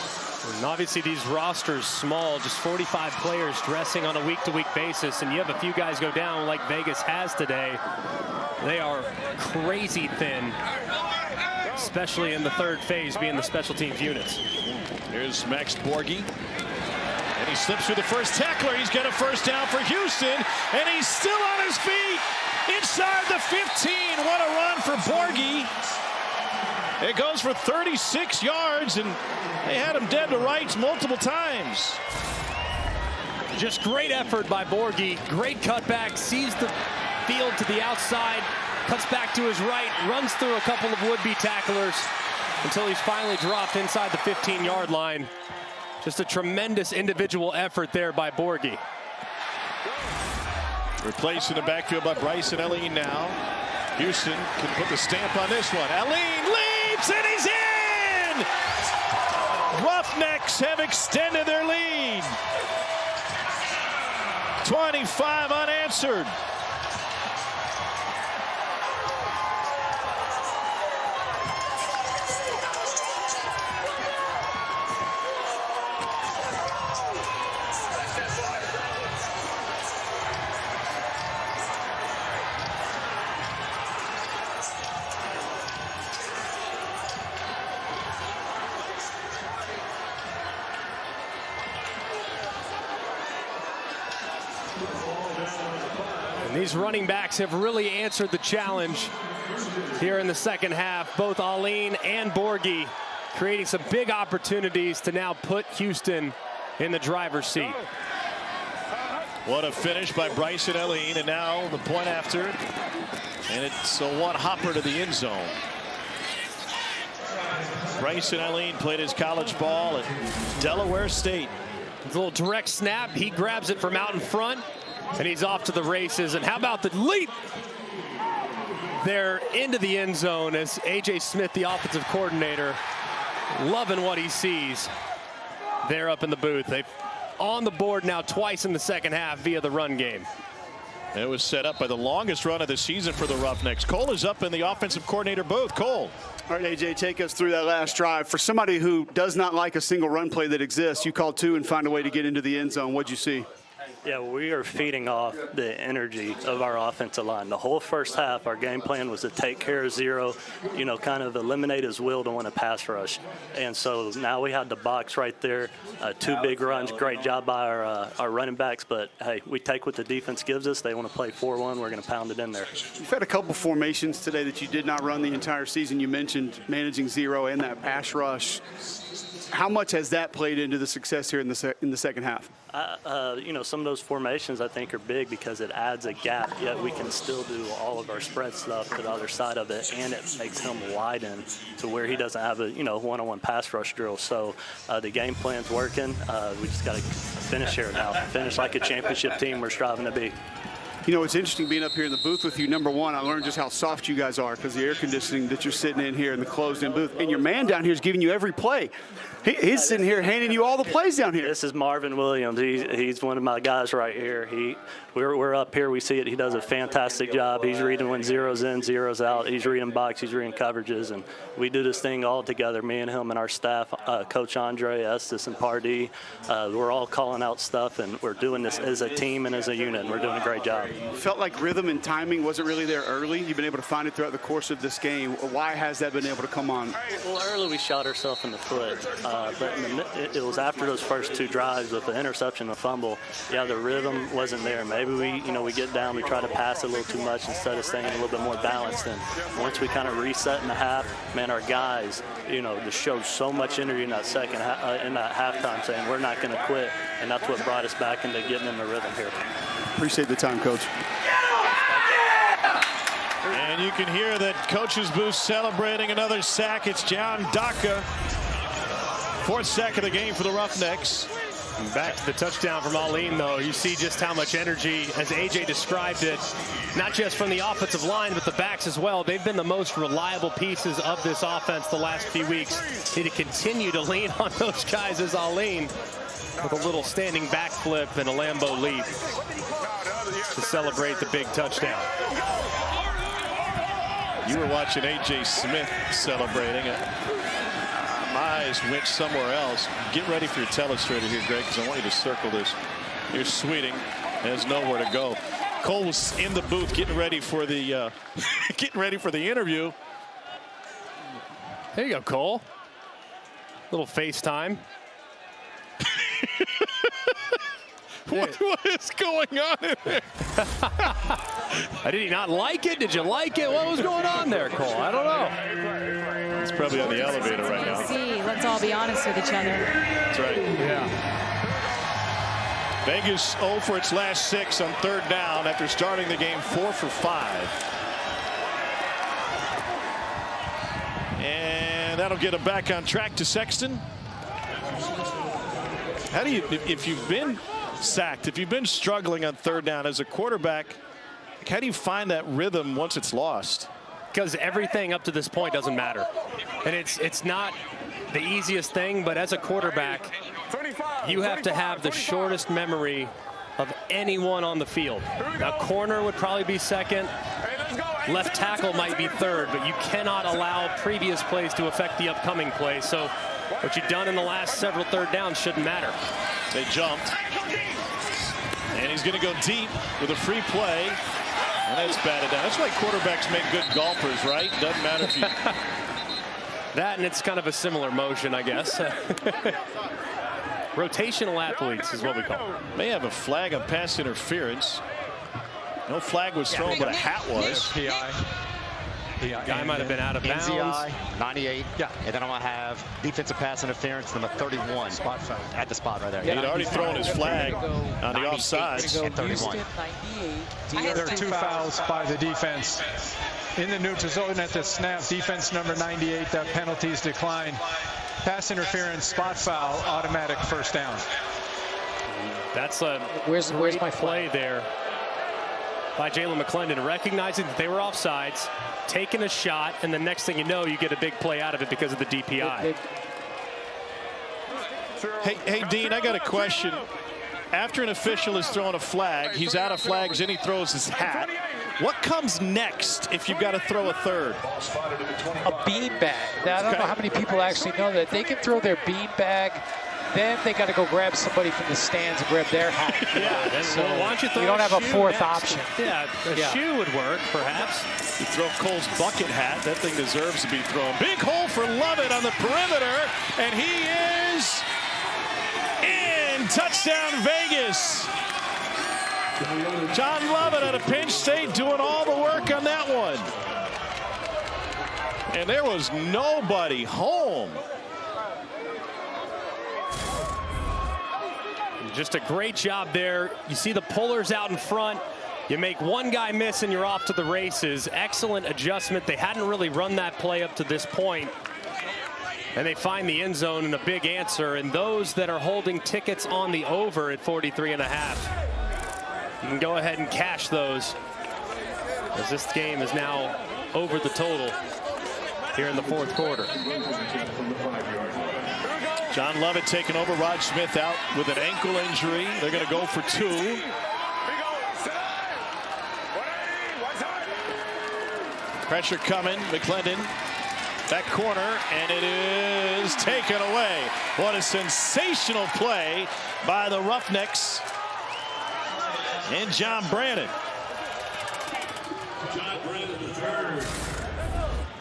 And obviously these rosters small, just 45 players dressing on a week-to-week basis, and you have a few guys go down like Vegas has today. They are crazy thin, especially in the third phase, being the special teams units. Here's Max Borghi. And he slips through the first tackler. He's got a first down for Houston. And he's still on his feet inside the 15. What a run for Borghi. It goes for 36 yards, and they had him dead to rights multiple times. Just great effort by Borghi. Great cutback. Sees the field to the outside. Cuts back to his right. Runs through a couple of would-be tacklers until he's finally dropped inside the 15-yard line. Just a tremendous individual effort there by Borghi. Replaced in the backfield by Bryson Allen now. Houston can put the stamp on this one. Allen leaps, and he's in! Roughnecks have extended their lead. 25 unanswered. And these running backs have really answered the challenge here in the second half. Both Aline and Borghi creating some big opportunities to now put Houston in the driver's seat. What a finish by Bryson Aline, and now the point after. And it's a one hopper to the end zone. Bryson Aline played his college ball at Delaware State. It's a little direct snap. He grabs it from out in front, and he's off to the races. And how about the leap there into the end zone as A.J. Smith, the offensive coordinator, loving what he sees there up in the booth. They've on the board now twice in the second half via the run game. It was set up by the longest run of the season for the Roughnecks. Cole is up in the offensive coordinator booth. Cole. All right, AJ, take us through that last drive. For somebody who does not like a single run play that exists, you call two and find a way to get into the end zone. What'd you see? Yeah, we are feeding off the energy of our offensive line. The whole first half, our game plan was to take care of zero, you know, kind of eliminate his will to win a pass rush. And so now we had the box right there, two big runs. Great job by our running backs. But, hey, we take what the defense gives us. They want to play 4-1. We're going to pound it in there. You've had a couple formations today that you did not run the entire season. You mentioned managing zero and that pass rush. How much has that played into the success here in the second half? You know, some of those formations I think are big because it adds a gap, yet we can still do all of our spread stuff to the other side of it, and it makes him widen to where he doesn't have a, you know, one-on-one pass rush drill. So the game plan's working. We just got to finish here now. Finish like a championship team we're striving to be. You know, it's interesting being up here in the booth with you. Number one, I learned just how soft you guys are because the air conditioning that you're sitting in here in the closed-in booth. And your man down here is giving you every play. He's sitting here handing you all the plays down here. This is Marvin Williams. He's one of my guys right here. We're up here. We see it. He does a fantastic job. He's reading when zero's in, zero's out. He's reading box. He's reading coverages. And we do this thing all together, me and him and our staff, Coach Andre, Estes, and Pardee. We're all calling out stuff, and we're doing this as a team and as a unit, and we're doing a great job. Felt like rhythm and timing wasn't really there early. You've been able to find it throughout the course of this game. Why has that been able to come on? Well, early we shot ourselves in the foot, but it was after those first two drives with the interception and the fumble. Yeah, the rhythm wasn't there. Maybe we get down, we try to pass a little too much instead of staying a little bit more balanced. And once we kind of reset in the half, man, our guys, you know, just showed so much energy in that second in that halftime, saying we're not going to quit, and that's what brought us back into getting in the rhythm here. Appreciate the time, Coach. And you can hear that coach's booth celebrating another sack. It's John Daka. Fourth sack of the game for the Roughnecks. And back to the touchdown from Aline, though. You see just how much energy, as A.J. described it, not just from the offensive line, but the backs as well. They've been the most reliable pieces of this offense the last few weeks. Need to continue to lean on those guys as Aline with a little standing backflip and a Lambeau leap to celebrate the big touchdown. You were watching A.J. Smith celebrating it. My eyes went somewhere else. Get ready for your telestrator here, Greg, because I want you to circle this. Here's Sweeting. Has nowhere to go. Cole was in the booth getting ready for the interview. There you go, Cole. Little FaceTime. What is going on in there? Did he not like it? Did you like it? What was going on there, Cole? I don't know. He's probably on the elevator right now. See, let's all be honest with each other. That's right. Yeah. Vegas 0 for its last 6 on third down after starting the game 4 for 5. And that'll get him back on track to Sexton. How do you, if you've been sacked, if you've been struggling on third down as a quarterback, how do you find that rhythm once it's lost? Because everything up to this point doesn't matter. And it's not the easiest thing, but as a quarterback, You have to have the shortest memory of anyone on the field. Now, corner would probably be second. Left tackle might be third, but you cannot allow previous plays to affect the upcoming play. So what you've done in the last several third downs shouldn't matter. They jumped. And he's going to go deep with a free play. And that's batted down. That's why quarterbacks make good golfers, right? Doesn't matter if you... That, and it's kind of a similar motion, I guess. Rotational athletes is what we call them. May have a flag on pass interference. No flag was thrown, but a hat was. PI. Guy might have been out of bounds. NZI, 98. Yeah. And then I'm going to have defensive pass interference, number 31. Spot foul. At the spot right there. He'd already thrown his flag on the offsides. And 31. There are 2 fouls by the defense. In the neutral zone at the snap, defense number 98, that penalties decline. Pass interference, spot foul, automatic first down. That's a where's my play there by Jalen McClendon, recognizing that they were offsides, taking a shot, and the next thing you know, you get a big play out of it because of the DPI. Hey, Dean, I got a question. After an official is throwing a flag, he's out of flags, and he throws his hat. What comes next if you've got to throw a third? A beanbag. I don't know how many people actually know that. They can throw their beanbag, then they got to go grab somebody from the stands and grab their hat. Yeah, so well, why don't you throw don't have a fourth next? option. Yeah, a shoe would work, perhaps. You throw Cole's bucket hat. That thing deserves to be thrown. Big hole for Lovett on the perimeter, and he is in. Touchdown, Vegas. John Lovett out of Penn State doing all the work on that one. And there was nobody home. Just a great job there. You see the pullers out in front. You make one guy miss and you're off to the races. Excellent adjustment. They hadn't really run that play up to this point. And they find the end zone and a big answer. And those that are holding tickets on the over at 43.5, you can go ahead and cash those, as this game is now over the total here in the fourth quarter. John Lovett taking over. Rod Smith out with an ankle injury. They're going to go for 2. Pressure coming. McClendon. Back corner, and it is taken away. What a sensational play by the Roughnecks and John Brannon.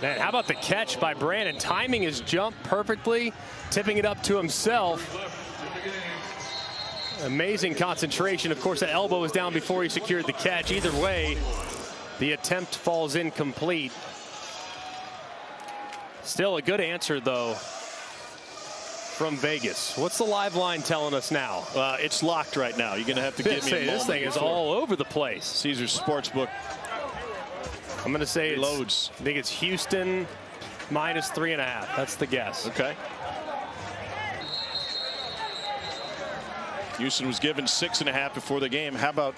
Man, how about the catch by Brannon? Timing his jump perfectly, tipping it up to himself. Amazing concentration. Of course, the elbow was down before he secured the catch. Either way, the attempt falls incomplete. Still a good answer, though, from Vegas. What's the live line telling us now? It's locked right now. You're going to have to give me a moment. This thing is all over the place. Caesars Sportsbook. I'm going to say loads. I think it's Houston minus 3.5. That's the guess. Okay. Houston was given 6.5 before the game. How about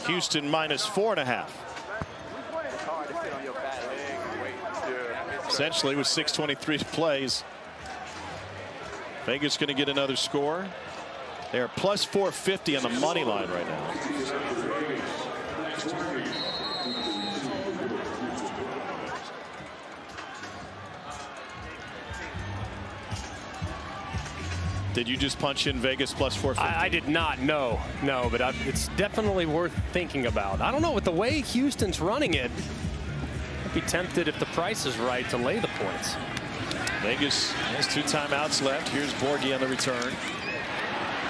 Houston minus 4.5? Essentially with 6:23 to plays. Vegas going to get another score. They're plus 450 on the money line right now. Did you just punch in Vegas plus 450? I did not, no, but it's definitely worth thinking about. I don't know, with the way Houston's running it, I'd be tempted if the price is right to lay the points. Vegas has 2 timeouts left. Here's Borghi on the return.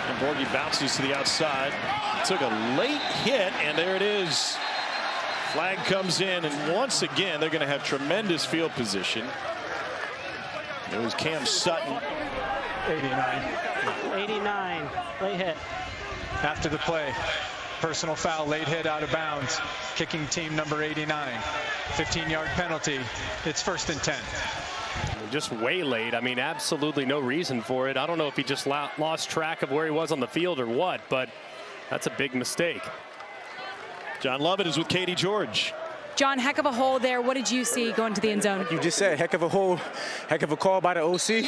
And Borghi bounces to the outside. Took a late hit, and there it is. Flag comes in, and once again, they're going to have tremendous field position. It was Cam Sutton. 89, late hit. After the play, personal foul, late hit out of bounds, kicking team number 89. 15-yard penalty. It's 1st and 10. Just way late. I mean, absolutely no reason for it. I don't know if he just lost track of where he was on the field or what, but that's a big mistake. John Lovett is with Katie George. John, heck of a hole there. What did you see going to the end zone? You just said heck of a hole, heck of a call by the OC,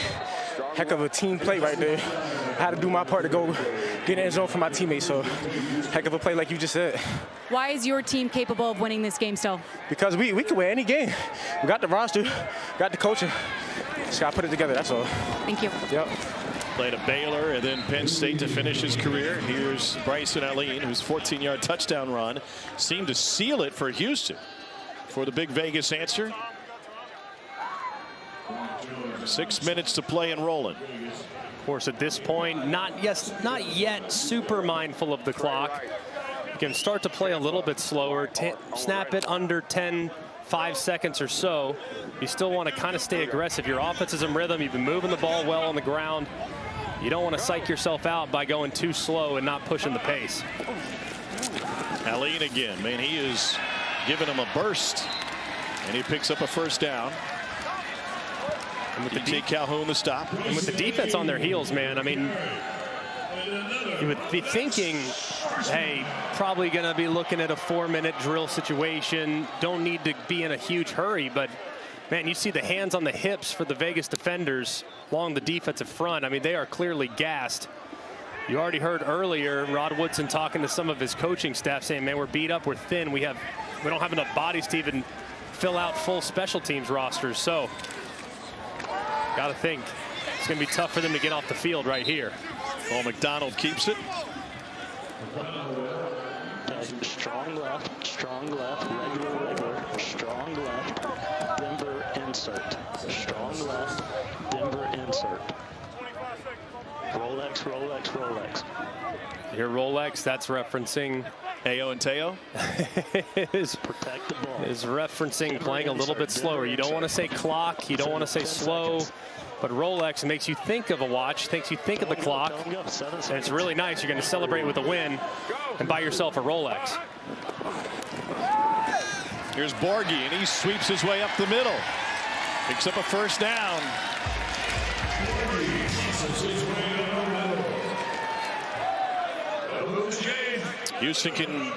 heck of a team play right there. had to do my part to go get in the end zone for my teammates. So, heck of a play like you just said. Why is your team capable of winning this game still? Because we can win any game. We got the roster, got the coaching. Just got to put it together, that's all. Thank you. Yep. Played at Baylor and then Penn State to finish his career. Here's Bryson Allen, whose 14-yard touchdown run seemed to seal it for Houston. For the big Vegas answer. 6 minutes to play and rolling. Of course, at this point, not yet super mindful of the clock. You can start to play a little bit slower, snap it under 5 seconds or so. You still want to kind of stay aggressive. Your offense is in rhythm. You've been moving the ball well on the ground. You don't want to psych yourself out by going too slow and not pushing the pace. Allen again, man, he is giving him a burst, and he picks up a first down. And with the Calhoun the stop. And with the defense on their heels, man, I mean, you would be thinking, hey, probably going to be looking at a 4-minute drill situation. Don't need to be in a huge hurry, but man, you see the hands on the hips for the Vegas defenders along the defensive front. I mean, they are clearly gassed. You already heard earlier Rod Woodson talking to some of his coaching staff saying, man, we're beat up, we're thin, we don't have enough bodies to even fill out full special teams rosters. So got to think it's going to be tough for them to get off the field right here. Paul McDonald keeps it. Strong left, regular, strong left, Denver insert. Strong left, Denver insert. Rolex. You hear Rolex, that's referencing Ayo and Teo. Protect the ball. Is referencing playing a little bit slower. You don't want to say clock, you don't want to say slow, but Rolex makes you think of a watch, makes you think of the clock, and it's really nice. You're going to celebrate with a win and buy yourself a Rolex. Here's Borghi, and he sweeps his way up the middle. Picks up a first down. Houston can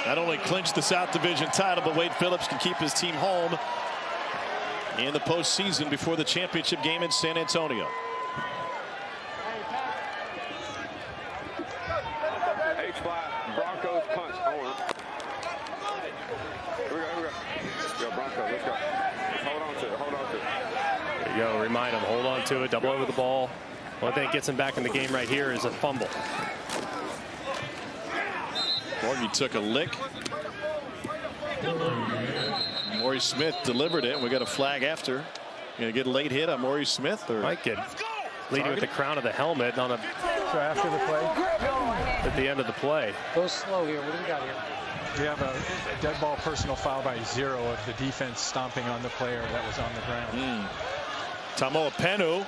not only clinch the South Division title, but Wade Phillips can keep his team home in the postseason before the championship game in San Antonio. H-5, Broncos punch. Here we go. Yo, Broncos, let's go. Hold on to it. There you go, remind him, hold on to it, double over the ball. One thing that gets him back in the game right here is a fumble. Borghi took a lick. Maurice Smith delivered it, and we got a flag after. Gonna get a late hit on Maurice Smith, or might get leading with the crown of the helmet on a. So after the play, at the end of the play. Go slow here. What do we got here? We have a dead ball personal foul by 0 of the defense stomping on the player that was on the ground. Tamoa Penu.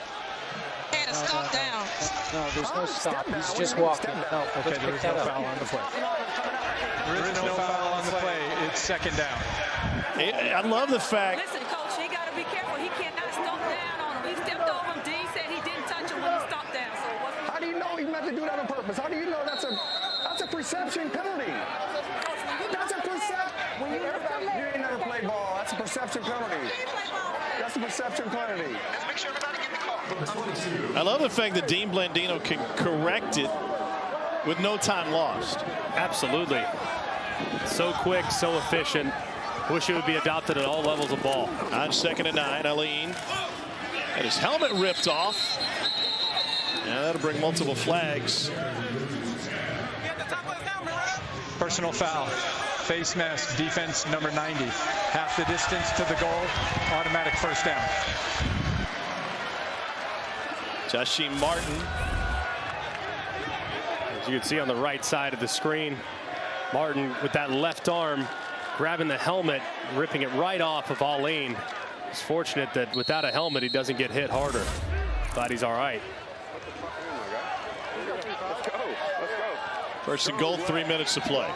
And stop down. No, there's no stop. He's just walking. No, okay, there is no foul on the play. There is no foul on the play. It's second down. I love the fact. Listen, coach, he got to be careful. He cannot stomp down on him. He stepped over him. Dean said he didn't touch him when he stomped down. So how do you know he meant to do that on purpose? How do you know that's a perception penalty? That's a perception. When you ain't never played ball. That's a perception penalty. That's a perception penalty. I love the fact that Dean Blandino can correct it with no time lost. Absolutely. So quick, so efficient. Wish it would be adopted at all levels of ball. On 2nd and 9, Allen had his helmet ripped off. Now that'll bring multiple flags. Personal foul. Face mask, defense number 90. Half the distance to the goal, automatic first down. Jashim Martin. As you can see on the right side of the screen, Martin with that left arm grabbing the helmet, ripping it right off of Allen. It's fortunate that without a helmet he doesn't get hit harder. Glad he's all right. First and goal, 3 minutes to play.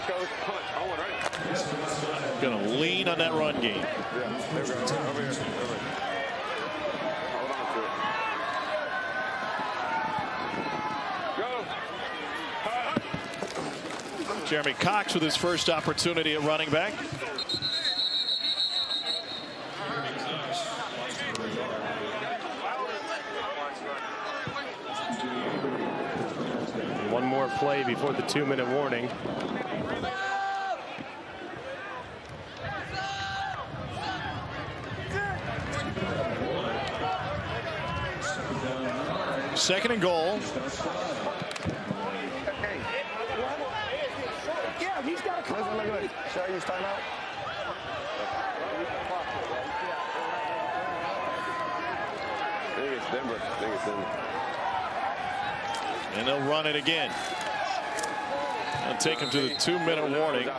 Gonna lean on that run game. Jeremy Cox with his first opportunity at running back. One more play before the 2-minute warning. Second and goal. Yeah, he's got to come. Should I use timeout? I think it's Denver. And they'll run it again. I'll take him to the 2-minute warning.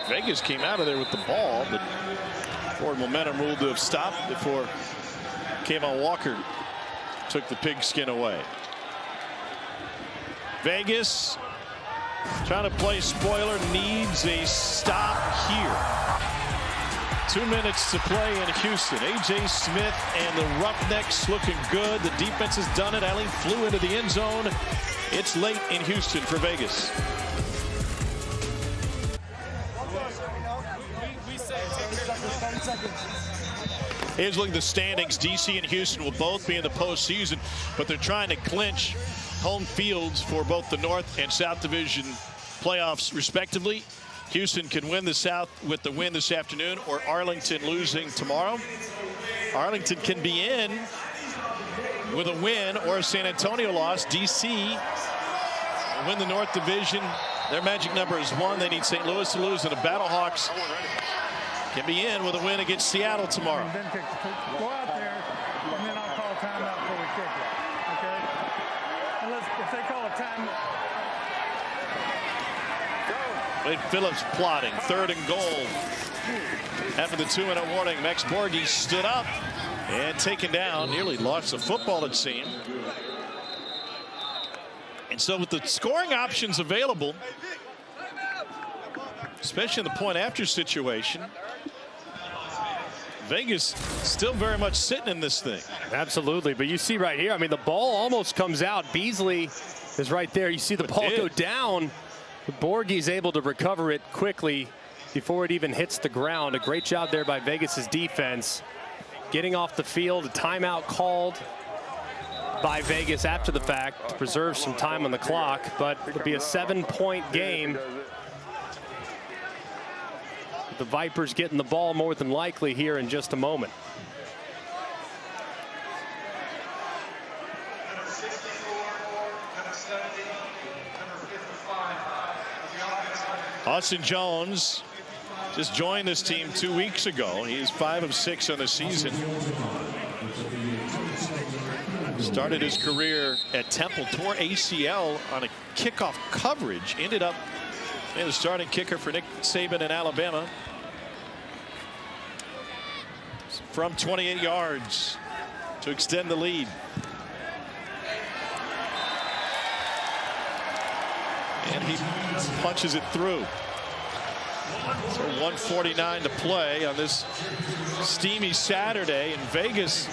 Vegas came out of there with the ball, but forward momentum ruled to have stopped before K'Von Walker took the pigskin away. Vegas trying to play spoiler, needs a stop here. 2 minutes to play in Houston. A.J. Smith and the Roughnecks looking good. The defense has done it. Allen flew into the end zone. It's late in Houston for Vegas. Here's looking at the standings. DC and Houston will both be in the postseason, but they're trying to clinch home fields for both the North and South Division playoffs, respectively. Houston can win the South with the win this afternoon, or Arlington losing tomorrow. Arlington can be in with a win or a San Antonio loss. DC win the North Division. Their magic number is 1. They need St. Louis to lose, and the Battlehawks can be in with a win against Seattle tomorrow. Go out there, and then I'll call timeout before we kick it. Okay? Unless if they call a timeout. Wade Phillips plotting, 3rd and goal. After the 2-minute warning, Max Borghi stood up and taken down. Nearly lost the football, it seemed. And so with the scoring options available, especially in the point after situation, Vegas still very much sitting in this thing. Absolutely, but you see right here, I mean, the ball almost comes out. Beasley is right there. You see the ball go down. Borghi's able to recover it quickly before it even hits the ground. A great job there by Vegas's defense. Getting off the field, a timeout called by Vegas after the fact to preserve some time on the clock, but it'll be a 7-point game. The Vipers getting the ball more than likely here in just a moment. Austin Jones just joined this team 2 weeks ago. He is 5 of 6 on the season. Started his career at Temple, tore ACL on a kickoff coverage. Ended up being the starting kicker for Nick Saban in Alabama. From 28 yards to extend the lead. And he punches it through. So 1:49 to play on this steamy Saturday. And Vegas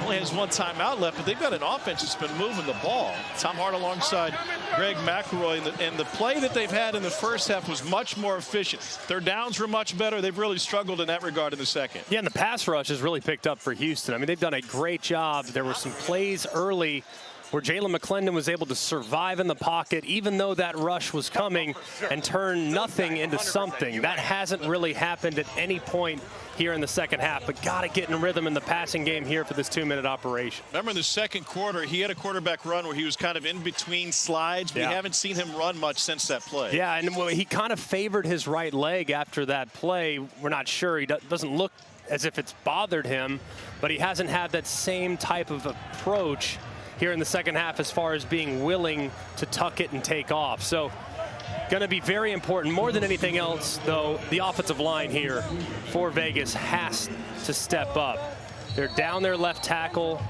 only has 1 timeout left, but they've got an offense that's been moving the ball. Tom Hart alongside Greg McElroy. And the play that they've had in the first half was much more efficient. Their downs were much better. They've really struggled in that regard in the second. Yeah, and the pass rush has really picked up for Houston. I mean, they've done a great job. There were some plays early where Jalen McClendon was able to survive in the pocket, even though that rush was coming, and turn nothing into something. That hasn't really happened at any point here in the second half, but got to get in rhythm in the passing game here for this 2-minute operation. Remember in the second quarter, he had a quarterback run where he was kind of in between slides. We haven't seen him run much since that play. Yeah, and he kind of favored his right leg after that play. We're not sure. He doesn't look as if it's bothered him, but he hasn't had that same type of approach here in the second half as far as being willing to tuck it and take off. So going to be very important. More than anything else, though, the offensive line here for Vegas has to step up. They're down their left tackle.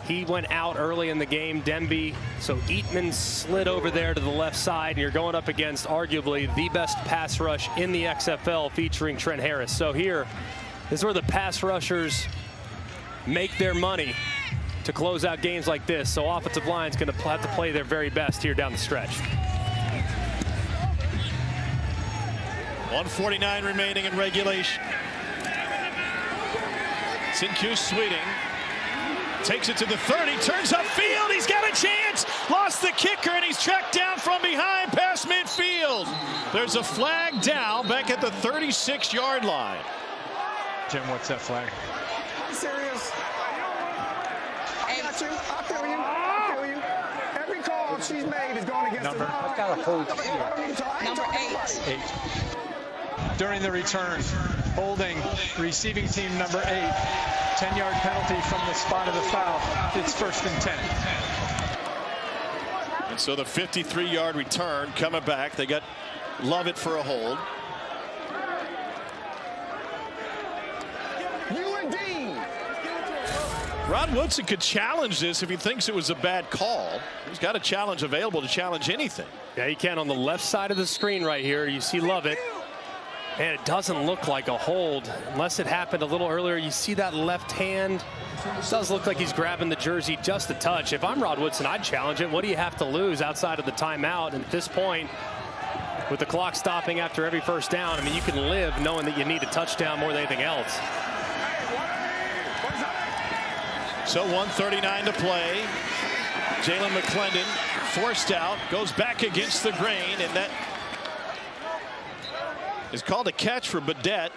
He went out early in the game, Demby. So Eatman slid over there to the left side, and you're going up against arguably the best pass rush in the XFL featuring Trent Harris. So here is where the pass rushers make their money to close out games like this. So offensive line's going to have to play their very best here down the stretch. 1:49 remaining in regulation. Sinkus Sweeting takes it to the 30, turns upfield, he's got a chance. Lost the kicker, and he's tracked down from behind past midfield. There's a flag down back at the 36-yard line. Jim, what's that flag? I'm serious. I got you. I feel you. I feel you. Every call she's made is going against the law. I've got a hold here. Number 8. During the return, holding receiving team number 8. 10-yard penalty from the spot of the foul. It's 1st and 10. And so the 53-yard return coming back. They got Lovett for a hold. Rod Woodson could challenge this if he thinks it was a bad call. He's got a challenge available to challenge anything. Yeah, he can. On the left side of the screen right here, you see Lovett. And it doesn't look like a hold unless it happened a little earlier. You see that left hand. It does look like he's grabbing the jersey just a touch. If I'm Rod Woodson, I'd challenge it. What do you have to lose outside of the timeout? And at this point, with the clock stopping after every first down, I mean, you can live knowing that you need a touchdown more than anything else. So 1:39 to play. Jalen McClendon forced out, goes back against the grain, and that is called a catch for Badette,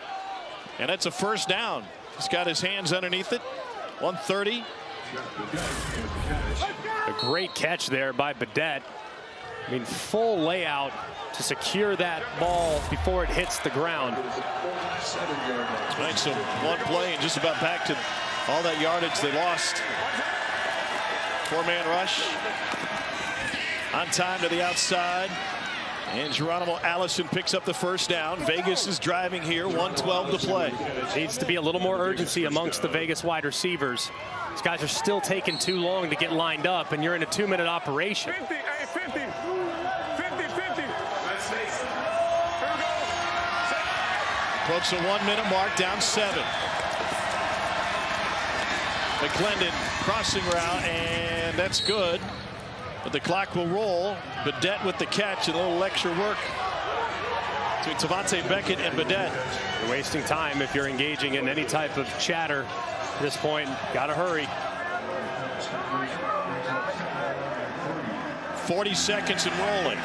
and that's a first down. He's got his hands underneath it. 130. A great catch there by Badette. I mean, full layout to secure that ball before it hits the ground. Right, so one play and just about back to all that yardage they lost. 4-man rush. On time to the outside. And Geronimo Allison picks up the first down. Vegas is driving here. 1:12 to play. Needs to be a little more urgency amongst the Vegas wide receivers. These guys are still taking too long to get lined up, and you're in a 2-minute operation. 50, 50. Approach the 1-minute mark, down 7. McClendon crossing route, and that's good. But the clock will roll. Badette with the catch, and a little extra work to Tavante Beckett and Badette. You're wasting time if you're engaging in any type of chatter at this point. Got to hurry. 40 seconds and rolling.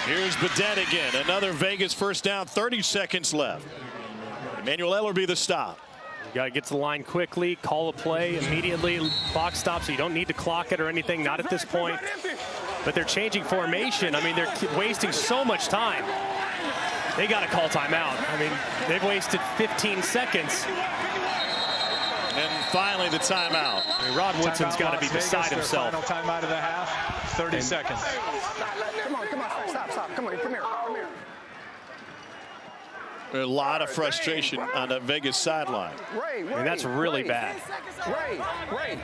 Here's Badette again. Another Vegas first down. 30 seconds left. Emmanuel Ellerby the stop. You got to get to the line quickly, call a play immediately. Clock stops, so you don't need to clock it or anything. Not at this point. But they're changing formation. I mean, they're wasting so much time. They got to call timeout. I mean, they've wasted 15 seconds. And finally, the timeout. I mean, Rod Woodson's got to be beside himself. Final timeout of the half. 30 seconds. Come on, stop. Come here. A lot of frustration on the Vegas sideline. And that's really bad. Ray.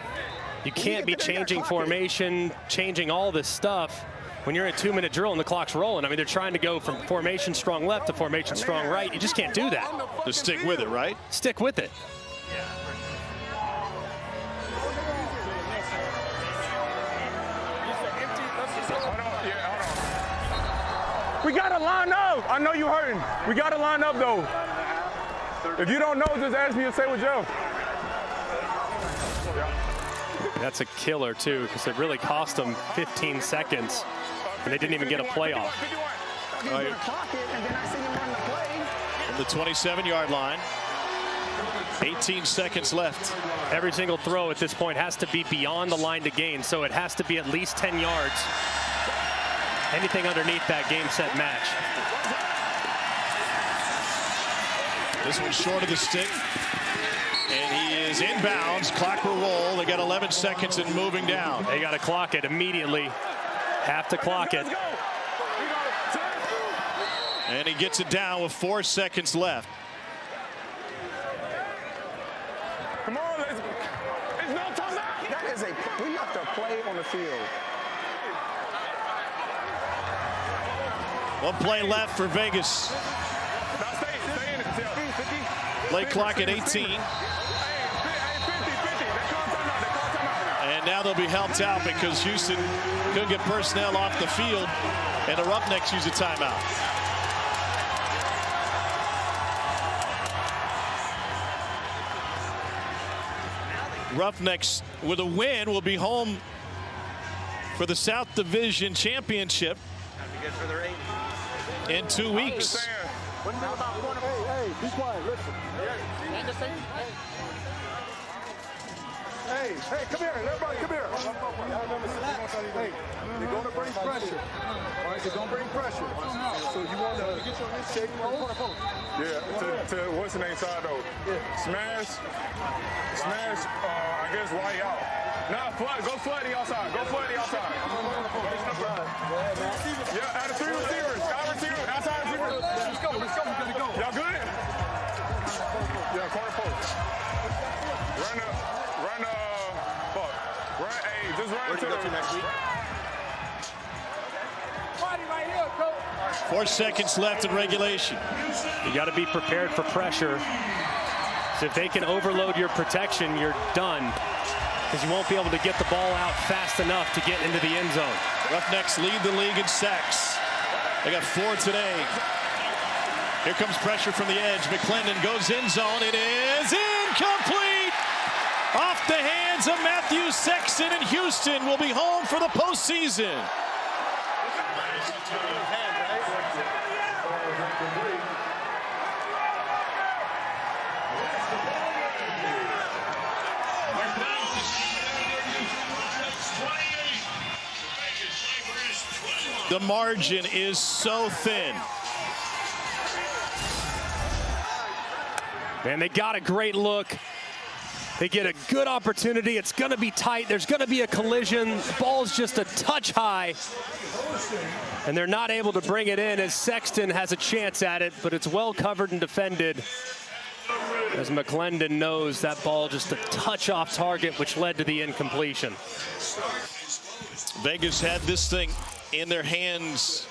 You can't be changing formation, changing all this stuff when you're in a 2-minute drill and the clock's rolling. I mean, they're trying to go from formation strong left to formation strong right. You just can't do that. Just stick with it, right? Stick with it. We gotta line up. I know you hurting. We gotta line up though. If you don't know, just ask me and say with Joe. That's a killer too, because it really cost them 15 seconds, and they didn't even get a playoff. From the 27-yard line. 18 seconds left. Every single throw at this point has to be beyond the line to gain, so it has to be at least 10 yards. Anything underneath that, game, set, match. This one's short of the stick. And he is inbounds. Clock will roll. They got 11 seconds and moving down. They got to clock it immediately. Have to clock it. And he gets it down with 4 seconds left. Come on, it's no timeout. That is we left a play on the field. One play left for Vegas. Play clock at 18. And now they'll be helped out because Houston couldn't get personnel off the field, and the Roughnecks use a timeout. Roughnecks, with a win, will be home for the South Division Championship in 2 weeks. Hey, be quiet, listen. Hey, come here, everybody, come here. Hey, they're going to bring pressure. All right, they're going to bring pressure. So you want to shake post? Yeah, to what's the name side though? Yeah. Smash, I guess right out. Nah, go flood the outside. Go flood the outside. Yeah, out of 3 receivers. Outside receivers. Let's go. We gotta go. Y'all good? Yeah, corner post. Just run to the next week. 4 seconds left in regulation. You got to be prepared for pressure. So if they can overload your protection, you're done. Because you won't be able to get the ball out fast enough to get into the end zone. Roughnecks lead the league in sacks. They got 4 today. Here comes pressure from the edge. McClendon goes in zone. It is incomplete. Off the hands of Matthew Sexton, and Houston will be home for the postseason. The margin is so thin. And they got a great look. They get a good opportunity. It's going to be tight. There's going to be a collision. The ball's just a touch high. And they're not able to bring it in as Sexton has a chance at it, but it's well covered and defended. As McClendon knows that ball just a touch off target, which led to the incompletion. Vegas had this thing in their hands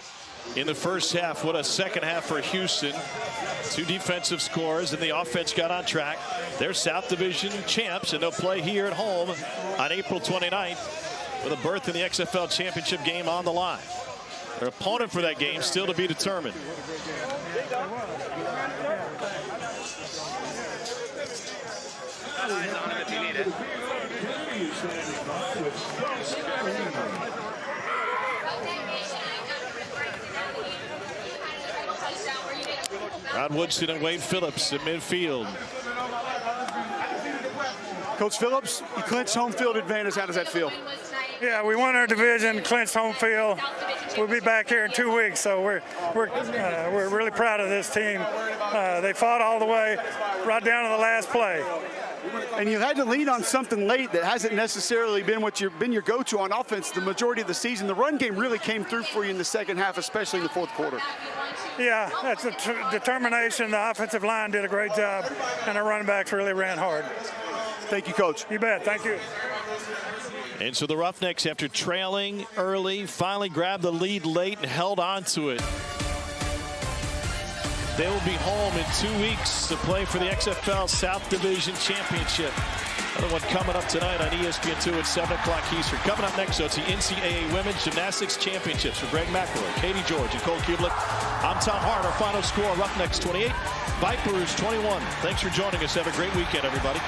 in the first half. What a second half for Houston. 2 defensive scores, and the offense got on track. They're South Division champs, and they'll play here at home on April 29th with a berth in the XFL championship game on the line. Their opponent for that game still to be determined. Rod Woodson and Wade Phillips in midfield. Coach Phillips, you clinched home field advantage. How does that feel? Yeah, we won our division, clinched home field. We'll be back here in 2 weeks, so we're really proud of this team. They fought all the way, right down to the last play. And you had to lean on something late that hasn't necessarily been what you've been your go-to on offense the majority of the season. The run game really came through for you in the second half, especially in the fourth quarter. Yeah, that's a determination. The offensive line did a great job, and our running backs really ran hard. Thank you, Coach. You bet. Thank you. And so the Roughnecks, after trailing early, finally grabbed the lead late and held on to it. They will be home in 2 weeks to play for the XFL South Division Championship. Another one coming up tonight on ESPN2 at 7 o'clock Eastern. Coming up next, so it's the NCAA Women's Gymnastics Championships for Greg McElroy, Katie George, and Cole Kublik. I'm Tom Hart. Our final score, Roughnecks 28, Vipers 21. Thanks for joining us. Have a great weekend, everybody.